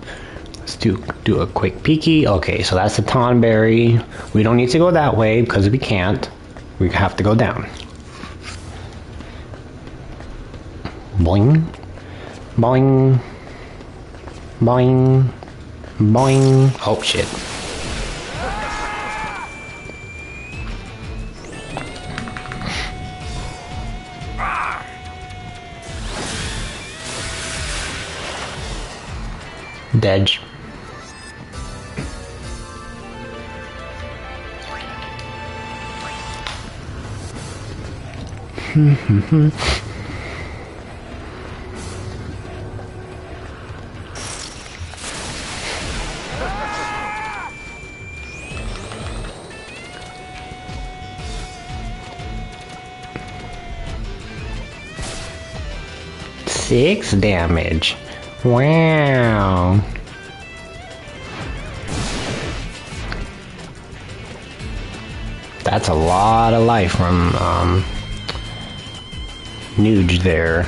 Let's do a quick peeky. Okay, so that's the Tonberry. We don't need to go that way because we can't. We have to go down. Boing. Boing. Boing. Boing. Oh, shit. Dedge. Six damage. Wow. That's a lot of life from Nuge there.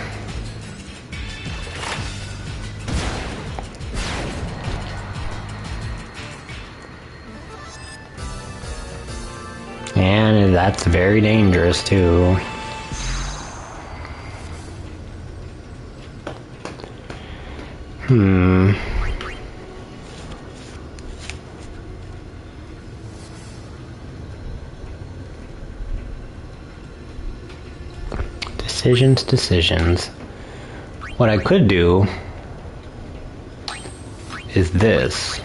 And that's very dangerous too. Decisions. What I could do is this.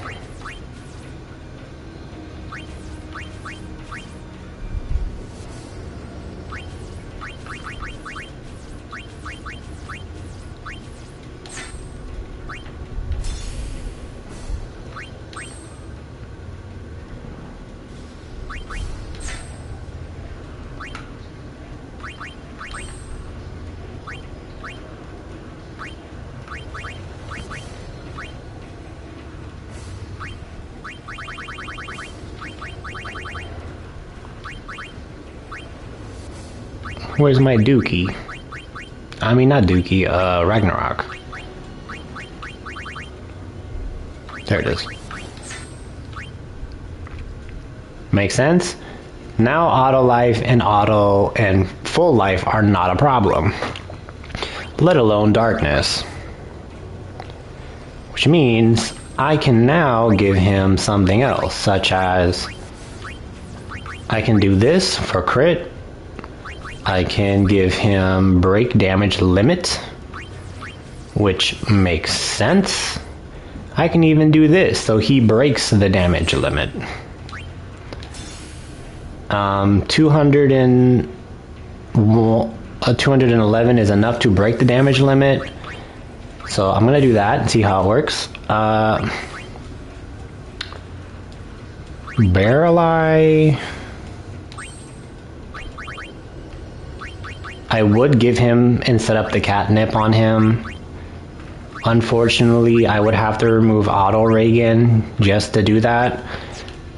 Where's my Dookie? I mean, not Dookie, Ragnarok. There it is. Makes sense? Now auto life and auto and full life are not a problem. Let alone darkness. Which means I can now give him something else, such as I can do this for crit. I can give him break damage limit, which makes sense. I can even do this, so he breaks the damage limit. 211 is enough to break the damage limit. So I'm gonna do that and see how it works. Barrel Eye. I would give him and set up the catnip on him. Unfortunately, I would have to remove Auto Reagan just to do that.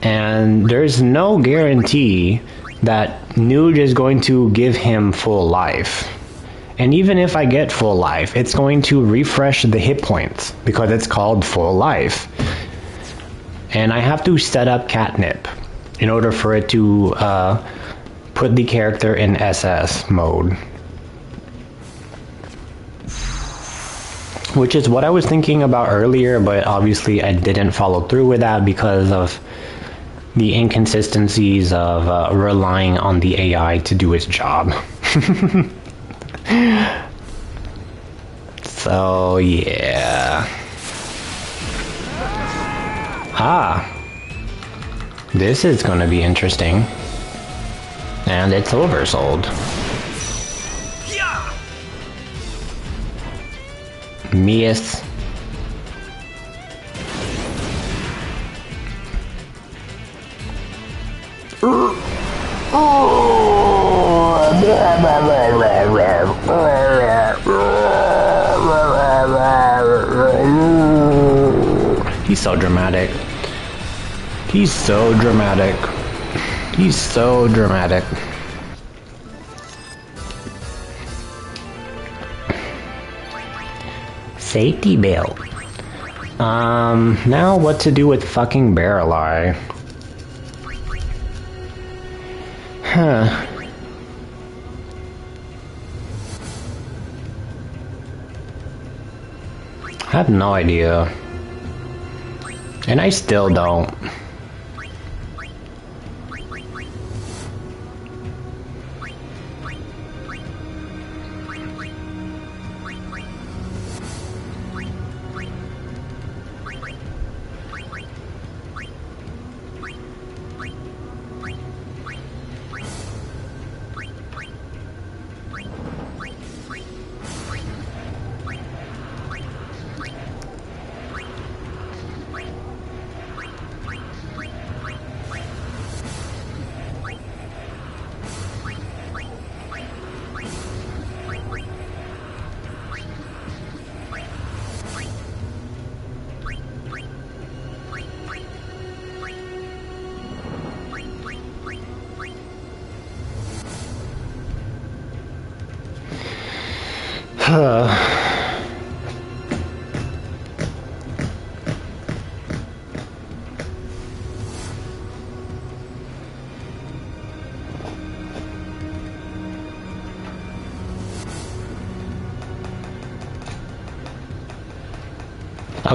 And there's no guarantee that Nude is going to give him full life. And even if I get full life, it's going to refresh the hit points because it's called full life. And I have to set up catnip in order for it to put the character in SS mode. Which is what I was thinking about earlier, but obviously I didn't follow through with that because of the inconsistencies of relying on the AI to do its job. So, yeah. This is gonna be interesting. And it's oversold. Yeah. Miss. He's so dramatic. He's so dramatic. He's so dramatic. Safety belt. Now what to do with fucking Barrel Eye? Huh. I have no idea. And I still don't.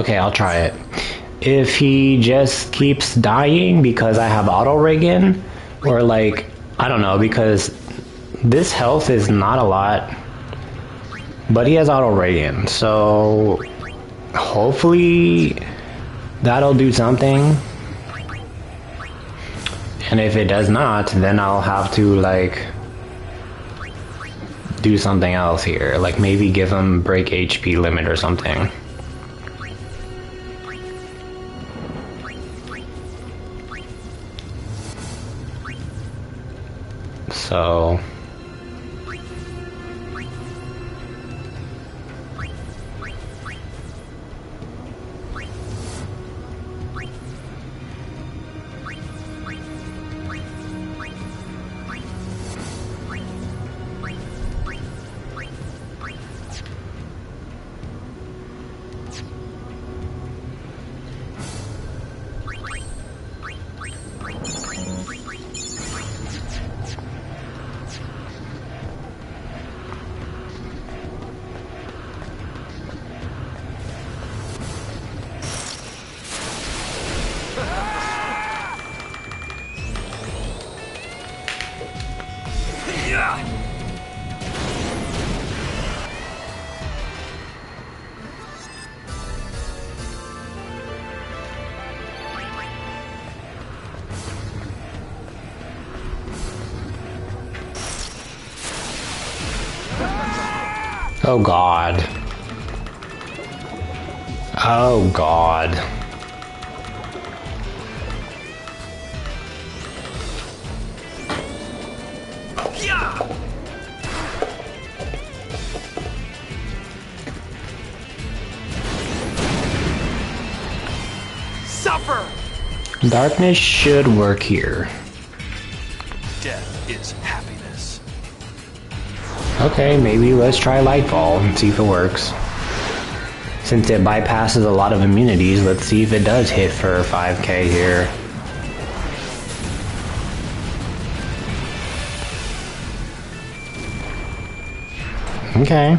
Okay, I'll try it. If he just keeps dying because I have auto rig-in, or like, I don't know, because this health is not a lot, but he has auto rig-in, so hopefully that'll do something. And if it does not, then I'll have to like do something else here, like maybe give him break HP limit or something. So oh god. Oh god. Suffer! Darkness should work here. Death is happiness. Okay, maybe let's try Lightfall and see if it works. Since it bypasses a lot of immunities, let's see if it does hit for 5k here. Okay.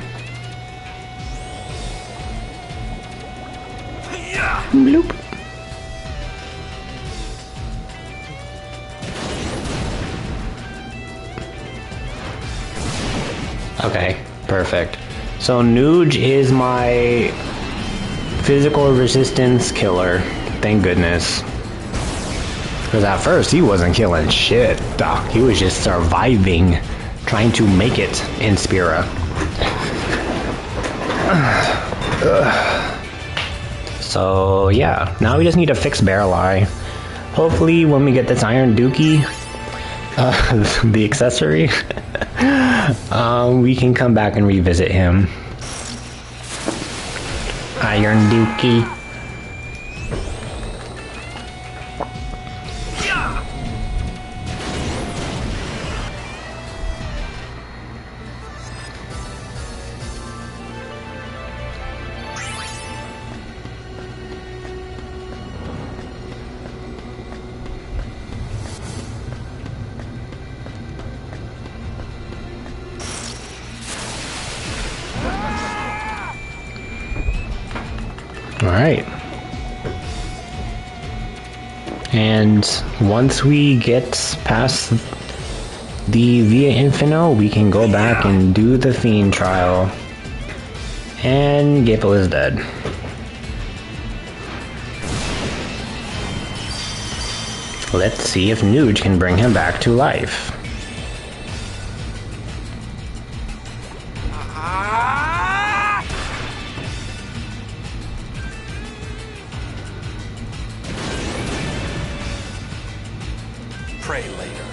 Bloop. Okay, perfect. So Nuge is my physical resistance killer. Thank goodness. Because at first he wasn't killing shit. He was just surviving, trying to make it in Spira. So yeah, now we just need to fix Barrel Eye. Hopefully when we get this Iron Dookie, the accessory, we can come back and revisit him. Iron Dookie. Alright. And once we get past the Via Infino, we can go back and do the Fiend trial. And Gipple is dead. Let's see if Nuge can bring him back to life. Pray later.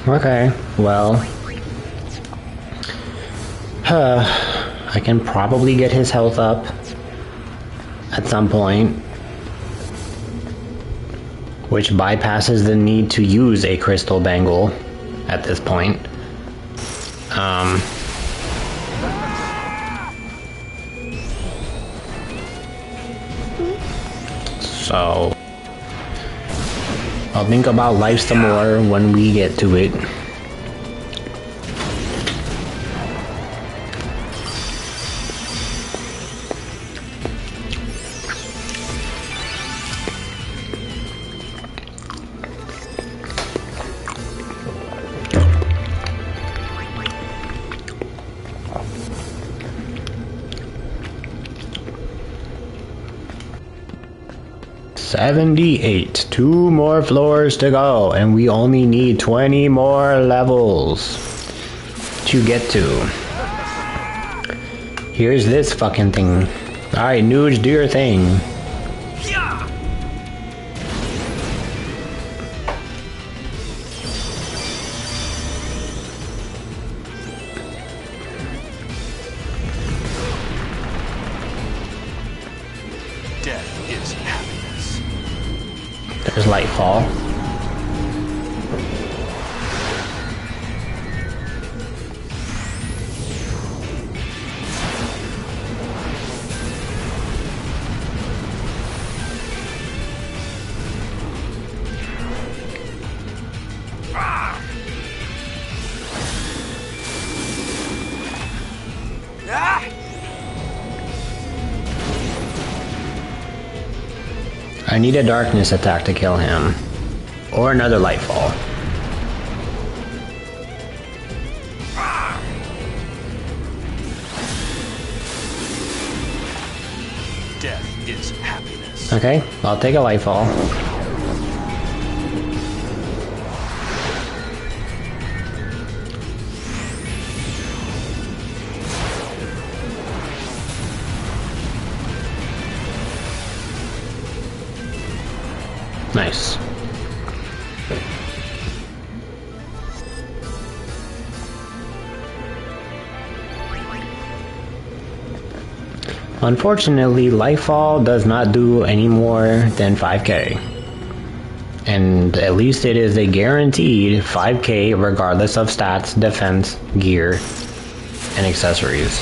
Okay, well, I can probably get his health up at some point, which bypasses the need to use a crystal bangle at this point. So I'll think about life some more when we get to it. $78. 2 more floors to go, and we only need 20 more levels to get to. Here's this fucking thing. Alright, Nuge, do your thing. Death is happiness. There's Lightfall. I need a darkness attack to kill him. Or another Lightfall. Death is happiness. Okay, I'll take a Lightfall. Nice. Unfortunately, Lightfall does not do any more than 5k. And at least it is a guaranteed 5k regardless of stats, defense, gear, and accessories.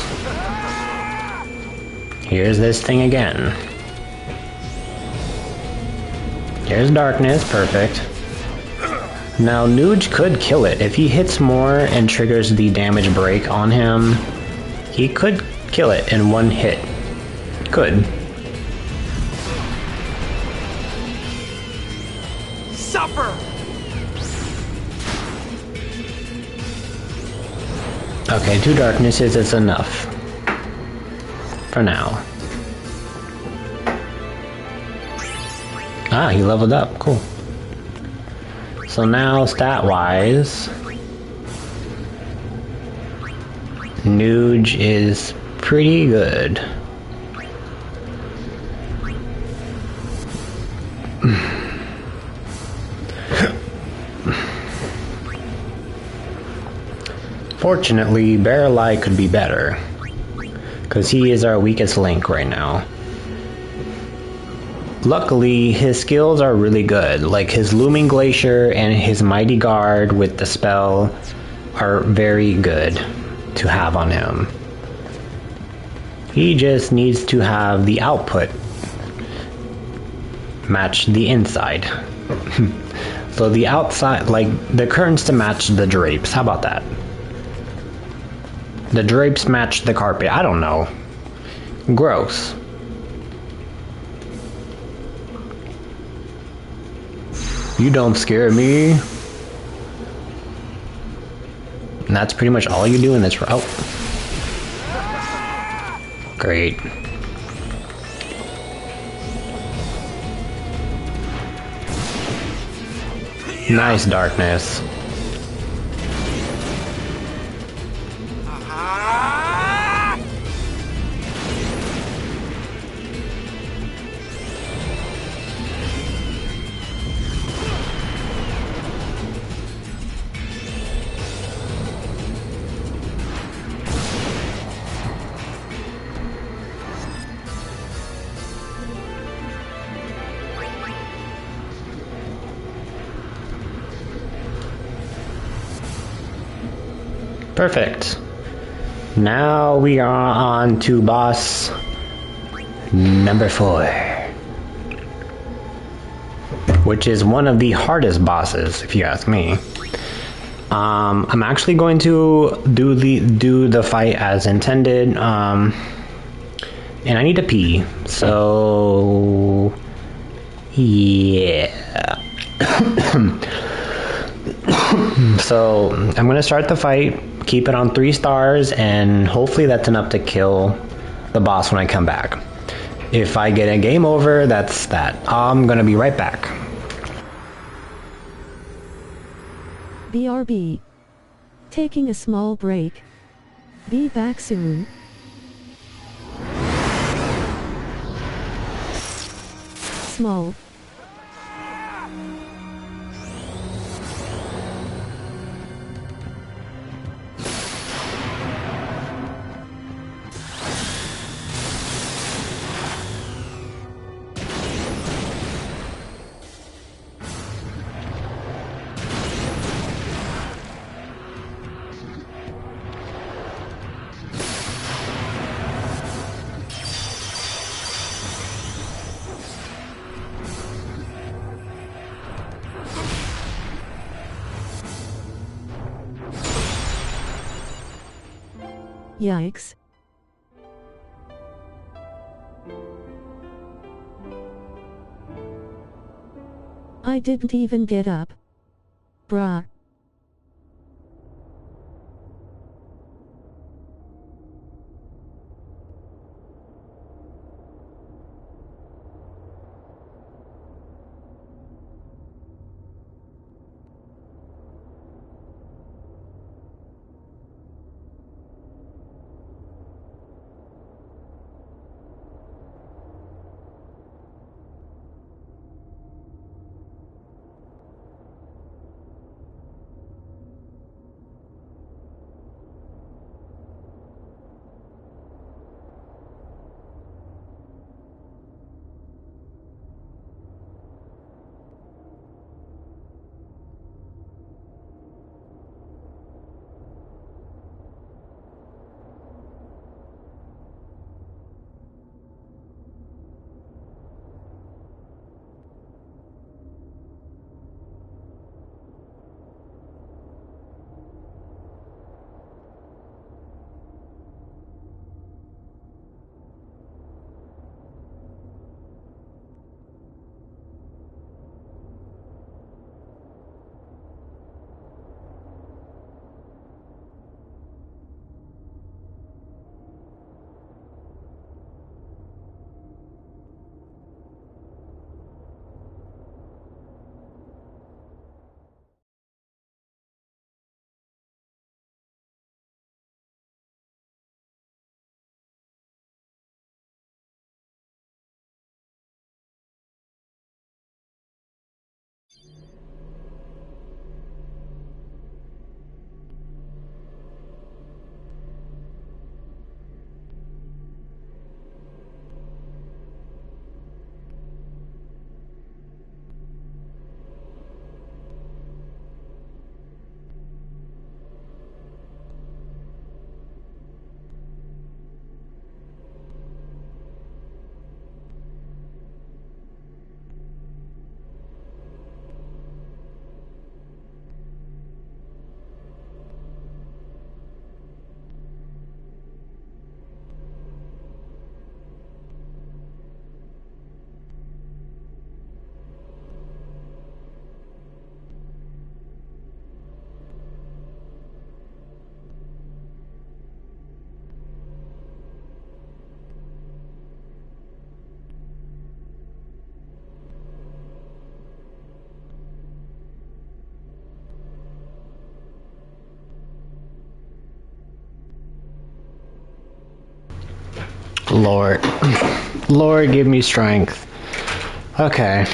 Here's this thing again. Here's darkness, perfect. Now Nuge could kill it. If he hits more and triggers the damage break on him, he could kill it in one hit. Could. Suffer! Okay, 2 darknesses is enough. For now. Ah, he leveled up. Cool. So now, stat-wise, Nuge is pretty good. Fortunately, Barreleye could be better, because he is our weakest link right now. Luckily, his skills are really good, like his Looming Glacier and his Mighty Guard with the spell are very good to have on him. He just needs to have the output match the inside. So the outside, like the curtains to match the drapes, how about that? The drapes match the carpet, I don't know. Gross. You don't scare me. And that's pretty much all you do in this route. Great. Nice darkness. Perfect. Now we are on to boss number 4, which is one of the hardest bosses, if you ask me. I'm actually going to do the fight as intended, and I need to pee, so yeah. So I'm gonna start the fight, keep it on 3 stars, and hopefully that's enough to kill the boss when I come back. If I get a game over, that's that. I'm gonna be right back. BRB. Taking a small break. Be back soon. Small. Yikes. I didn't even get up. Bruh. Lord. Lord, give me strength. Okay.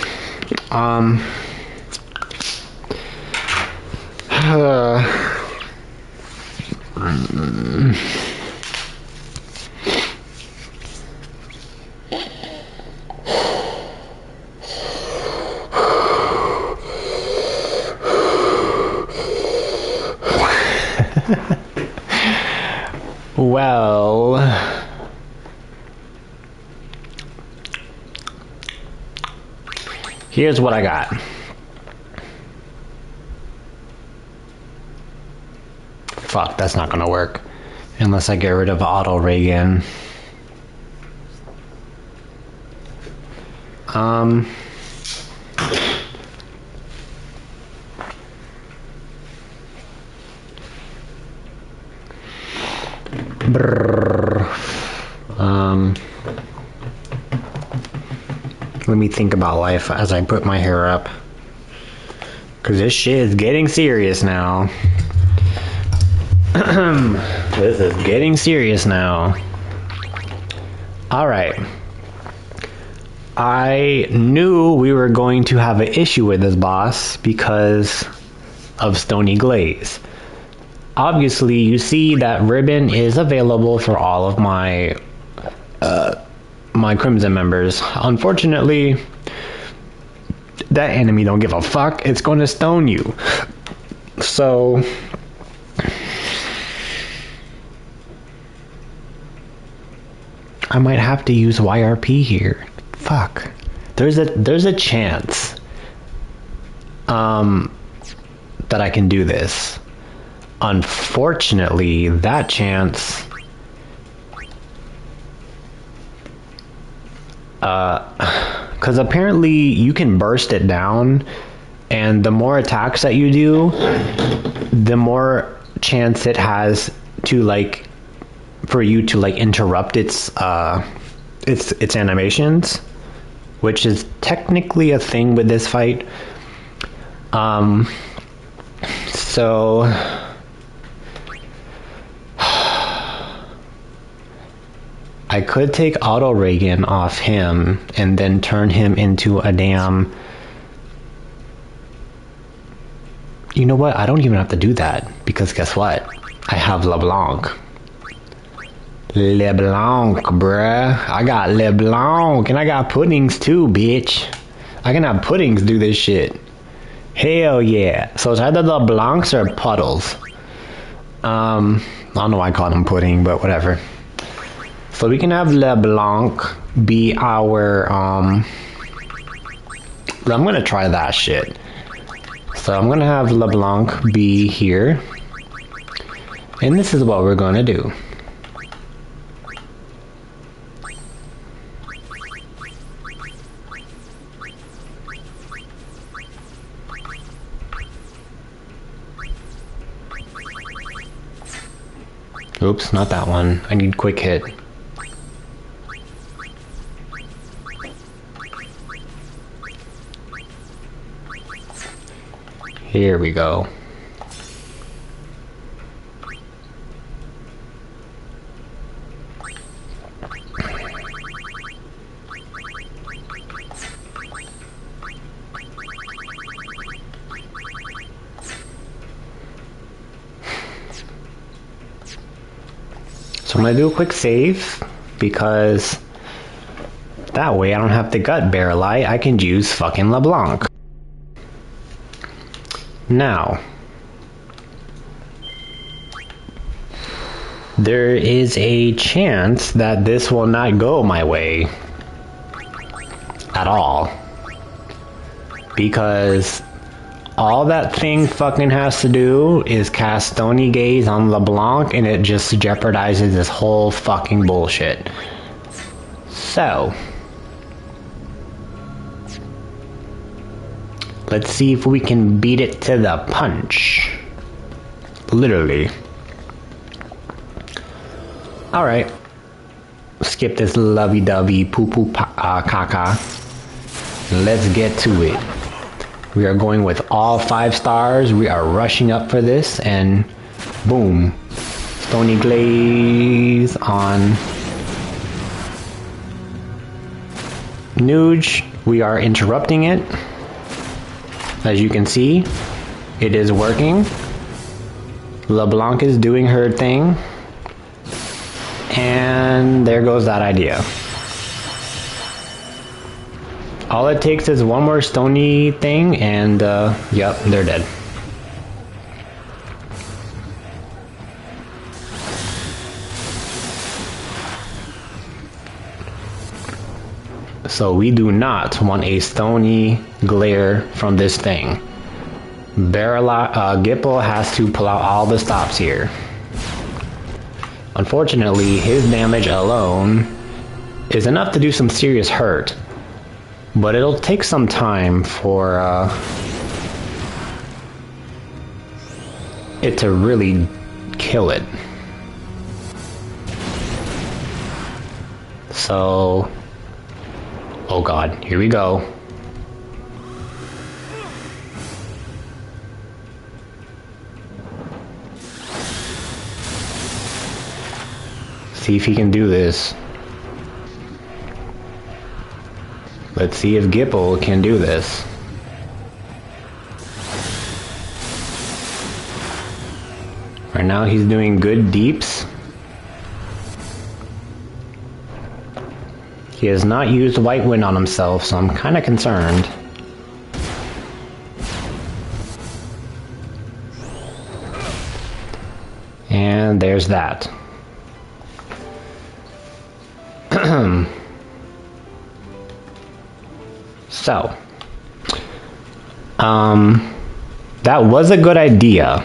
Well, here's what I got. Fuck, that's not gonna work. Unless I get rid of auto Reagan. Let me think about life as I put my hair up. Cause this shit is getting serious now. This is getting serious now. Alright. I knew we were going to have an issue with this boss because of Stony Glaze. Obviously, you see that ribbon is available for all of my my Crimson members. Unfortunately, that enemy don't give a fuck. It's going to stone you. So I might have to use YRP here. Fuck. There's a chance that I can do this. Unfortunately, that chance because apparently you can burst it down, and the more attacks that you do, the more chance it has to like for you to like interrupt its animations, which is technically a thing with this fight. So I could take auto Reagan off him and then turn him into a damn... You know what? I don't even have to do that, because guess what? I have LeBlanc. LeBlanc, bruh. I got LeBlanc, and I got puddings too, bitch. I can have puddings do this shit. Hell yeah. So it's either LeBlancs or Puddles. I don't know why I call them pudding, but whatever. So we can have LeBlanc be our, I'm gonna try that shit. So I'm gonna have LeBlanc be here. And this is what we're gonna do. Oops, not that one. I need quick hit. Here we go. So I'm gonna do a quick save, because that way I don't have to gut barrel I can use fucking LeBlanc. Now, there is a chance that this will not go my way at all, because all that thing fucking has to do is cast Stony Gaze on LeBlanc, and it just jeopardizes this whole fucking bullshit. So let's see if we can beat it to the punch. Literally. Alright. Skip this lovey-dovey poo-poo caca. Let's get to it. We are going with all 5 stars. We are rushing up for this, and boom. Stony Glaze on Nuge, we are interrupting it. As you can see, it is working. LeBlanc is doing her thing. And there goes that idea. All it takes is one more stony thing and yep, they're dead. So we do not want a stony glare from this thing. Gipple has to pull out all the stops here. Unfortunately, his damage alone is enough to do some serious hurt. But it'll take some time for it to really kill it. So... oh god, here we go. See if he can do this. Let's see if Gipple can do this. Right now he's doing good deeps. He has not used White Wind on himself, so I'm kind of concerned. And there's that. So, that was a good idea.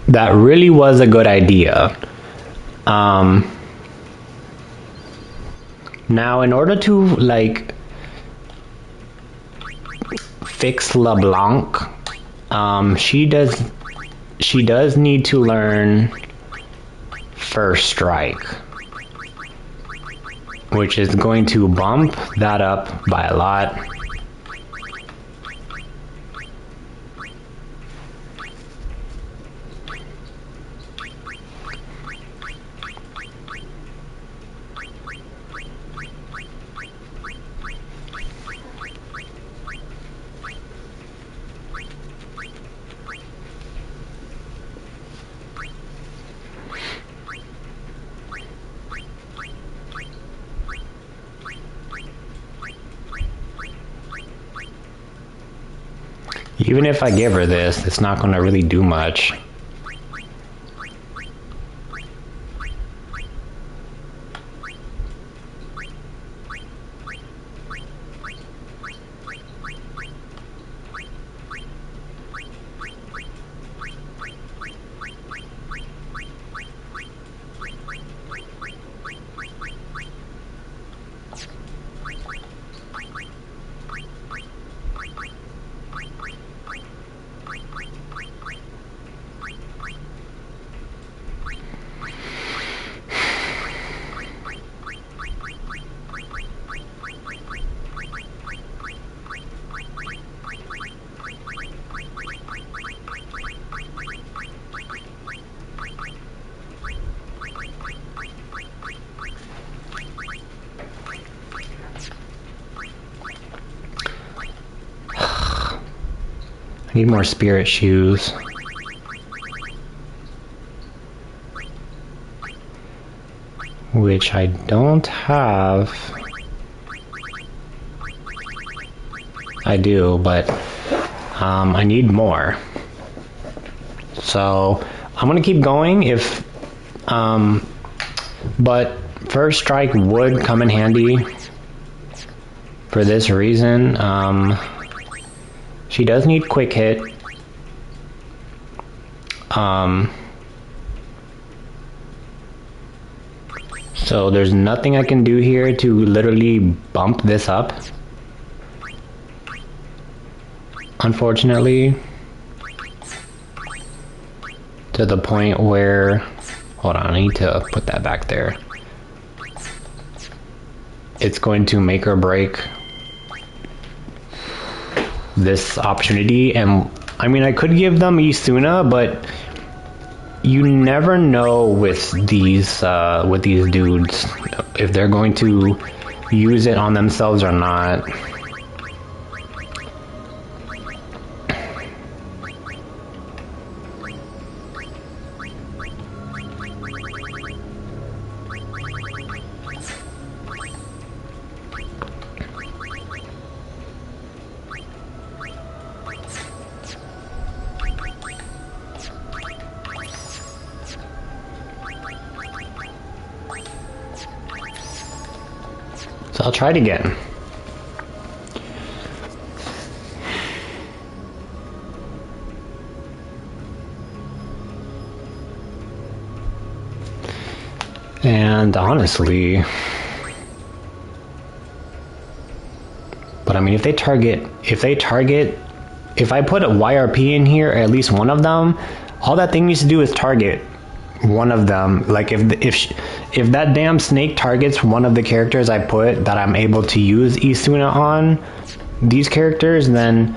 That really was a good idea. Now, in order to, like, fix LeBlanc, she does need to learn First Strike, which is going to bump that up by a lot. Even if I give her this, it's not going to really do much. I need more spirit shoes. Which I don't have. I do, but I need more. So I'm gonna keep going if but First Strike would come in handy for this reason. She does need Quick Hit. So there's nothing I can do here to literally bump this up. Unfortunately. To the point where... hold on, I need to put that back there. It's going to make or break this opportunity. And I mean, I could give them Isuna, but you never know with these dudes if they're going to use it on themselves or not. So I'll try it again. And honestly, but I mean, if I put a YRP in here, or at least one of them, all that thing needs to do is target one of them. Like if that damn snake targets one of the characters I put that I'm able to use Isuna on, these characters, then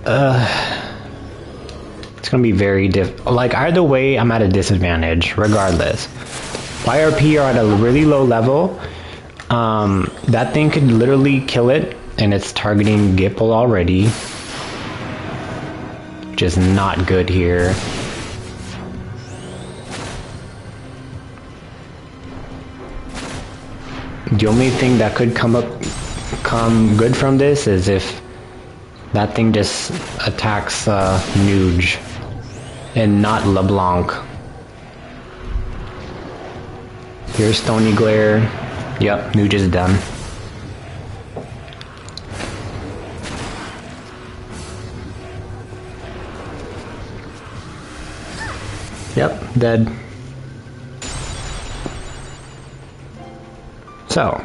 it's gonna be very like either way I'm at a disadvantage regardless. YRP are at a really low level. That thing could literally kill it, and it's targeting Gipple already, which is not good here. The only thing that could come good from this is if that thing just attacks Nuge and not LeBlanc. Here's Stony Glare. Yep, Nuge is done. Yep, dead. So,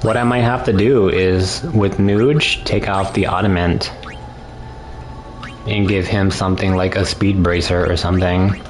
what I might have to do is, with Nuge, take off the Oddament and give him something like a Speed Bracer or something.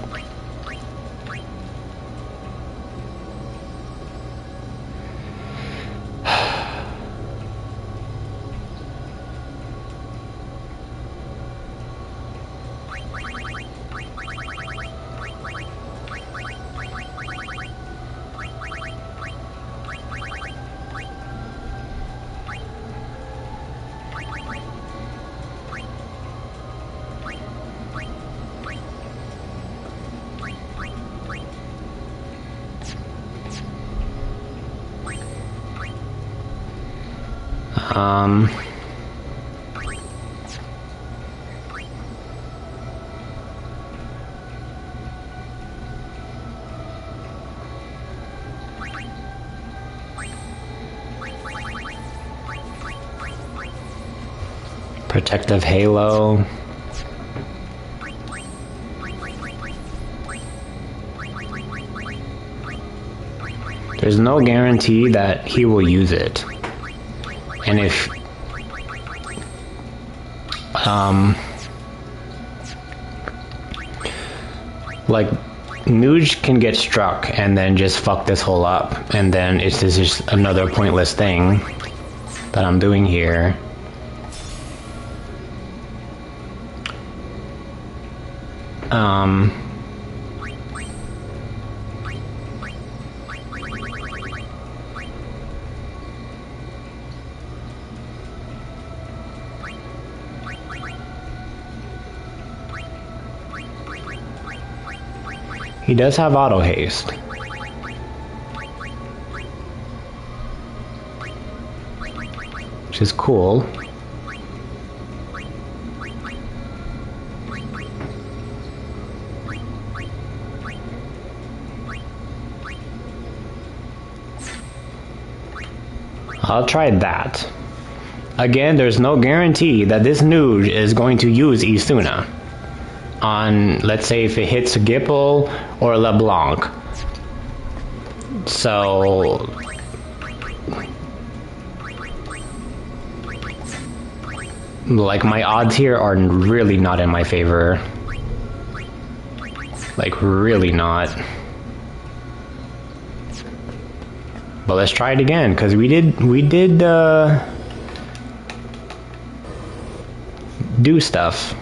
Protective Halo. There's no guarantee that he will use it. And if like Nuge can get struck and then just fuck this whole up, and then it's just another pointless thing that I'm doing here. He does have auto haste. Which is cool. I'll try that. Again, there's no guarantee that this Nuge is going to use Isuna on, let's say, if it hits Gipple or LeBlanc. So Like, my odds here are really not in my favor. Like, really not. But let's try it again, because we did do stuff.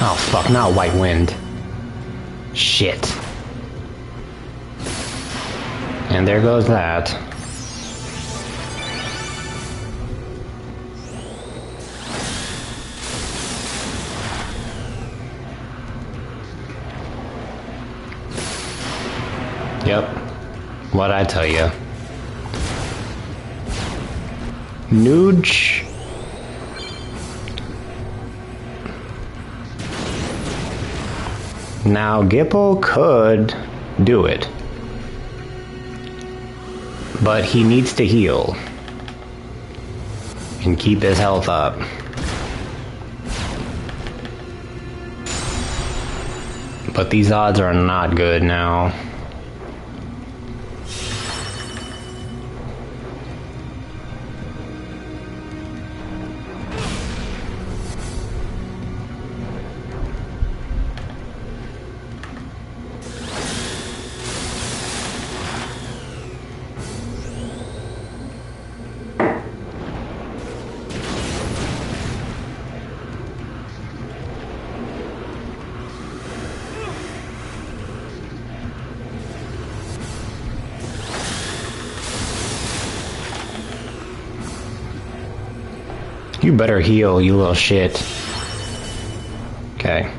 Oh fuck, not White Wind. Shit. And there goes that. Yep. What'd I tell you? Nuge. Now, Gipple could do it. But he needs to heal. And keep his health up. But these odds are not good now. You better heal, you little shit. Okay.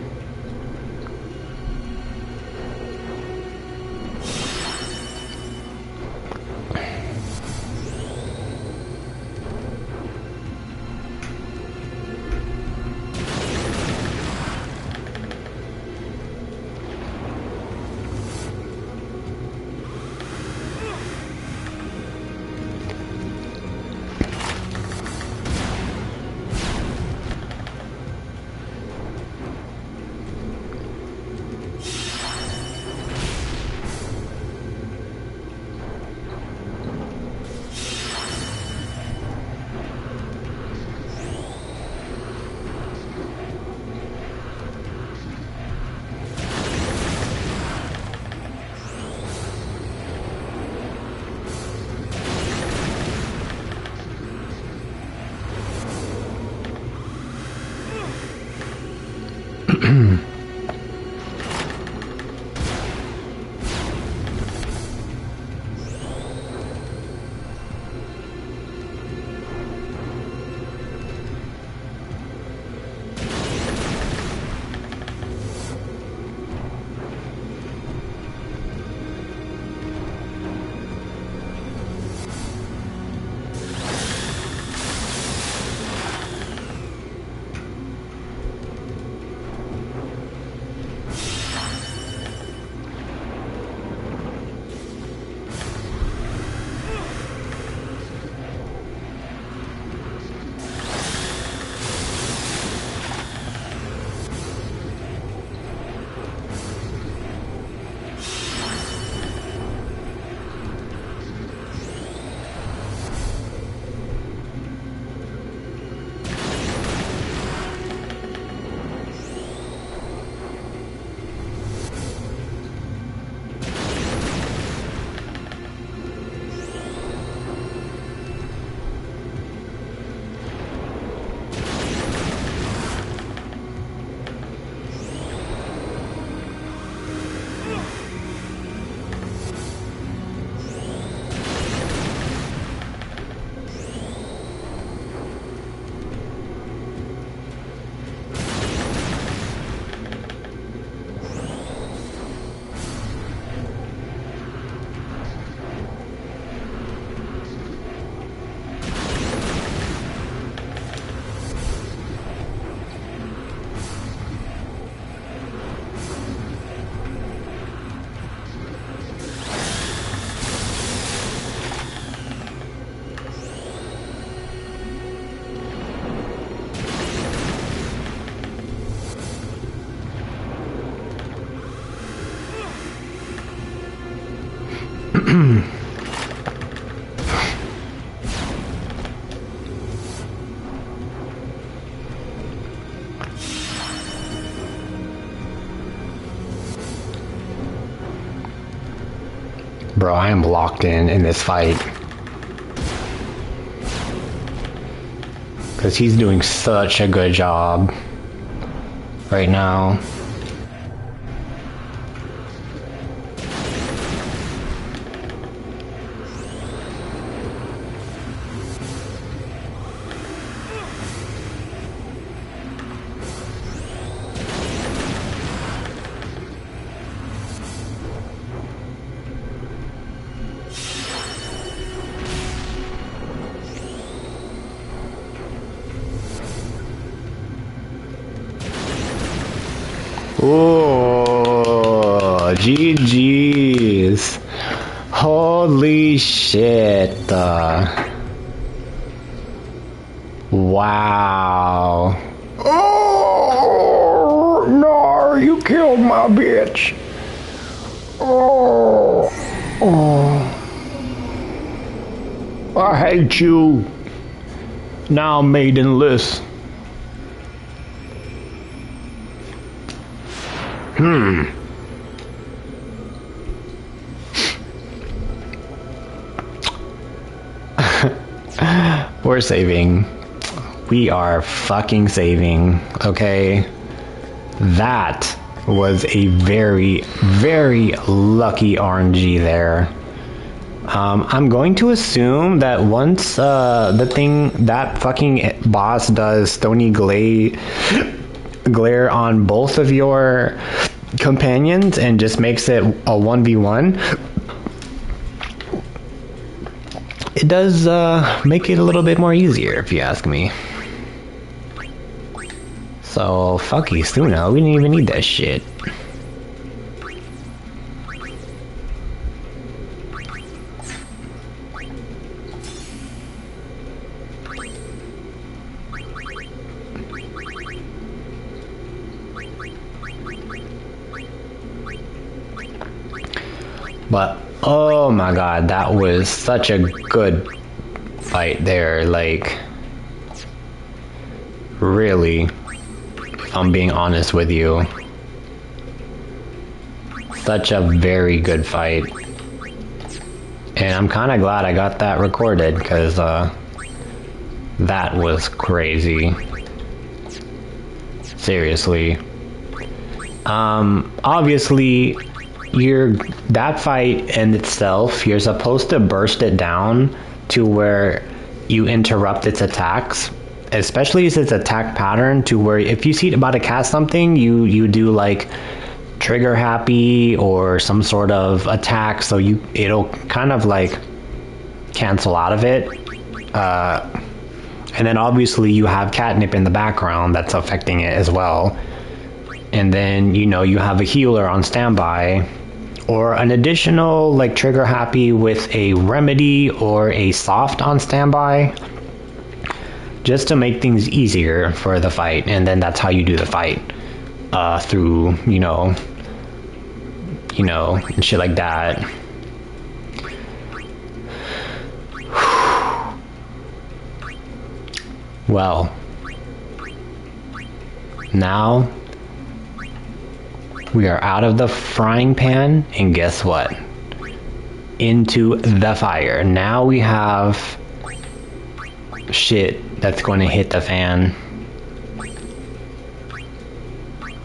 Bro, I am locked in this fight. Because he's doing such a good job right now. Oh, GG's. Holy shit. Wow. Oh, no, you killed my bitch. Oh, I hate you. Now I'm maidenless. We're saving. We are fucking saving, okay? That was a very, very lucky RNG there. I'm going to assume that once that fucking boss does Stony Glare on both of your companions and just makes it a 1v1, it does make it a little bit more easier, if you ask me. So, fuck you, Suna. We didn't even need that shit. But, oh my god, that was such a good fight there, like, really, if I'm being honest with you. Such a very good fight. And I'm kind of glad I got that recorded, because, that was crazy. Seriously. Obviously, that fight in itself, you're supposed to burst it down to where you interrupt its attacks, especially its attack pattern, to where if you see it about to cast something, you do like trigger happy or some sort of attack, so it'll kind of like cancel out of it. And then obviously you have catnip in the background that's affecting it as well. And then, you have a healer on standby, or an additional like trigger happy with a remedy or a soft on standby, just to make things easier for the fight. And then that's how you do the fight, through, and shit like that. Well, now we are out of the frying pan, and guess what? Into the fire. Now we have shit that's going to hit the fan.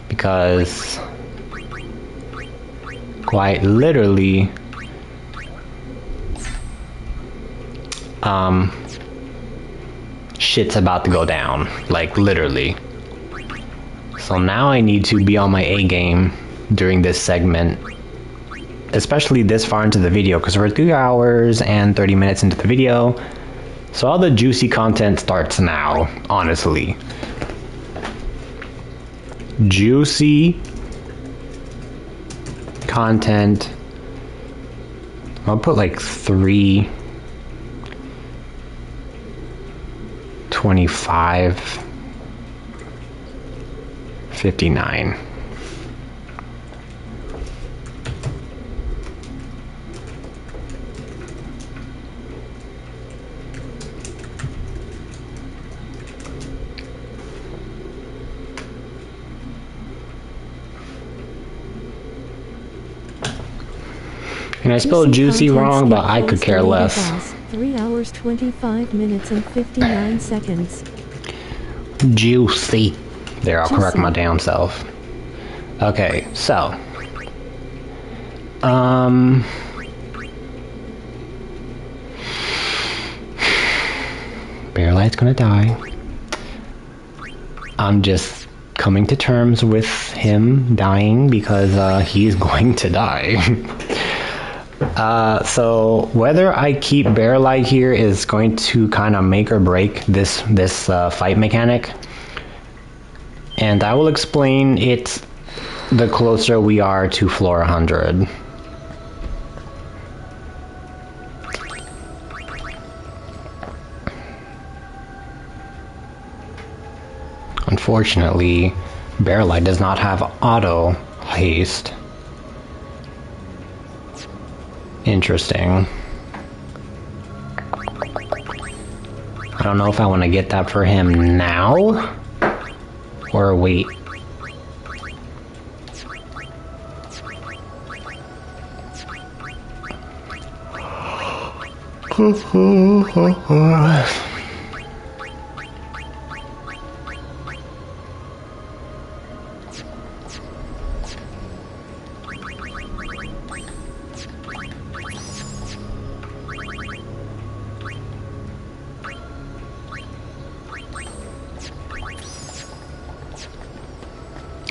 Because quite literally, shit's about to go down. Like, literally. So now I need to be on my A game during this segment, especially this far into the video, because we're 3 hours and 30 minutes into the video. So all the juicy content starts now, honestly. Juicy content. I'll put like 3:25. 59. And I spelled juicy wrong, but I could care less. 3 hours 25 minutes and 59 seconds. Juicy. There, I'll correct my Juicy. damn self. Okay, so. Bearlight's gonna die. I'm just coming to terms with him dying because he's going to die. So whether I keep Bearlight here is going to kind of make or break this fight mechanic, and I will explain it the closer we are to floor 100. Unfortunately, Bearlight does not have auto haste. Interesting. I don't know if I want to get that for him now or wait.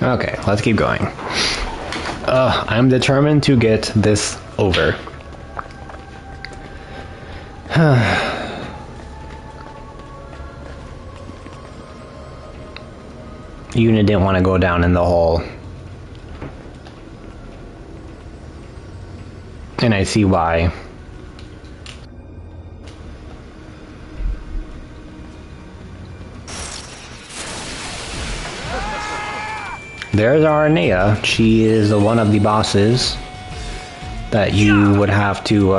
Okay, let's keep going. I'm determined to get this over. Unit didn't want to go down in the hole. And I see why. There's our Anea. She is one of the bosses that you would have to,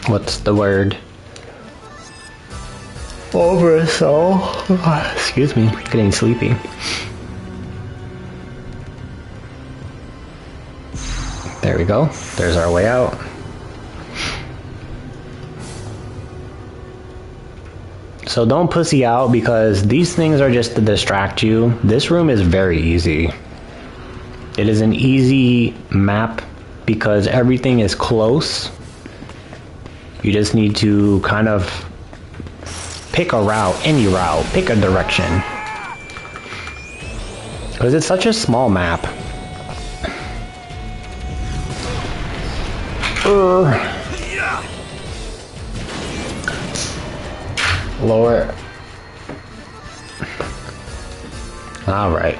what's the word? Oversoul. Excuse me, getting sleepy. There we go. There's our way out. So don't pussy out because these things are just to distract you. This room is very easy. It is an easy map because everything is close. You just need to kind of pick a route, any route, pick a direction. Because it's such a small map. Lower. All right.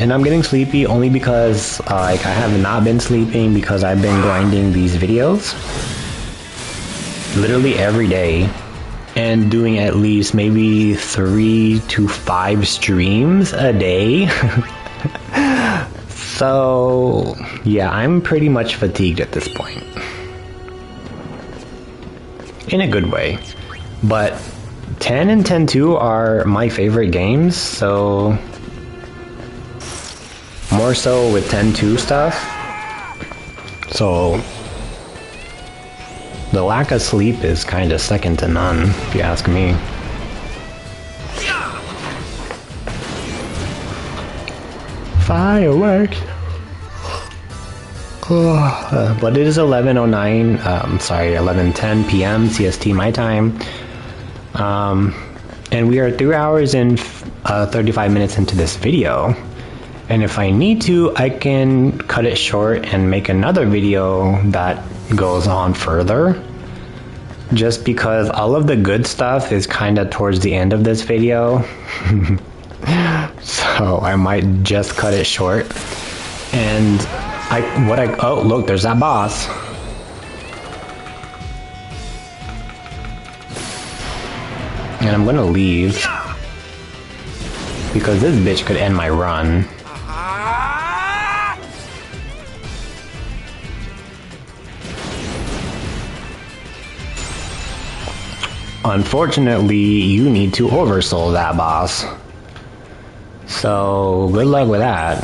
And I'm getting sleepy only because like I have not been sleeping because I've been grinding these videos literally every day and doing at least maybe 3 to 5 streams a day. So yeah, I'm pretty much fatigued at this point. In a good way. But 10 and 10-2 are my favorite games, so more so with 10-2 stuff. So the lack of sleep is kind of second to none, if you ask me. Fireworks. But it is 11:09. Sorry, 11:10 p.m. CST my time. And we are 3 hours and 35 minutes into this video. And if I need to, I can cut it short and make another video that goes on further. Just because all of the good stuff is kind of towards the end of this video. So I might just cut it short. And oh look, there's that boss. And I'm gonna leave because this bitch could end my run. unfortunately, you need to oversoul that boss. So, good luck with that.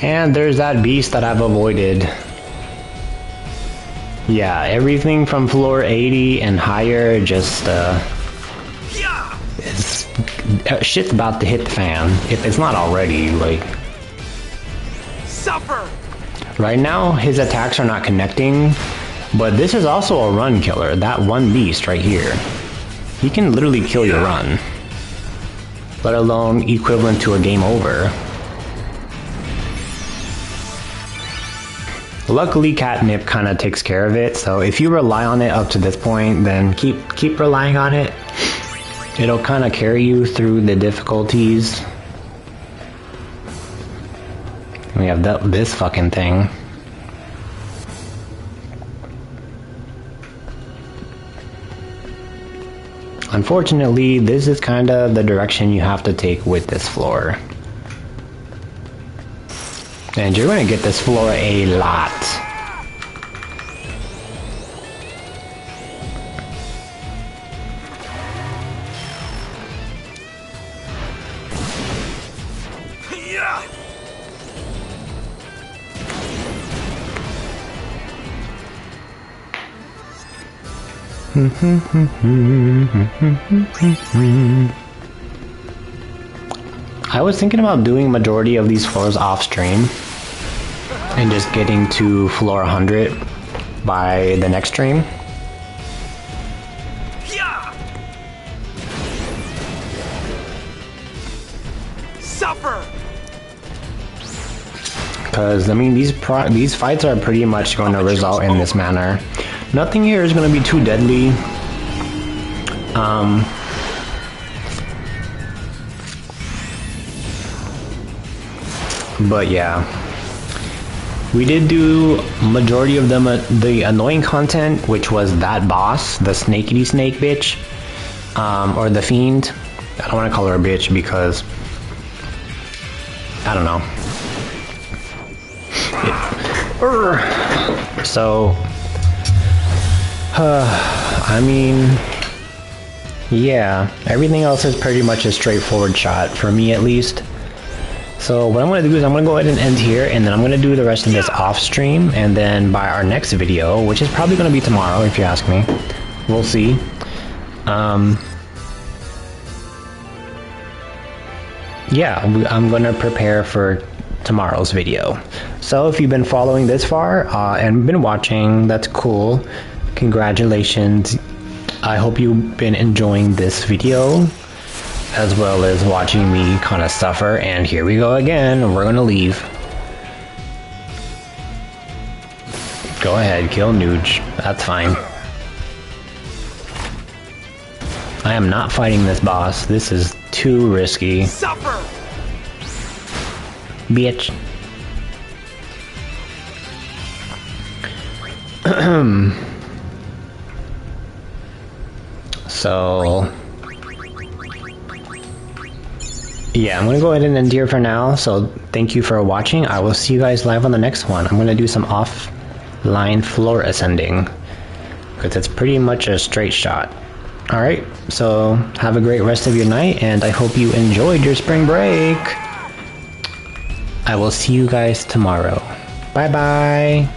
And there's that beast that I've avoided. Yeah, everything from floor 80 and higher just, shit's about to hit the fan. If it's not already, like... Suffer! Right now, his attacks are not connecting, but this is also a run killer. That one beast right here. He can literally kill your run. Let alone equivalent to a game over. Luckily, catnip kind of takes care of it, so if you rely on it up to this point, then keep relying on it. It'll kind of carry you through the difficulties. We have this fucking thing. Unfortunately, this is kind of the direction you have to take with this floor. And you're going to get this floor a lot. I was thinking about doing majority of these floors off stream and just getting to floor 100 by the next stream. Suffer! Because I mean these fights are pretty much going to result in this manner. Nothing here is going to be too deadly. But yeah, we did do majority of them the annoying content, which was that boss, the snakety snake bitch, or the fiend. I don't want to call her a bitch because I don't know. So, I mean, yeah, everything else is pretty much a straightforward shot, for me at least. So what I'm going to do is I'm going to go ahead and end here, and then I'm going to do the rest of this off stream, and then by our next video, which is probably going to be tomorrow if you ask me, we'll see. Yeah, I'm going to prepare for tomorrow's video. So if you've been following this far and been watching, that's cool. Congratulations. I hope you've been enjoying this video as well as watching me kind of suffer. And here we go again. We're gonna leave. Go ahead, kill Nuge. That's fine. I am not fighting this boss. This is too risky. Suffer! Bitch. So yeah, I'm gonna go ahead and end here for now. So thank you for watching. I will see you guys live on the next one. I'm gonna do some offline floor ascending because it's pretty much a straight shot. Alright, so have a great rest of your night, and I hope you enjoyed your spring break. I will see you guys tomorrow. Bye bye.